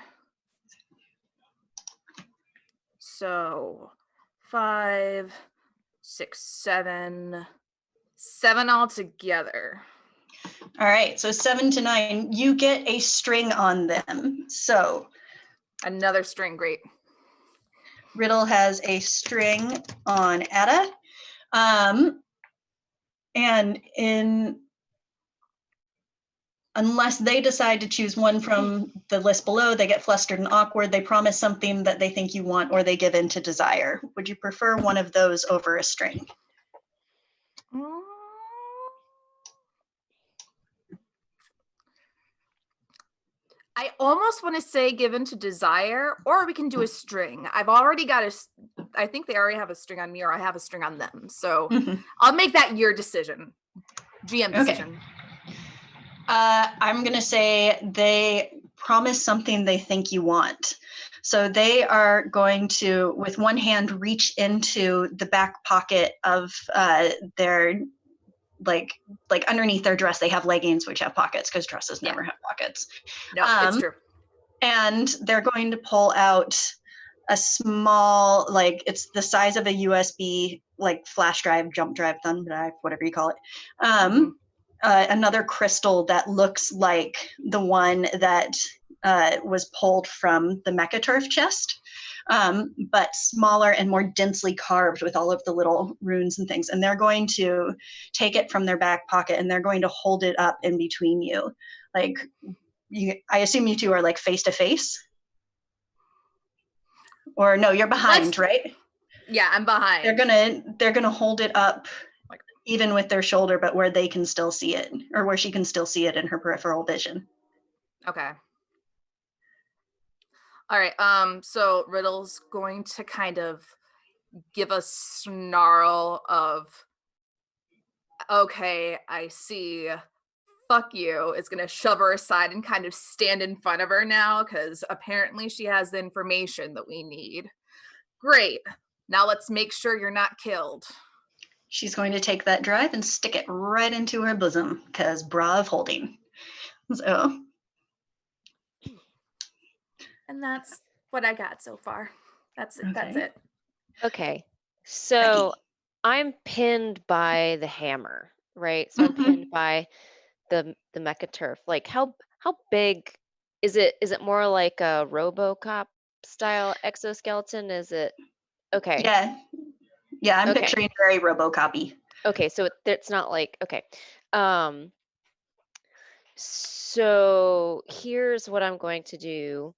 So 5, 6, 7, 7 altogether. All right, so 7 to 9, you get a string on them. So Another string, great. Riddle has a string on Ada. And unless they decide to choose one from the list below, they get flustered and awkward. They promise something that they think you want, or they give in to desire. Would you prefer one of those over a string? I almost want to say given to desire, or we can do a string. I've already got I think they already have a string on me, or I have a string on them. So I'll make that your decision. GM decision. I'm going to say they promise something they think you want. So they are going to, with one hand, reach into the back pocket of their, like underneath their dress, they have leggings which have pockets because dresses never have pockets. No, it's true. And they're going to pull out a small, like it's the size of a USB, like flash drive, jump drive, thumb drive, whatever you call it. Another crystal that looks like the one that was pulled from the Mechaturf chest, but smaller and more densely carved with all of the little runes and things. And they're going to take it from their back pocket and they're going to hold it up in between you. Like, I assume you two are like face to face? Or no, you're behind, right? Yeah, I'm behind. They're gonna hold it up even with their shoulder, but where they can still see it, or where she can still see it in her peripheral vision. Okay. All right. So Riddle's going to kind of give a snarl of, okay, I see. Fuck you. Is going to shove her aside and kind of stand in front of her now because apparently she has the information that we need. Great. Now let's make sure you're not killed. She's going to take that drive and stick it right into her bosom because bra of holding. So. And that's what I got so far. That's it. Okay. That's it. Okay. So I'm pinned by the hammer, right? So I'm pinned by the Mechaturf. Like how big is it? Is it more like a RoboCop style exoskeleton? Is it okay? Yeah, I'm picturing very RoboCop-y. Okay, so it's not like okay. So here's what I'm going to do.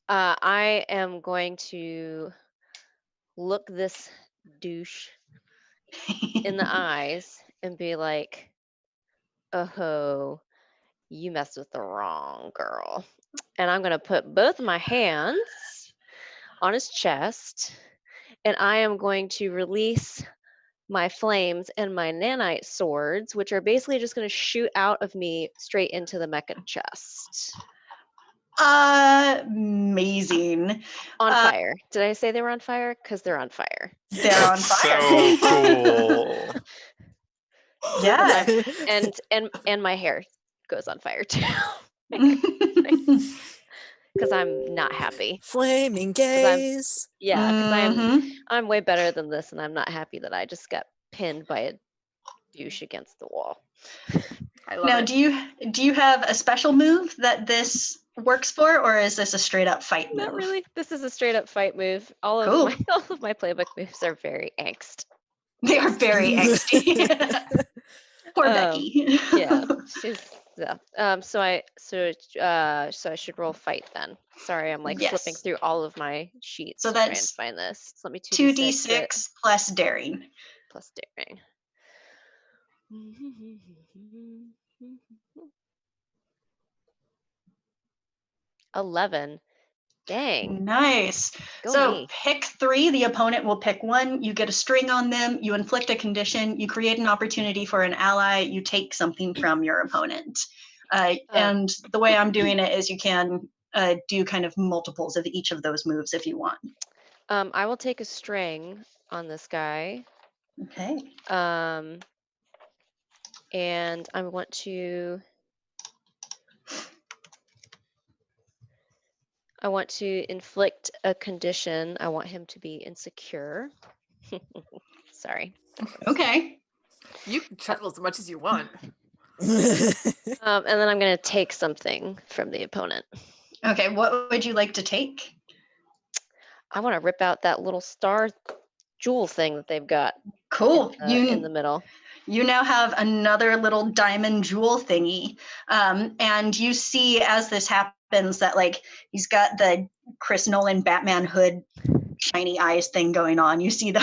I am going to look this douche in the eyes and be like, oh, you messed with the wrong girl. And I'm going to put both of my hands on his chest, and I am going to release my flames and my nanite swords, which are basically just going to shoot out of me straight into the mecha chest. Amazing. On fire. Did I say they were on fire? Because they're on fire. They're on fire. So cool. Yeah. And my hair goes on fire too. Because I'm not happy. Flaming gaze. Yeah, because I'm way better than this, and I'm not happy that I just got pinned by a douche against the wall. I love now, it. do you have a special move that this works for, or is this a straight up fight move? Not really. This is a straight up fight move. All of my playbook moves are very angst. They are very angsty. Poor Becky. Yeah, she's So I should roll fight then. Sorry, I'm like flipping through all of my sheets so to try and that's find this. So let me 2d6 plus daring. Plus daring. $11. Dang. Nice. Go So me. pick 3. The opponent will pick 1. You get a string on them. You inflict a condition. You create an opportunity for an ally. You take something from your opponent. And the way I'm doing it is you can do kind of multiples of each of those moves if you want. I will take a string on this guy. Okay. And I want to inflict a condition. I want him to be insecure. Sorry. Okay. You can chuckle as much as you want. And then I'm going to take something from the opponent. Okay. What would you like to take? I want to rip out that little star jewel thing that they've got. Cool. In the middle. You now have another little diamond jewel thingy. And you see as this happens that like he's got the Chris Nolan Batman hood shiny eyes thing going on. You see the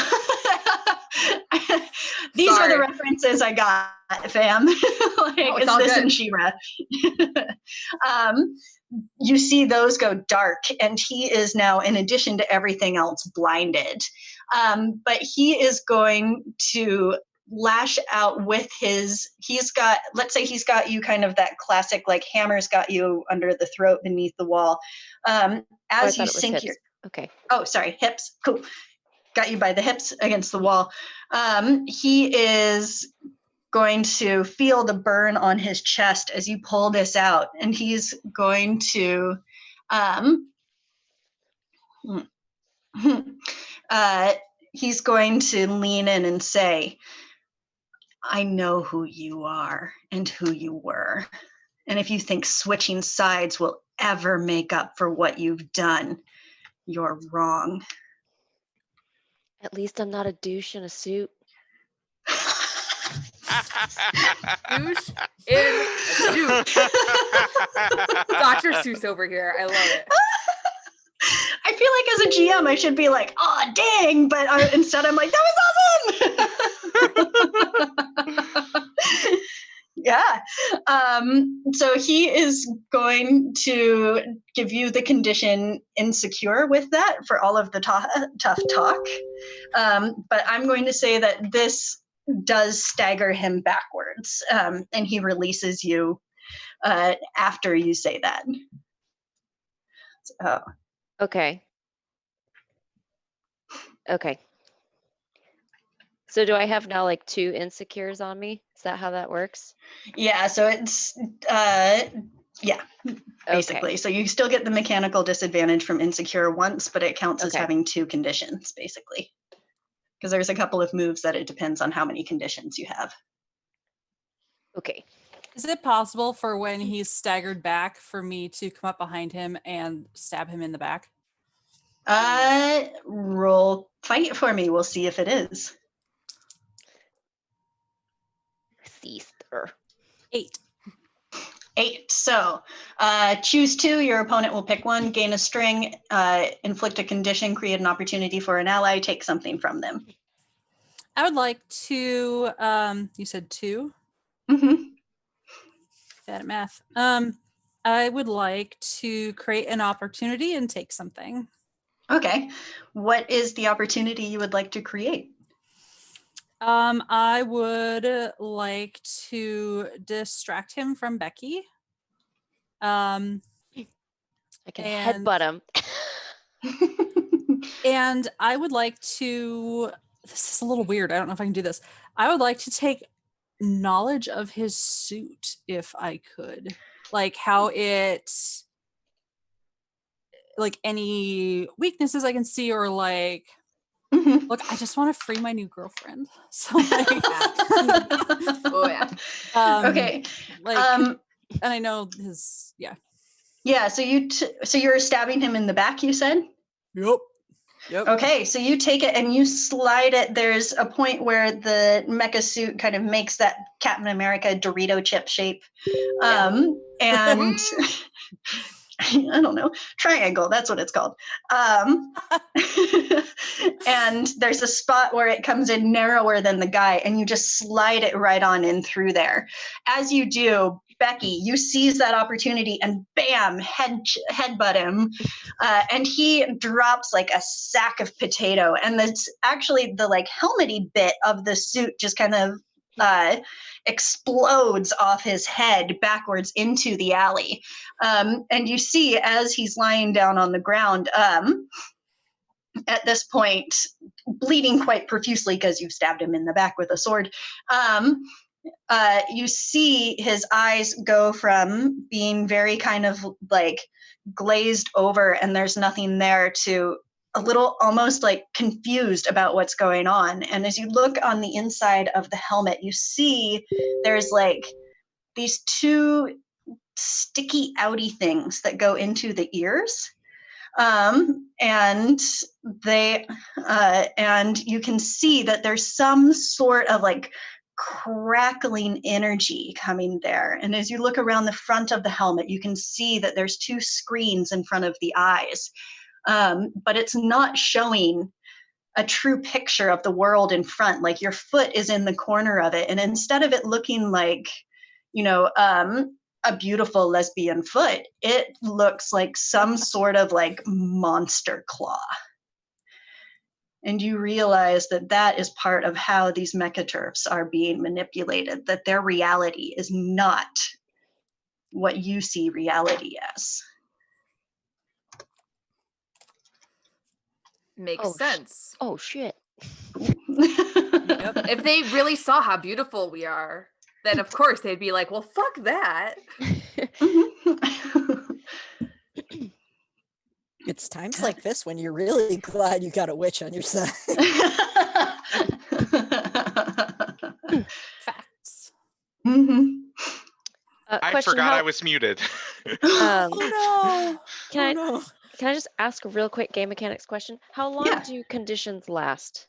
these are the references I got, fam. Like, it's this and She-Ra. You see those go dark, and he is now, in addition to everything else, blinded. But he is going to lash out with let's say he's got you kind of that classic, like hammer's got you under the throat beneath the wall. As you sink your... Okay. Oh, sorry, hips. Cool. Got you by the hips against the wall. He is going to feel the burn on his chest as you pull this out, and he's going to lean in and say, I know who you are and who you were. And if you think switching sides will ever make up for what you've done, you're wrong. At least I'm not a douche in a suit. Douche in a suit. Dr. Seuss over here. I love it. I feel like as a GM, I should be like, oh, dang. But instead, I'm like, that was awesome. Yeah. So he is going to give you the condition insecure with that for all of the tough talk. But I'm going to say that this does stagger him backwards, and he releases you after you say that. So. Okay. So do I have now like 2 insecures on me? Is that how that works? Yeah, so it's basically. Okay. So you still get the mechanical disadvantage from insecure once, but it counts as having 2 conditions, basically. Because there's a couple of moves that it depends on how many conditions you have. Okay. Is it possible for when he's staggered back for me to come up behind him and stab him in the back? Roll fight for me. We'll see if it is. Sister. 8. 8. So choose 2. Your opponent will pick 1, gain a string, inflict a condition, create an opportunity for an ally, take something from them. I would like to, you said 2? Mm-hmm. Bad at math. I would like to create an opportunity and take something. Okay. What is the opportunity you would like to create? I would like to distract him from Becky. I can headbutt him. And I would like to, this is a little weird. I don't know if I can do this. I would like to take knowledge of his suit if I could. Like how it, like any weaknesses I can see, or like, look, I just want to free my new girlfriend. So like, oh yeah. Okay. Like, and I know his, yeah. Yeah. So you're stabbing him in the back, you said? Yep. Okay, so you take it and you slide it. There's a point where the mecha suit kind of makes that Captain America Dorito chip shape. And I don't know, triangle, that's what it's called. And there's a spot where it comes in narrower than the guy, and you just slide it right on in through there. As you do, Becky, you seize that opportunity and bam, headbutt him. And he drops like a sack of potato. And that's actually the like helmety bit of the suit just kind of explodes off his head backwards into the alley. And you see as he's lying down on the ground, at this point, bleeding quite profusely because you've stabbed him in the back with a sword, you see his eyes go from being very kind of like glazed over and there's nothing there to a little almost like confused about what's going on. And as you look on the inside of the helmet, you see there's like these two sticky outy things that go into the ears. And they and you can see that there's some sort of like crackling energy coming there. And as you look around the front of the helmet, you can see that there's two screens in front of the eyes, but it's not showing a true picture of the world in front. Like your foot is in the corner of it, and instead of it looking like, you know, a beautiful lesbian foot, it looks like some sort of like monster claw. And you realize that that is part of how these mechaturfs are being manipulated, that their reality is not what you see reality as. Makes sense. Oh, shit. Yep. If they really saw how beautiful we are, then of course they'd be like, well, fuck that. It's times like this when you're really glad you got a witch on your side. Facts. Mm-hmm. I forgot I was muted. Oh no! Can I just ask a real quick game mechanics question? How long do conditions last?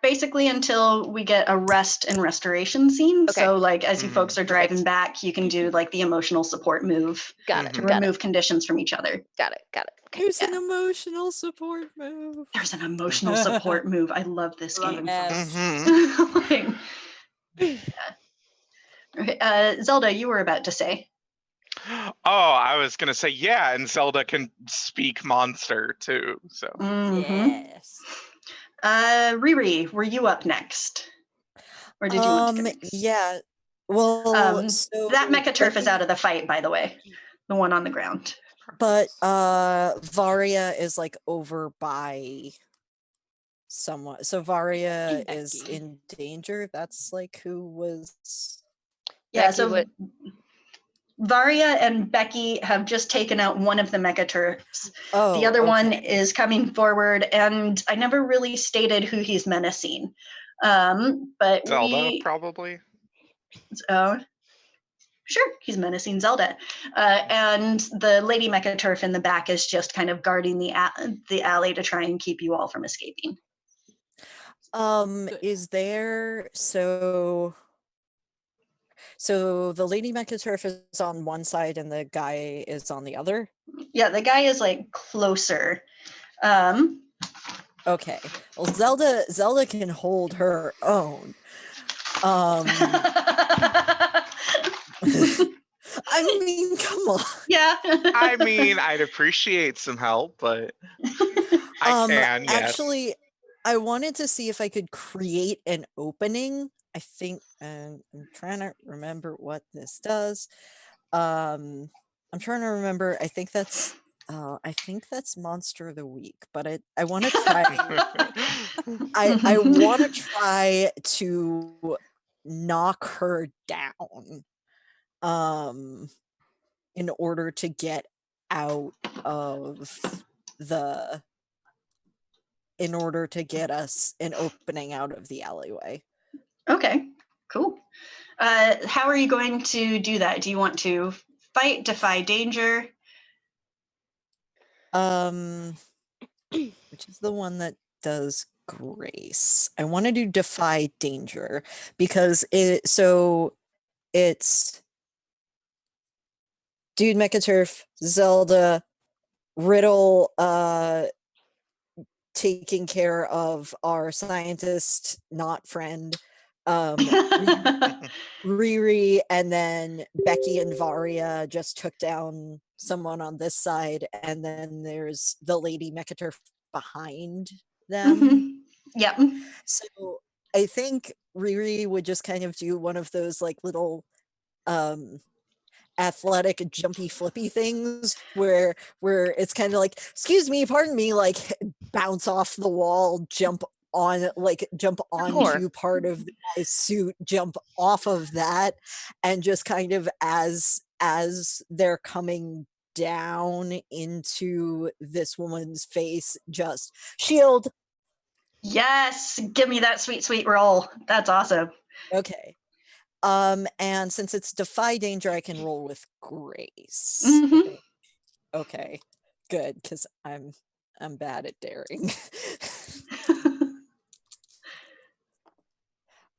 Basically until we get a rest and restoration scene. Okay. So like as you folks are driving back, you can do like the emotional support move to remove conditions from each other. Got it. Okay. There's an emotional support move. There's an emotional support move. I love this game. Zelda, you were about to say. Oh, I was gonna say and Zelda can speak monster too. So yes. Riri, were you up next? Or did you want to go next? Yeah. Well, so that mechaturf is out of the fight, by the way. The one on the ground. But Varia is like over by someone. So Varia is in danger. That's like who was so Varia and Becky have just taken out one of the mechaturfs. The other one is coming forward, and I never really stated who he's menacing. But Zelda, probably. Sure, he's menacing Zelda. And the lady mechaturf in the back is just kind of guarding the alley to try and keep you all from escaping. Is there so the lady mechaturf is on one side and the guy is on the other? Yeah, the guy is like closer. Okay. Well, Zelda can hold her own. I mean, come on. Yeah. I mean, I'd appreciate some help, but I can, yes. Actually, I wanted to see if I could create an opening. I think I'm trying to remember what this does. I'm trying to remember. I think that's Monster of the Week, but I want to try. I want to try to knock her down, in order to get out of in order to get us an opening out of the alleyway. Okay, cool. How are you going to do that? Do you want to fight, defy danger? Which is the one that does grace? I want to do defy danger because it's Dude Mechaturf, Zelda, Riddle, taking care of our scientist not friend, Riri, and then Becky and Varia just took down someone on this side, and then there's the lady Mechaturf behind them. Mhm. Yep. So I think Riri would just kind of do one of those like little athletic jumpy flippy things where it's kind of like, excuse me, pardon me, like bounce off the wall, jump onto part of the guy's suit, jump off of that, and just kind of as they're coming down into this woman's face, just shield. Yes, give me that sweet roll. That's awesome. Okay. And since it's defy danger, I can roll with grace. Mhm. Okay, good, because I'm bad at daring.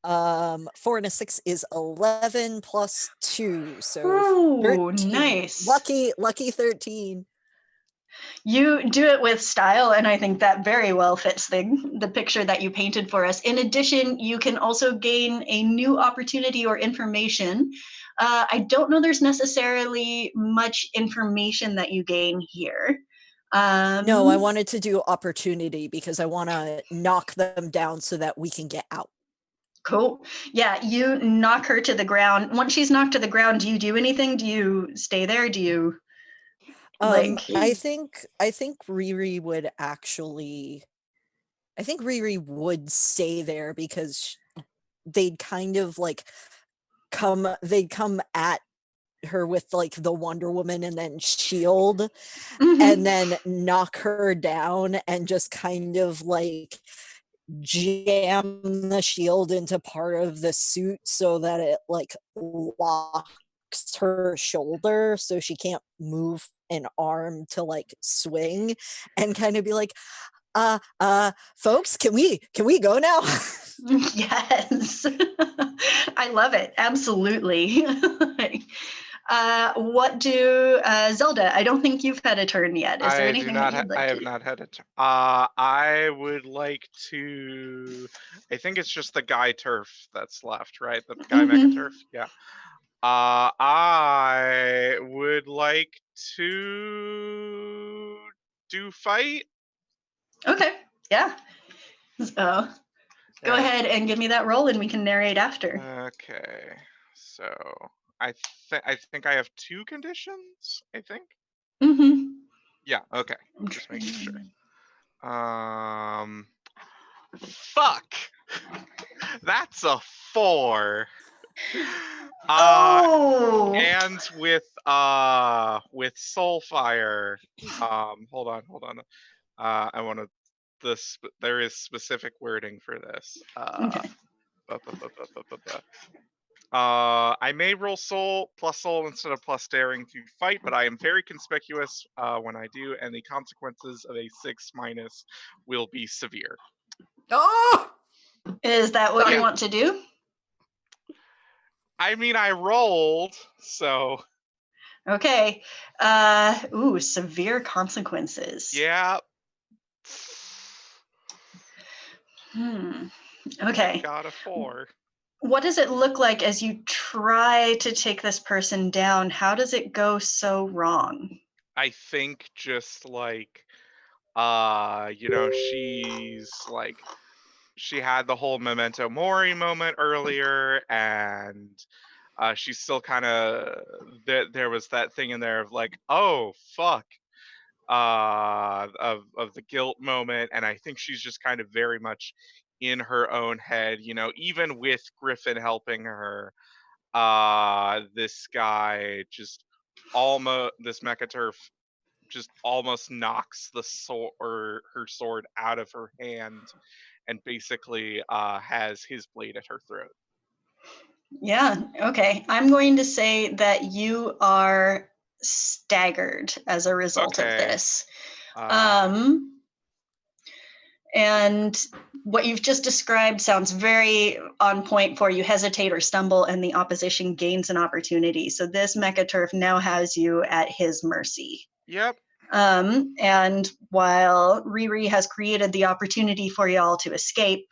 4 and a 6 is 11 plus 2, so Ooh, 13. nice. Lucky 13. You do it with style, and I think that very well fits the picture that you painted for us. In addition, you can also gain a new opportunity or information. I don't know there's necessarily much information that you gain here. No, I wanted to do opportunity because I want to knock them down so that we can get out. Cool. Yeah, you knock her to the ground. Once she's knocked to the ground, do you do anything? Do you stay there? Do you I think Riri would actually, I think Riri would stay there because they'd kind of like come at her with like the Wonder Woman and then shield, and then knock her down and just kind of like jam the shield into part of the suit so that it like locks her shoulder so she can't move an arm to like swing, and kind of be like, folks, can we go now? Yes. I love it. Absolutely. What do Zelda? I don't think you've had a turn yet. Is there anything that you'd like I to have do? not had it. I would like to. I think it's just the guy turf that's left, right? The guy mecha turf. Yeah. I would like to do fight. Okay. Yeah. So go ahead and give me that roll, and we can narrate after. Okay. So I think I have 2 conditions. I think. Mm-hmm. Yeah. Okay. Just making sure. Fuck. That's a 4. Oh. And with Soulfire, hold on. I want to. There is specific wording for this. Okay. I may roll soul instead of plus daring to fight, but I am very conspicuous when I do, and the consequences of a 6 minus will be severe. Oh! Is that what you want to do? I mean, I rolled, so. Okay. Severe consequences. Yeah. Okay. Got a 4. What does it look like as you try to take this person down? How does it go so wrong? I think just like, she's like, she had the whole Memento Mori moment earlier, and she's still kind of, there was that thing in there of like, oh, fuck, of the guilt moment, and I think she's just kind of very much in her own head, even with Griffin helping her. This guy just this Mechaturf just almost knocks the sword or her sword out of her hand, and basically has his blade at her throat. Yeah, okay. I'm going to say that you are staggered as a result of this. And what you've just described sounds very on point for you hesitate or stumble and the opposition gains an opportunity. So this mecha-turf now has you at his mercy. Yep. And while Riri has created the opportunity for y'all to escape,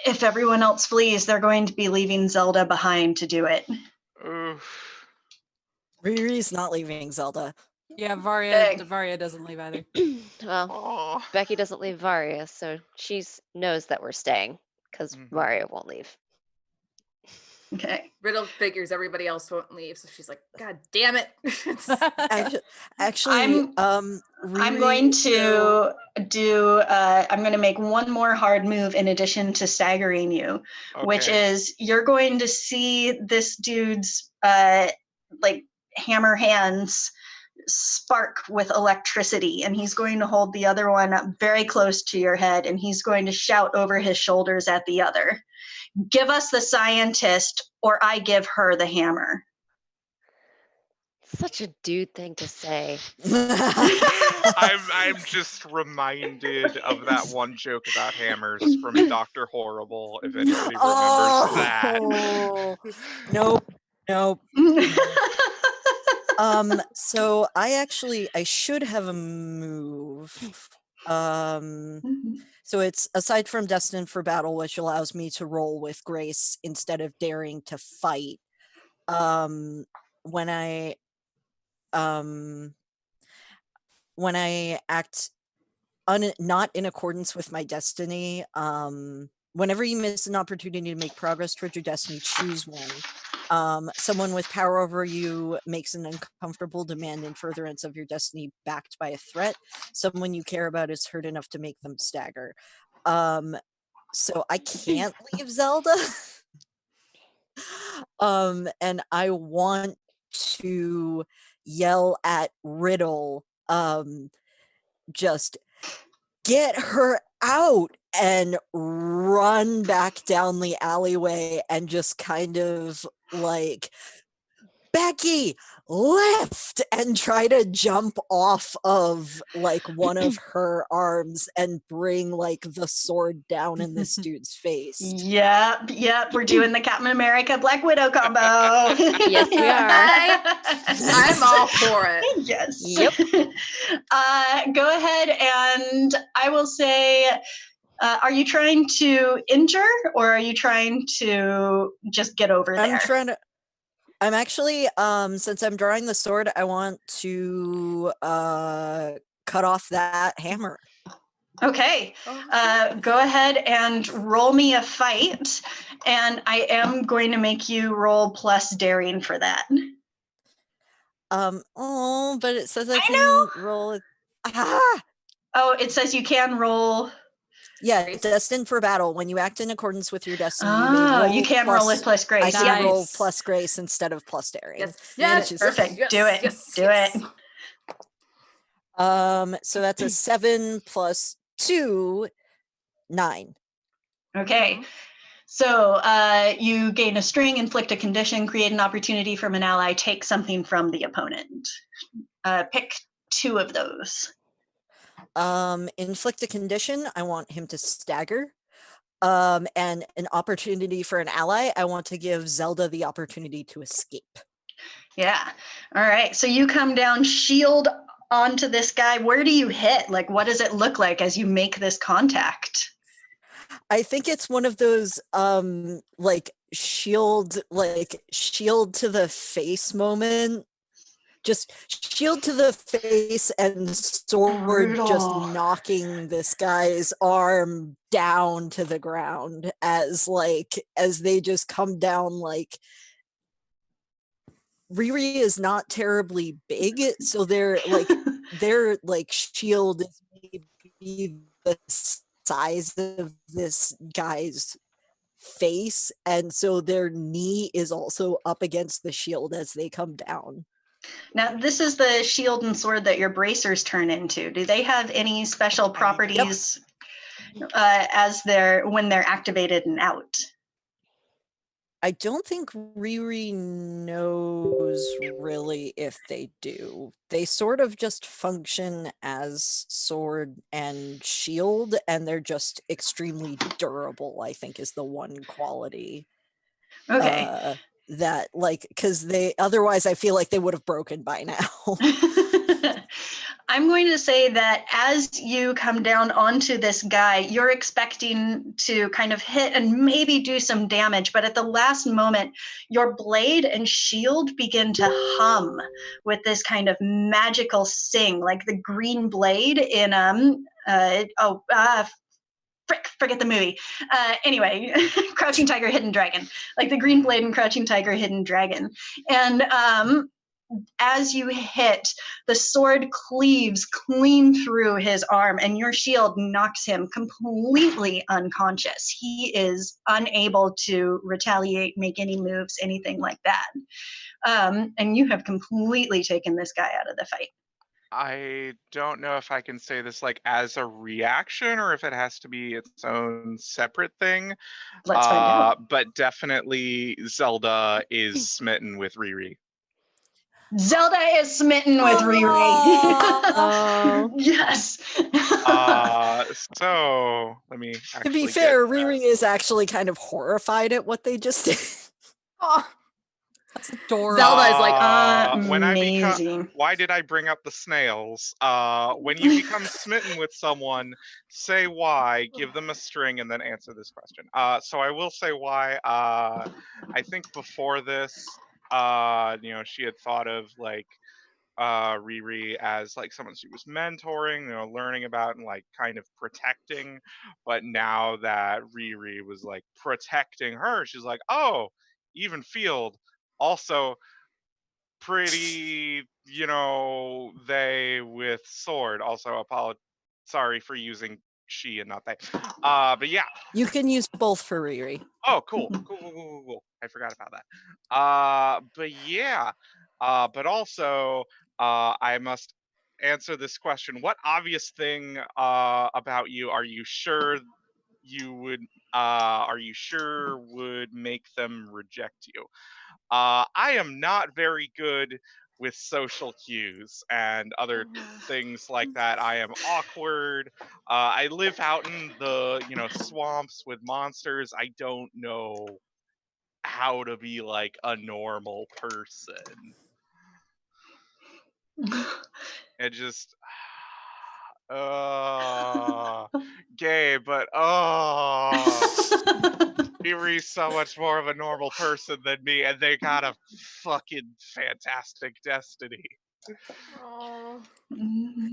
if everyone else flees, they're going to be leaving Zelda behind to do it. Oof. Riri's not leaving Zelda. Yeah, Dang. Varia doesn't leave either. Well, Oh. Becky doesn't leave Varia, so she knows that we're staying because Mhm. Varia won't leave. Okay. Riddle figures everybody else won't leave, so she's like, God damn it. Actually, I'm Riri, going to do, I'm going to make one more hard move in addition to staggering you, which Okay. is you're going to see this dude's like hammer hands spark with electricity, and he's going to hold the other one up very close to your head, and he's going to shout over his shoulders at the other, "Give us the scientist, or I give her the hammer." Such a dude thing to say. I'm just reminded of that one joke about hammers from Dr. Horrible, if anybody remembers that. Oh, nope. So I should have a move. So it's aside from Destined for Battle, which allows me to roll with grace instead of daring to fight. When I act not in accordance with my destiny, whenever you miss an opportunity to make progress towards your destiny, choose one. Someone with power over you makes an uncomfortable demand in furtherance of your destiny backed by a threat. Someone you care about is hurt enough to make them stagger. So I can't leave Zelda. And I want to yell at Riddle, just get her out, and run back down the alleyway and just kind of like, Becky, lift, and try to jump off of like one of her arms and bring like the sword down in this dude's face. Yep, we're doing the Captain America Black Widow combo. Yes, we are. I'm all for it. Yes. Yep. Go ahead, and I will say, are you trying to injure, or are you trying to just get over there? I'm actually, since I'm drawing the sword, I want to cut off that hammer. Okay, go ahead and roll me a fight, and I am going to make you roll plus daring for that. But it says I can know. roll it. Ah! Oh, it says you can roll. Yeah, Destined for Battle. When you act in accordance with your destiny, you may roll you can roll with plus grace. I can roll Nice. plus grace instead of plus daring. Yes, Perfect. yes, Do it. yes, Do yes. it. So that's a 7 plus 2, 9. Okay. So you gain a string, inflict a condition, create an opportunity from an ally, take something from the opponent. Pick 2 of those. Inflict a condition, I want him to stagger. And an opportunity for an ally, I want to give Zelda the opportunity to escape. Yeah. All right. So you come down, shield onto this guy. Where do you hit? Like, what does it look like as you make this contact? I think it's one of those like shield to the face moment. Just shield to the face and sword just Brutal. knocking this guy's arm down to the ground as they just come down. Like, Riri is not terribly big, so their shield is maybe the size of this guy's face, and so their knee is also up against the shield as they come down. Now, this is the shield and sword that your bracers turn into. Do they have any special properties when they're activated and out? I don't think Riri knows really if they do. They sort of just function as sword and shield, and they're just extremely durable, I think is the one quality. Okay. That like, because they otherwise I feel like they would have broken by now. I'm going to say that as you come down onto this guy, you're expecting to kind of hit and maybe do some damage, but at the last moment, your blade and shield begin to hum with this kind of magical sing, like the green blade in forget the movie. Anyway, Crouching Tiger, Hidden Dragon, like the green blade in Crouching Tiger, Hidden Dragon, and as you hit, the sword cleaves clean through his arm, and your shield knocks him completely unconscious. He is unable to retaliate, make any moves, anything like that. And you have completely taken this guy out of the fight. I don't know if I can say this like as a reaction or if it has to be its own separate thing. Let's find out. But definitely Zelda is smitten with Riri. Zelda is smitten with Riri. Oh. Yes. So let me To actually be get fair, that. Riri is actually kind of horrified at what they just did. Oh, That's adorable. Zelda is like, amazing. Why did I bring up the snails? When you become smitten with someone, say why, give them a string, and then answer this question. So I will say why. I think before this, she had thought of like Riri as like someone she was mentoring, learning about and like kind of protecting. But now that Riri was like protecting her, she's like, oh, even field. Also, pretty, they with sword. Also, sorry for using she and not they. But yeah. You can use both for Riri. Oh, cool. I forgot about that. But yeah. But also, I must answer this question. What obvious thing about you are you sure would make them reject you? I am not very good with social cues and other things like that. I am awkward. I live out in the, swamps with monsters. I don't know how to be like a normal person. It just gay, but Riri's so much more of a normal person than me, and they got a fucking fantastic destiny. oh.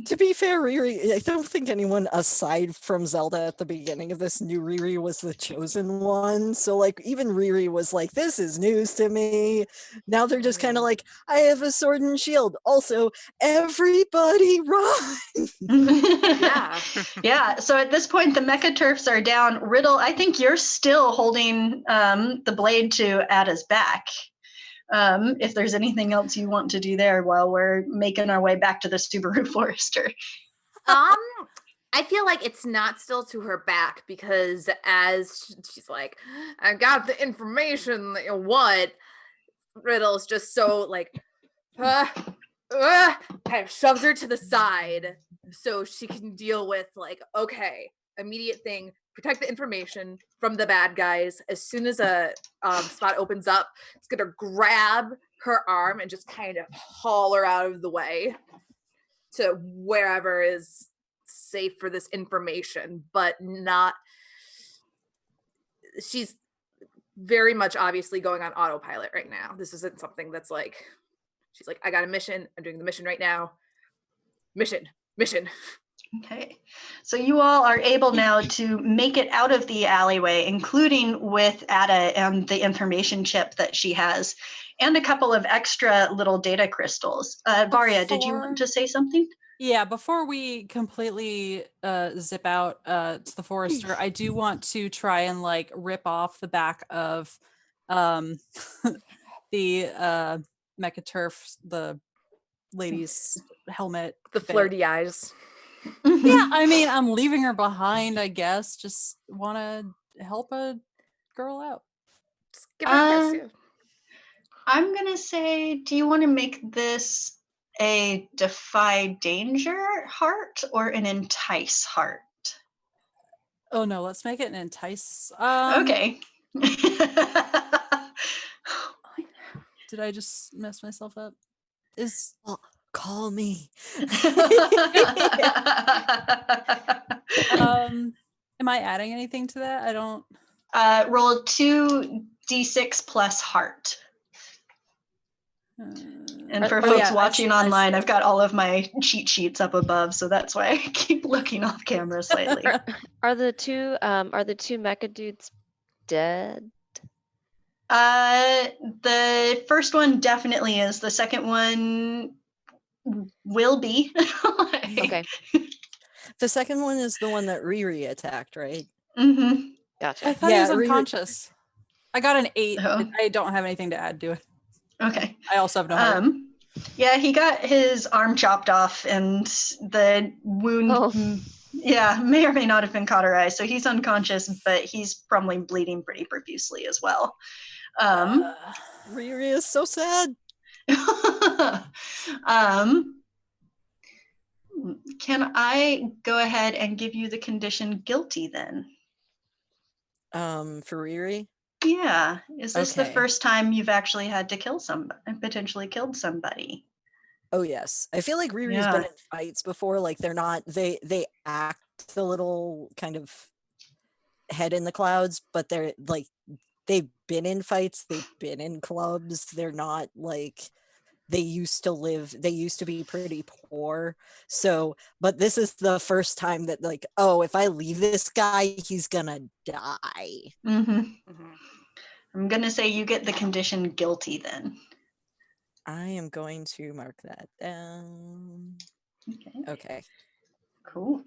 To be fair, Riri, I don't think anyone aside from Zelda at the beginning of this knew Riri was the chosen one. So like even Riri was like, this is news to me. Now they're just kind of like, I have a sword and shield. Also, everybody run. Yeah. Yeah. So at this point, the mecha turfs are down. Riddle, I think you're still holding the blade to Ada's back. If there's anything else you want to do there while we're making our way back to the Subaru Forester. I feel like it's not still to her back because as she's like, I got the information that you want, Riddle's just so like, kind of shoves her to the side so she can deal with like, okay, immediate thing, protect the information from the bad guys. As soon as a spot opens up, it's gonna grab her arm and just kind of haul her out of the way to wherever is safe for this information, but not. She's very much obviously going on autopilot right now. This isn't something that's like, she's like, I got a mission. I'm doing the mission right now. Mission. Okay, so you all are able now to make it out of the alleyway, including with Ada and the information chip that she has, and a couple of extra little data crystals. Varia, did you want to say something? Yeah, before we completely zip out to the Forester, I do want to try and like rip off the back of the mecha turf, the lady's helmet. The bit. flirty eyes. Yeah, I mean, I'm leaving her behind, I guess. Just want to help a girl out. Let's give it a kiss. Yeah. I'm gonna say, do you want to make this a defy danger heart or an entice heart? Oh no, let's make it an entice. Okay. Did I just mess myself up? Is Oh, call me. Am I adding anything to that? I don't. Roll 2d6 plus heart. And for folks watching online, I've got all of my cheat sheets up above, so that's why I keep looking off camera slightly. Are the two mecha dudes dead? The first one definitely is. The second one will be. Okay. The second one is the one that Riri attacked, right? Mm-hmm. Gotcha. I thought he was Riri- unconscious. I got an 8. Oh. I don't have anything to add to it. Okay. I also have no heart. Yeah, he got his arm chopped off, and the wound, may or may not have been cauterized. So he's unconscious, but he's probably bleeding pretty profusely as well. Riri is so sad. Can I go ahead and give you the condition guilty then? For Riri? Yeah. Is this the Okay. first time you've actually had to kill somebody and potentially killed somebody? Oh yes. I feel like Riri's been in fights before. Like they act a little kind of head in the clouds, but they're like they've been in fights, they've been in clubs. They're not like they used to be pretty poor. So, but this is the first time that like, oh, if I leave this guy, he's gonna die. I'm gonna say you get the condition guilty then. I am going to mark that down. Okay. Cool.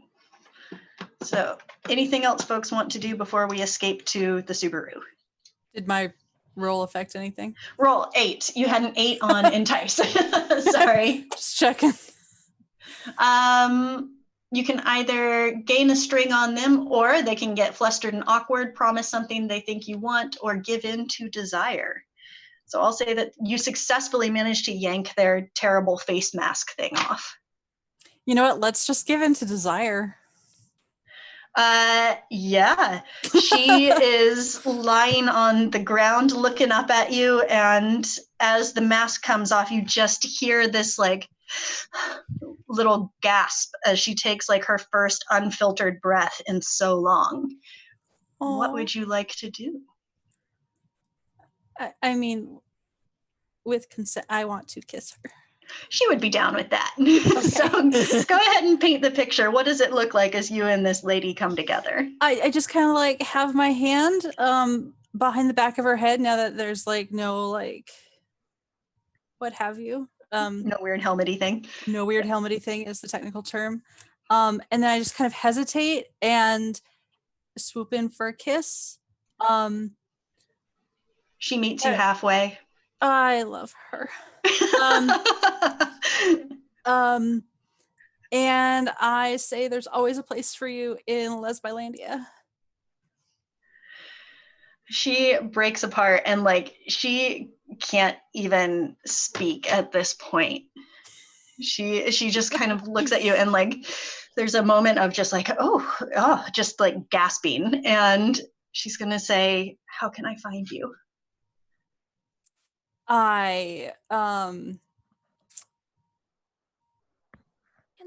So, anything else folks want to do before we escape to the Subaru? Did my roll affect anything? Roll 8. You had an 8 on entice. Sorry. Just checking. You can either gain a string on them, or they can get flustered and awkward, promise something they think you want, or give in to desire. So I'll say that you successfully managed to yank their terrible face mask thing off. You know what? Let's just give in to desire. Yeah. She is lying on the ground looking up at you, and as the mask comes off, you just hear this like little gasp as she takes like her first unfiltered breath in so long. Aww. What would you like to do? I mean, with consent, I want to kiss her. She would be down with that. Okay. So go ahead and paint the picture. What does it look like as you and this lady come together? I just kind of like have my hand behind the back of her head now that there's like no like what have you. No weird helmety thing. No weird helmety thing is the technical term. And then I just kind of hesitate and swoop in for a kiss. She meets you halfway. I love her. And I say there's always a place for you in Lesbilandia. She breaks apart and like she can't even speak at this point. She just kind of looks at you and like there's a moment of just like just like gasping, and she's gonna say, "How can I find you?" In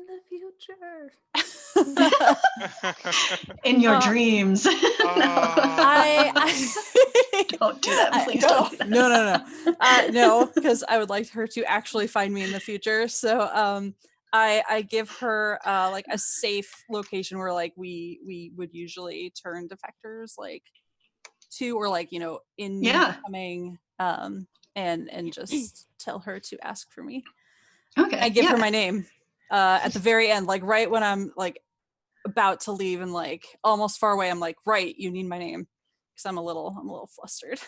the future. In your dreams. I Don't do that, please. Don't do that. No, because I would like her to actually find me in the future. So I give her like a safe location where like we would usually turn defectors like to, or like, you know, incoming and just tell her to ask for me. Okay. I give her my name at the very end, like right when I'm like about to leave and like almost far away. I'm like, right, you need my name, because I'm a little flustered.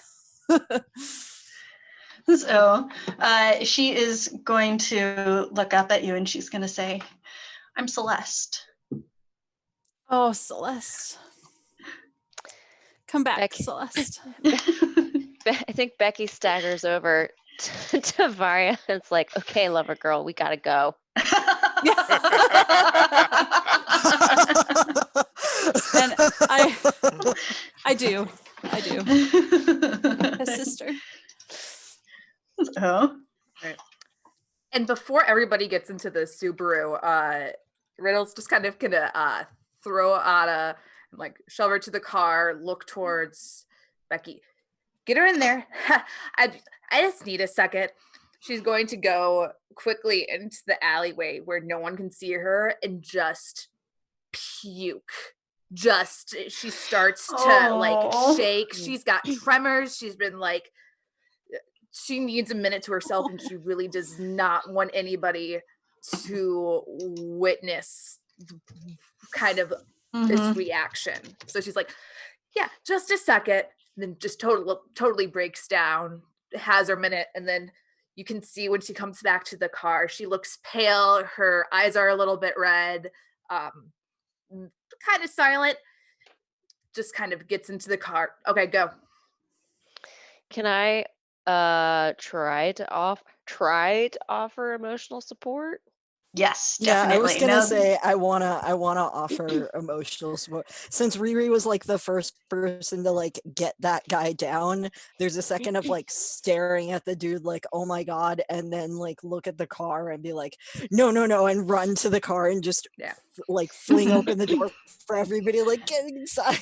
So she is going to look up at you and she's going to say, "I'm Celeste." Oh, Celeste. Come back, Celeste. I think Becky staggers over to Varya and it's like, okay, lover girl, we gotta go. And I do. A sister. Oh. And before everybody gets into the Subaru, Riddle's just kind of gonna throw Ada, like shove her to the car, look towards Becky. Get her in there. I just need a second. She's going to go quickly into the alleyway where no one can see her and just puke. She starts to like shake. She's got tremors. She's been like, she needs a minute to herself and she really does not want anybody to witness kind of this reaction. So she's like, yeah, just a second. And then just totally breaks down, has her minute, and then you can see when she comes back to the car, she looks pale, her eyes are a little bit red, kind of silent, just kind of gets into the car. Okay, go. Can I try to offer emotional support? Yes, Yeah, definitely. I was gonna say I wanna offer emotional support. Since Riri was like the first person to like get that guy down, there's a second of like staring at the dude like, oh my god, and then like look at the car and be like, no, and run to the car and just like fling open the door for everybody, like get inside.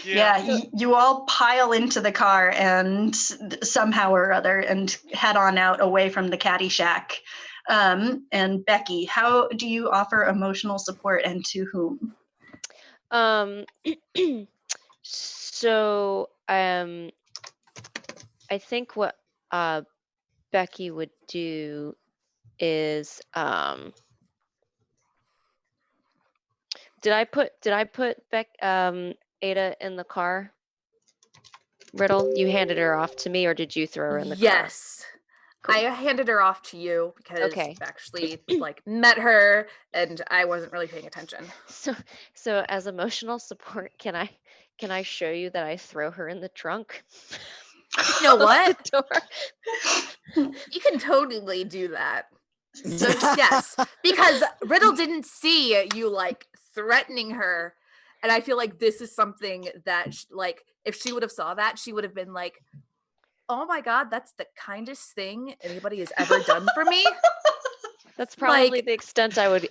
Yeah, you all pile into the car and somehow or other and head on out away from the caddy shack. And Becky, how do you offer emotional support and to whom? So I think what Becky would do is did I put Ada in the car? Riddle, you handed her off to me, or did you throw her in the car? Yes. Cool. I handed her off to you because I actually like met her and I wasn't really paying attention. So as emotional support, can I show you that I throw her in the trunk? You know what? You can totally do that. So yes, because Riddle didn't see you like threatening her, and I feel like this is something that like if she would have saw that, she would have been like, oh my god, that's the kindest thing anybody has ever done for me. That's probably the extent I would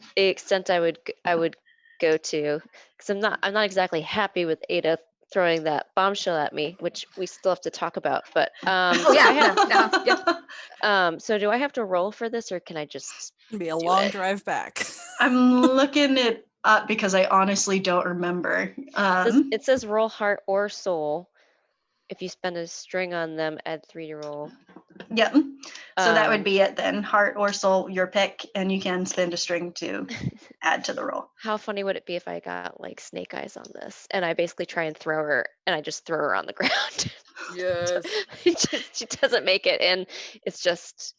go to, because I'm not exactly happy with Ada throwing that bombshell at me, which we still have to talk about. But so do I have to roll for this, or can I just be a long drive back? I'm looking it up because I honestly don't remember. It says roll heart or soul. If you spend a string on them, add 3 to roll. Yep. So that would be it then. Heart or soul, your pick, and you can spend a string to add to the roll. How funny would it be if I got like snake eyes on this and I basically try and throw her and I just throw her on the ground? Yes. She doesn't make it, and it's just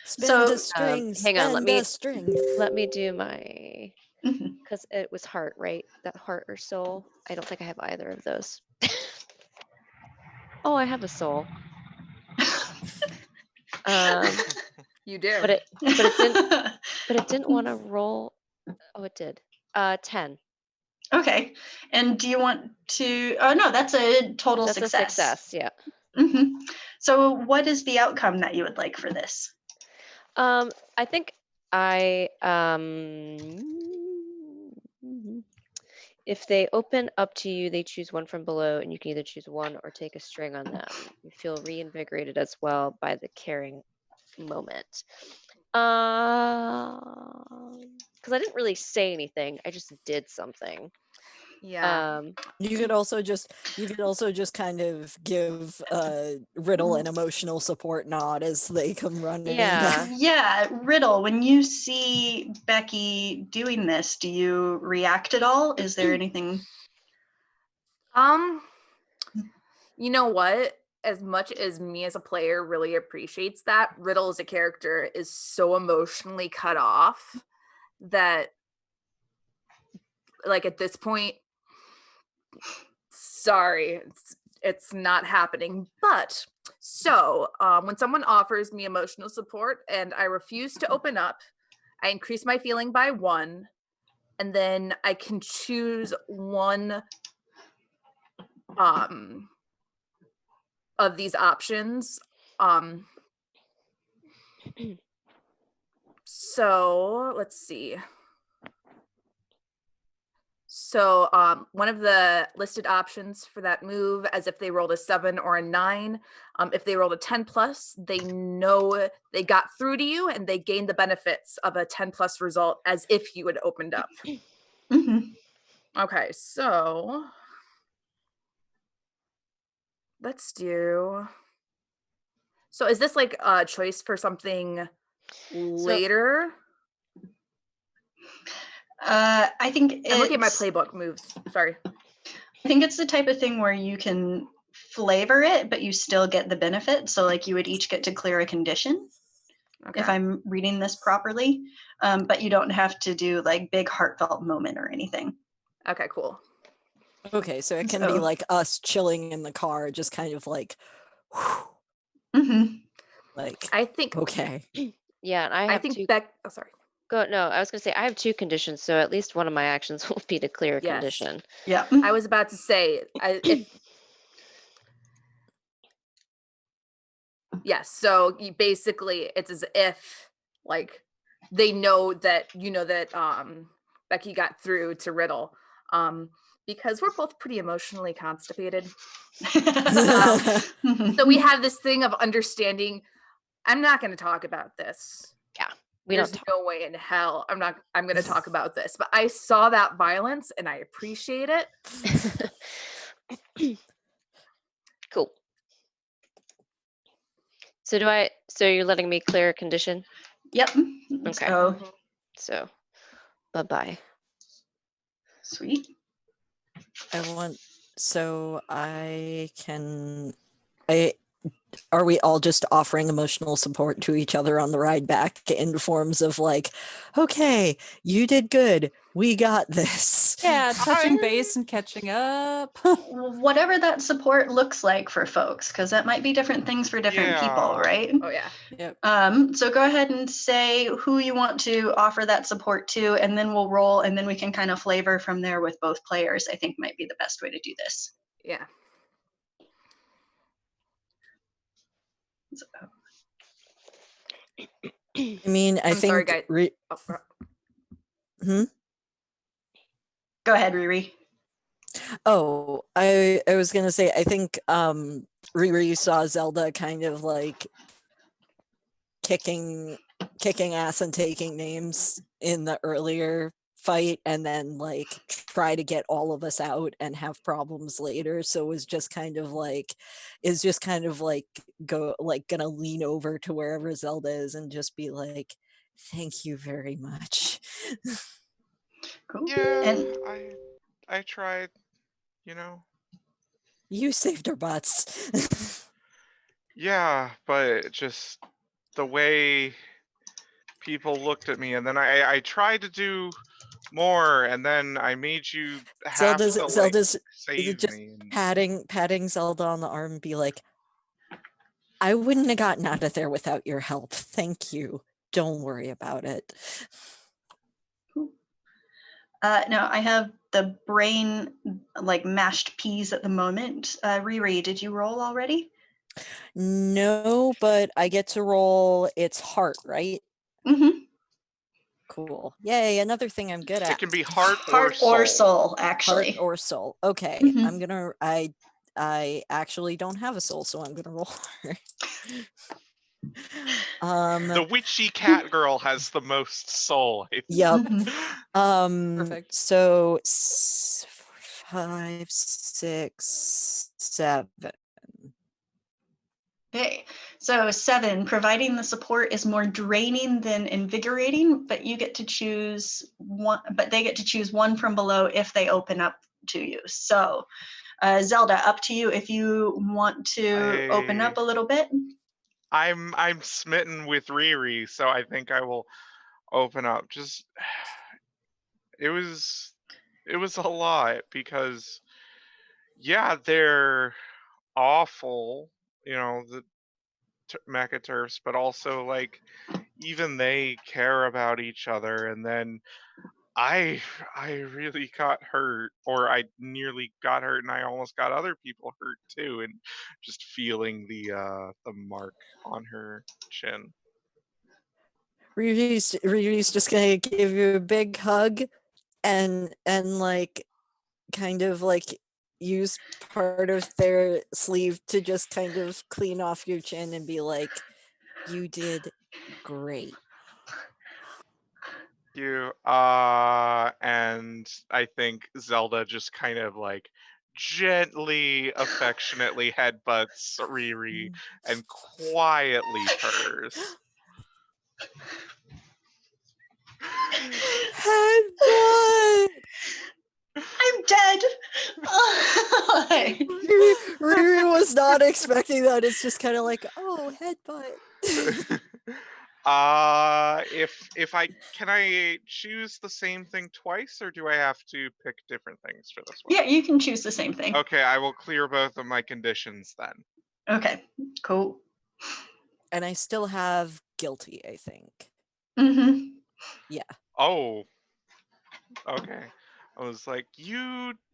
spend a string. Hang on, string. Let me do my, because it was heart, right? That heart or soul. I don't think I have either of those. Oh, I have a soul. You do. But it didn't want to roll. Oh, it did. 10. Okay. And do you want to? Oh no, that's a total success. That's a success. Yeah. So, what is the outcome that you would like for this? I think if they open up to you, they choose one from below, and you can either choose one or take a string on them. You feel reinvigorated as well by the caring moment. Because I didn't really say anything. I just did something. Yeah. You could also just kind of give Riddle an emotional support nod as they come running. Yeah, Riddle, when you see Becky doing this, do you react at all? Is there anything? You know what? As much as me as a player really appreciates that, Riddle as a character is so emotionally cut off that, like, at this point, sorry, it's not happening. But so when someone offers me emotional support and I refuse to open up, I increase my feeling by 1, and then I can choose one of these options. So let's see. So one of the listed options for that move, as if they rolled a 7 or a 9, if they rolled a 10 plus, they know they got through to you and they gain the benefits of a 10 plus result as if you had opened up. Okay, so let's do. So is this like a choice for something later? I think I'm looking at my playbook moves. Sorry. I think it's the type of thing where you can flavor it, but you still get the benefit. So like you would each get to clear a condition, if I'm reading this properly, but you don't have to do like big heartfelt moment or anything. Okay, cool. Okay, so it can be like us chilling in the car, just kind of like, like, I think. Okay. Yeah, and I think that. Oh, sorry. No, I was going to say I have 2 conditions, so at least one of my actions will be to clear a condition. Yeah. I was about to say, yes, so you basically it's as if like they know that Becky got through to Riddle, because we're both pretty emotionally constipated. So we have this thing of understanding. I'm not going to talk about this. Yeah. There's no way in hell I'm going to talk about this, but I saw that violence and I appreciate it. Cool. So you're letting me clear a condition? Yep. Okay. So bye-bye. Sweet. Are we all just offering emotional support to each other on the ride back in forms of like, okay, you did good, we got this? Yeah, touching base and catching up. Whatever that support looks like for folks, because that might be different things for different people, right? Oh yeah. Yep. So go ahead and say who you want to offer that support to, and then we'll roll, and then we can kind of flavor from there with both players. I think might be the best way to do this. Yeah. I mean, I think. Sorry, guys. Go ahead, Riri. Oh, I was gonna say, I think Riri saw Zelda kind of like kicking ass and taking names in the earlier fight, and then like try to get all of us out and have problems later. So is just kind of like gonna lean over to wherever Zelda is and just be like, thank you very much. Cool. Yeah, and I tried, You saved our butts. Yeah, but just the way people looked at me, and then I tried to do more, and then I made you have Zelda's save just me. patting Zelda on the arm and be like, I wouldn't have gotten out of there without your help. Thank you. Don't worry about it. Now I have the brain like mashed peas at the moment. Riri, did you roll already? No, but I get to roll its heart, right? Mm-hmm. Cool. Yay, another thing I'm good at. It can be heart or soul, actually. Heart or soul. Okay. I actually don't have a soul, so I'm gonna roll heart. The witchy cat girl has the most soul. Yep. Perfect. So 5, 6, 7. Okay, so 7, providing the support is more draining than invigorating, but you get to choose one, but they get to choose one from below if they open up to you. So Zelda, up to you if you want to open up a little bit. I'm smitten with Riri, so I think I will open up. Just it was a lot because yeah, they're awful, the mecha turfs, but also like even they care about each other. And then I really got hurt, or I nearly got hurt, and I almost got other people hurt too. And just feeling the mark on her chin. Riri's just gonna give you a big hug and like kind of like use part of their sleeve to just kind of clean off your chin and be like, you did great. You and I think Zelda just kind of like gently, affectionately headbutts Riri and quietly purrs. Headbutt! I'm dead. Riri was not expecting that. It's just kind of like, oh, headbutt. If can I choose the same thing twice, or do I have to pick different things for this one? Yeah, you can choose the same thing. Okay, I will clear both of my conditions then. Okay, cool. And I still have guilty, I think. Mm-hmm. Yeah. Oh. Okay. I was like,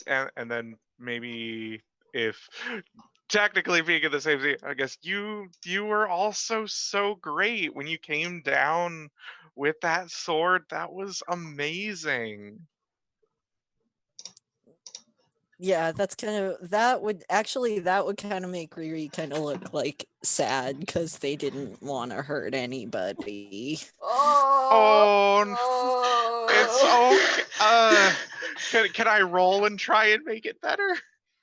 and then maybe if technically being in the same thing, I guess you were also so great when you came down with that sword. That was amazing. Yeah, that's kind of that would kind of make Riri kind of look like sad because they didn't want to hurt anybody. It's okay. Can I roll and try and make it better?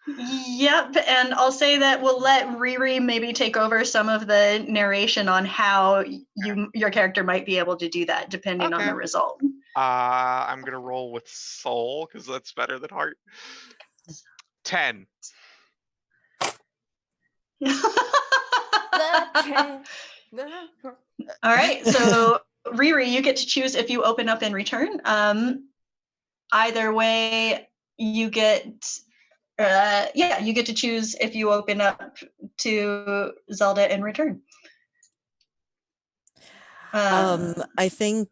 Yep, and I'll say that we'll let Riri maybe take over some of the narration on how your character might be able to do that, depending on the result. I'm gonna roll with soul because that's better than heart. 10. All right, so Riri, you get to choose if you open up in return. Either way, you get you get to choose if you open up to Zelda in return. I think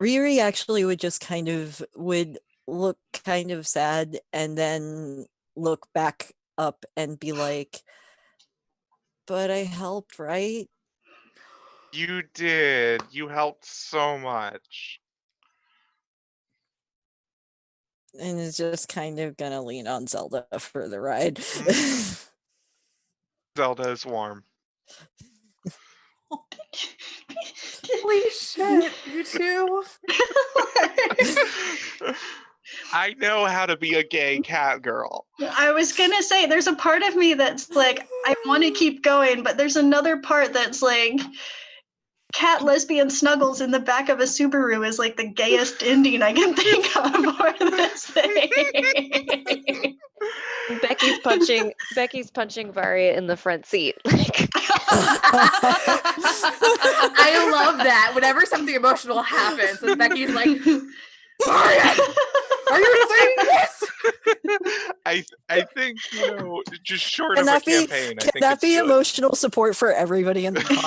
Riri actually would just would look kind of sad and then look back up and be like, but I helped, right? You did. You helped so much. And is just kind of gonna lean on Zelda for the ride. Zelda is warm. Holy shit, you two. I know how to be a gay cat girl. I was gonna say, there's a part of me that's like, I want to keep going, but there's another part that's like, cat lesbian snuggles in the back of a Subaru is like the gayest ending I can think of for this thing. Becky's punching Varia in the front seat. I love that. Whenever something emotional happens, and Becky's like, Varia, are you saying this? I think, just short of a campaign, I think can that it's be good. emotional support for everybody in the car?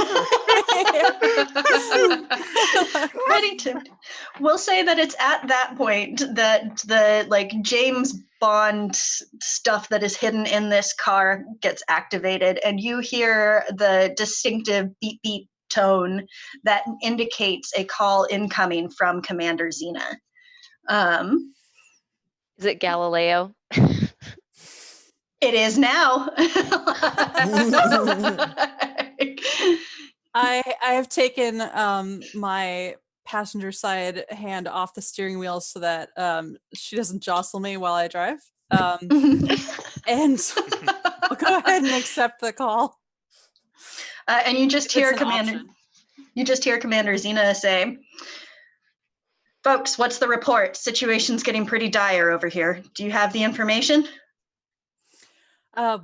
Ready to. We'll say that it's at that point that the James Bond stuff that is hidden in this car gets activated, and you hear the distinctive beep beep tone that indicates a call incoming from Commander Xena. Is it Galileo? It is now. I have taken my passenger side hand off the steering wheel so that she doesn't jostle me while I drive. And I'll go ahead and accept the call. And you just hear Commander Xena say, "Folks, what's the report? Situation's getting pretty dire over here. Do you have the information?"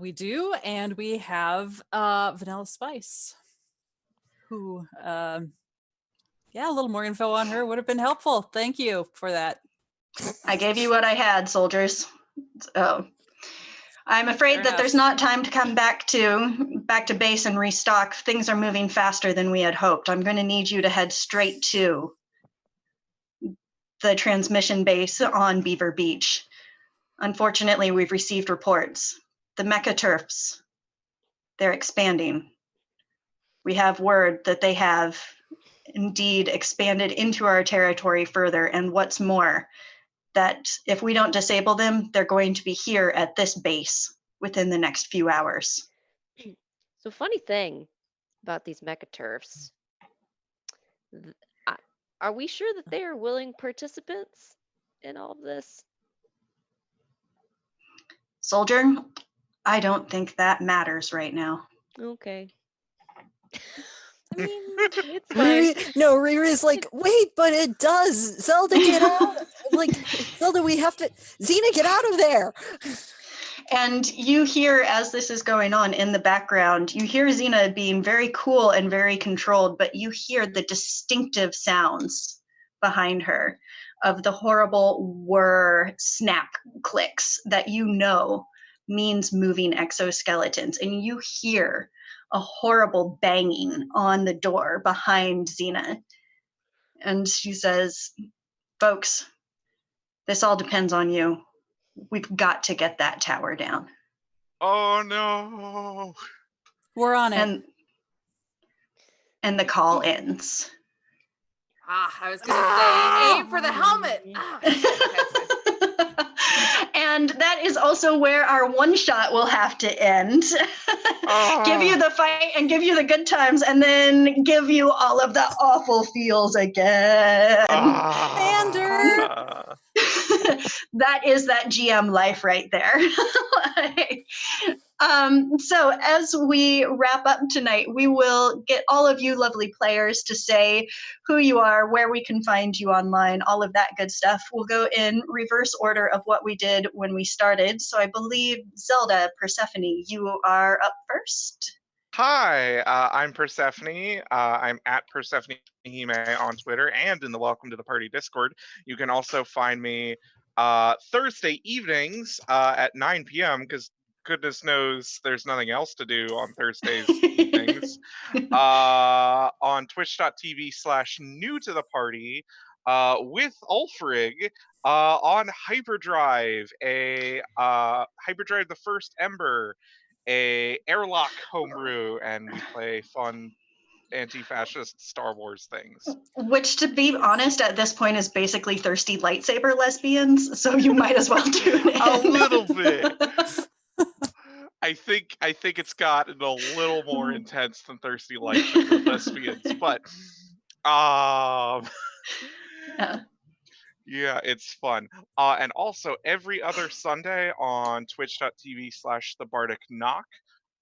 We do, and we have Vanilla Spice, who, a little more info on her would have been helpful. Thank you for that. I gave you what I had, soldiers. Oh. I'm afraid Fair that there's enough. not time to come back to base and restock. Things are moving faster than we had hoped. I'm going to need you to head straight to the transmission base on Beaver Beach. Unfortunately, we've received reports. The mecha turfs, they're expanding. We have word that they have indeed expanded into our territory further, and what's more, that if we don't disable them, they're going to be here at this base within the next few hours. So funny thing about these mechaturfs, are we sure that they are willing participants in all of this? Soldier, I don't think that matters right now. Okay. I mean, It's fine. Riri's like, wait, but it does. Zelda, get out. Like, Zelda, we have to. Xena, get out of there. And you hear, as this is going on in the background, you hear Xena being very cool and very controlled, but you hear the distinctive sounds behind her of the horrible whir snap clicks that you know means moving exoskeletons. And you hear a horrible banging on the door behind Xena. And she says, folks, this all depends on you. We've got to get that tower down. Oh no. we're on it. And the call ends. I was gonna say, aim for the helmet. Okay, it's fine. And that is also where our one shot will have to end. Give you the fight and give you the good times, and then give you all of the awful feels again. Commander! That is that GM life right there. So as we wrap up tonight, we will get all of you lovely players to say who you are, where we can find you online, all of that good stuff. We'll go in reverse order of what we did when we started. So I believe, Zelda, Persephone, you are up first. Hi, I'm Persephone. I'm at Persephone Hime on Twitter and in the Welcome to the Party Discord. You can also find me Thursday evenings at 9 p.m. because goodness knows there's nothing else to do on Thursdays evenings. On twitch.tv/new to the party with Ulfrig on Hyperdrive, Hyperdrive the First Ember, a airlock homebrew, and we play fun anti-fascist Star Wars things. Which, to be honest, at this point is basically thirsty lightsaber lesbians, so you might as well tune in. A little bit. I think it's gotten a little more intense than thirsty lightsaber lesbians, but yeah, it's fun. And also every other Sunday on twitch.tv/the Bardic Knock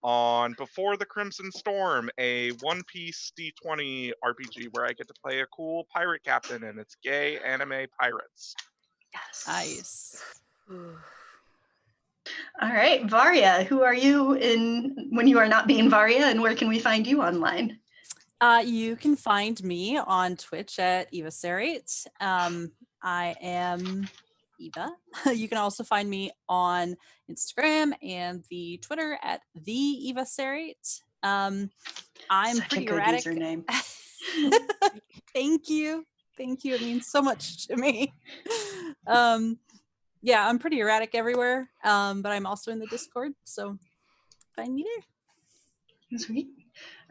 on Before the Crimson Storm, a One Piece D20 RPG where I get to play a cool pirate captain and it's gay anime pirates. Yes. Nice. All right, Varya, who are you when you are not being Varya, and where can we find you online? You can find me on Twitch at Eva Serrate. I am Eva. You can also find me on Instagram and the Twitter at the Eva Serrate. I'm Such pretty a good erratic. username. Thank you. It means so much to me. Yeah, I'm pretty erratic everywhere, but I'm also in the Discord, so find me there. Sweet.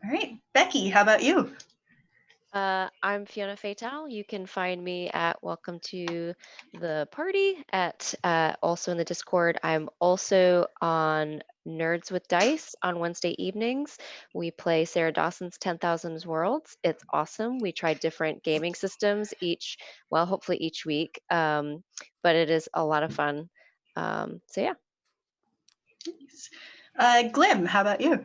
All right, Becky, how about you? I'm Fiona Fatal. You can find me at Welcome to the Party at also in the Discord. I'm also on Nerds with Dice on Wednesday evenings. We play Sarah Dawson's 10,000 Worlds. It's awesome. We try different gaming systems hopefully each week, but it is a lot of fun. So yeah. Glim, how about you?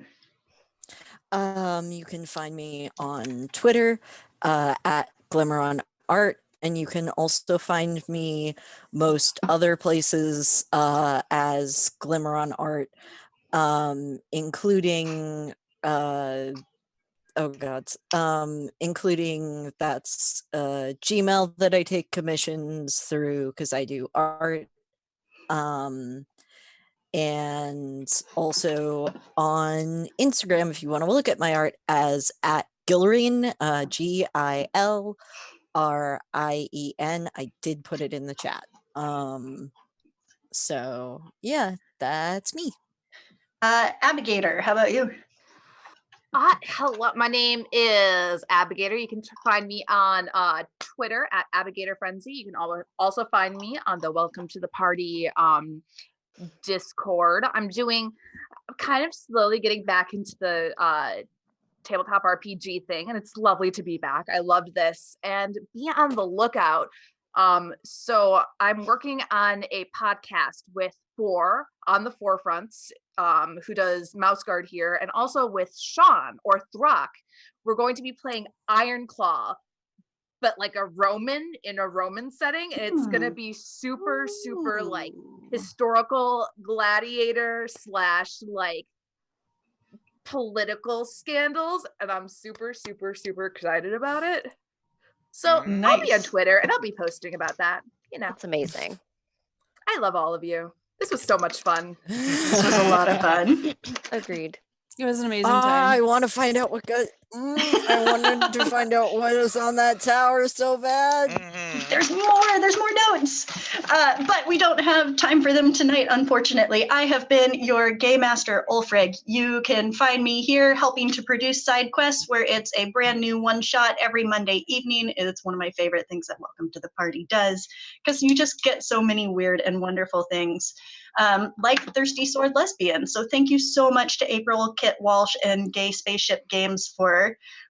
You can find me on Twitter at GlimmerOnArt, and you can also find me most other places as GlimmerOnArt, including including that's Gmail that I take commissions through because I do art. And also on Instagram, if you want to look at my art, as at Gilreen, Gilrien. I did put it in the chat. So yeah, that's me. Abigator, how about you? Hello, my name is Abigator. You can find me on Twitter at Abigator Frenzy. You can also find me on the Welcome to the Party Discord. I'm kind of slowly getting back into the tabletop RPG thing, and it's lovely to be back. I loved this, and be on the lookout. So I'm working on a podcast with Four on the Forefronts, who does Mouse Guard here, and also with Sean or Throck. We're going to be playing Iron Claw, but like a Roman in a Roman setting. And it's gonna be super like historical gladiator / like political scandals, and I'm super excited about it. So I'll be on Twitter and I'll be posting about that. That's amazing. I love all of you. This was so much fun. This was a lot of fun. Agreed. It was an amazing time. I want to find out what got. I wanted to find out what was on that tower so bad. There's more notes. But we don't have time for them tonight, unfortunately. I have been your game master, Ulfrig. You can find me here helping to produce SideQuests, where it's a brand new one-shot every Monday evening. It's one of my favorite things that Welcome to the Party does, because you just get so many weird and wonderful things. Like Thirsty Sword Lesbians. So thank you so much to April, Kit Walsh, and Gay Spaceship Games for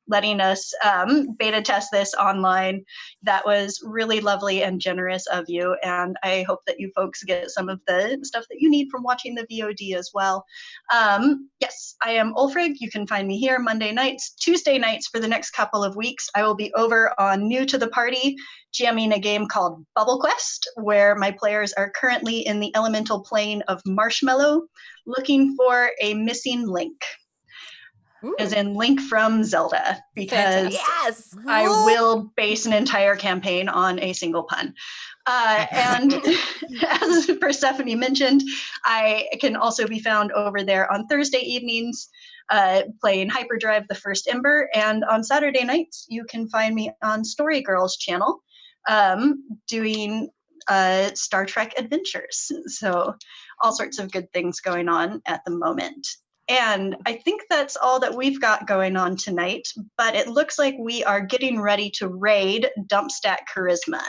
letting us beta test this online. That was really lovely and generous of you, and I hope that you folks get some of the stuff that you need from watching the VOD as well. Yes, I am Ulfrig. You can find me here Monday nights, Tuesday nights for the next couple of weeks. I will be over on New to the Party, jamming a game called Bubble Quest, where my players are currently in the elemental plane of Marshmallow, looking for a missing link. As in Link from Zelda, because yes, I will base an entire campaign on a single pun. And as Persephone mentioned, I can also be found over there on Thursday evenings playing Hyperdrive the First Ember, and on Saturday nights you can find me on Story Girls channel doing Star Trek adventures. So all sorts of good things going on at the moment. And I think that's all that we've got going on tonight, but it looks like we are getting ready to raid Dumpstat Charisma.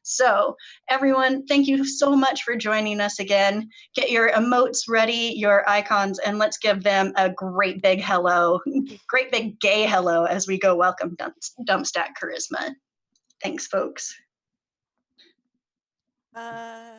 So everyone, thank you so much for joining us again. Get your emotes ready, your icons, and let's give them a great big hello, great big gay hello as we go welcome Dumpstat Charisma. Thanks, folks. Bye.